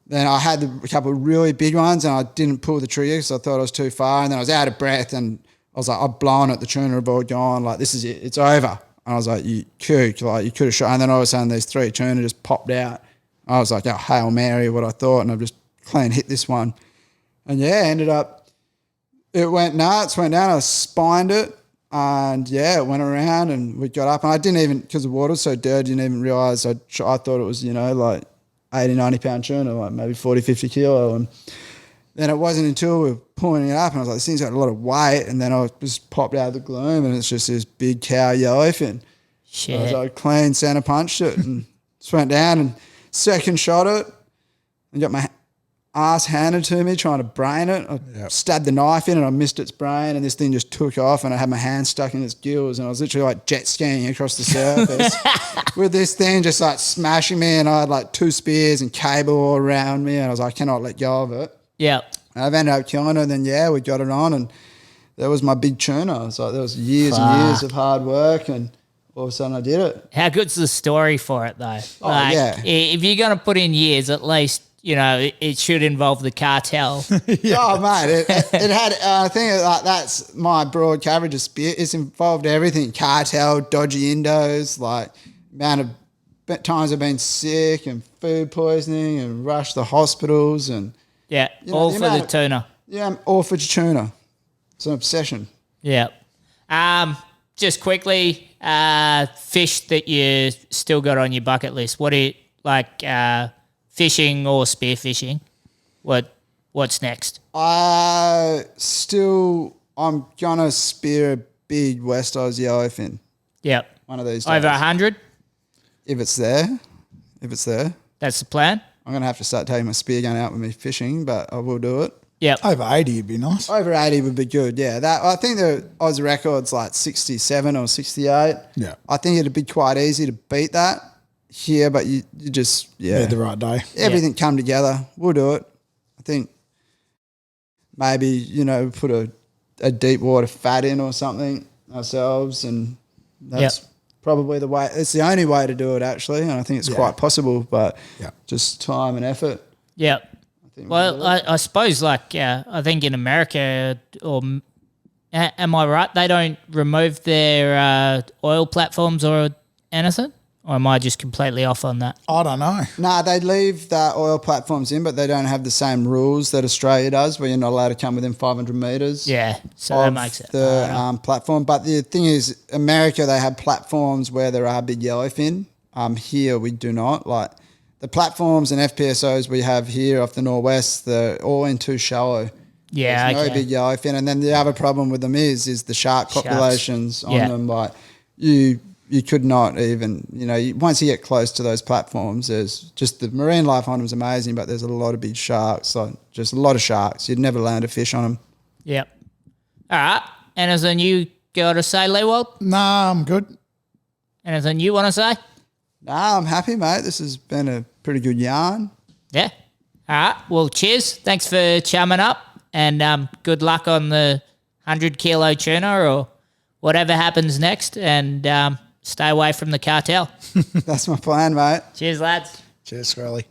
then I had a couple of really big ones and I didn't pull the trigger because I thought I was too far. And then I was out of breath and I was like, I've blown it. The tuna have all gone. Like, this is it. It's over. And I was like, you kook, like you could have shot. And then all of a sudden these 3 tuna just popped out. I was like, oh, Hail Mary, what I thought. And I've just clean hit this one. And yeah, ended up, it went nuts, went down, I spined it. And yeah, it went around and we got up. And I didn't even, because the water was so dirty, didn't even realise. I thought it was, you know, like 80, 90 pound tuna, like maybe 40, 50 kilo. And then it wasn't until we were pulling it up and I was like, this thing's got a lot of weight. And then I just popped out of the gloom and it's just this big cow yellowfin. Shit. I was like, clean centre punched it and just went down and second shot it and got my ass handed to me trying to brain it. I stabbed the knife in and I missed its brain and this thing just took off and I had my hand stuck in its gills and I was literally like jet skiing across the surface with this thing just like smashing me and I had like 2 spears and cable all around me and I was like, I cannot let go of it. Yeah. And I've ended up killing it and then, yeah, we got it on and that was my big tuna. So there was years and years of hard work and all of a sudden I did it. How good's the story for it though? Oh, yeah. If you're going to put in years, at least, you know, it should involve the cartel. Oh, mate, it had, I think like that's my broad coverage of Spear. It's involved everything, cartel, dodgy indos, like amount of times I've been sick and food poisoning and rushed to hospitals and. Yeah, You know, all the for amount the of- tuna. Yeah, I'm all for tuna. It's an obsession. Yeah. Just quickly, fish that you still got on your bucket list. What do you like? Fishing or spearfishing? What's next? I'm gonna spear a big West Oz yellowfin Yep. one of these days. Over 100? if it's there. That's the plan. I'm going to have to start taking my spear gun out with me fishing, but I will do it. Yep. Over 80 would be nice. Over 80 would be good, yeah. That I think the Oz record's like 67 or 68. Yeah. I think it'd be quite easy to beat that here, but you just, Yeah, the right day. everything come together. We'll do it. I think maybe, put a deep water fat in or something ourselves, and that's probably the way. It's the only way to do it, actually, and I think it's quite possible, but just time and effort. Yep. Well, I suppose, I think in America, or am I right? They don't remove their oil platforms or anything, or am I just completely off on that? I don't know. Nah, they leave the oil platforms in, but they don't have the same rules that Australia does, where you're not allowed to come within 500 metres. Yeah, so that makes it the platform. But the thing is, America, they have platforms where there are big yellowfin. Here we do not. Like the platforms and FPSOs we have here off the northwest, they're all in too shallow. Yeah, There's no big yellowfin. And then the other problem with them is the shark populations on them. Like you could not even, once you get close to those platforms, there's just the marine life on them is amazing, but there's a lot of big sharks, like just a lot of sharks. You'd never land a fish on them. Yep. All right. Anything you got to say, Leewald? Nah, I'm good. Anything you want to say? Nah, I'm happy, mate. This has been a pretty good yarn. Yeah. All right. Well, cheers. Thanks for chumming up, and good luck on the 100-kilo tuna or whatever happens next, and stay away from the cartel. That's my plan, mate. Cheers, lads. Cheers, Scully.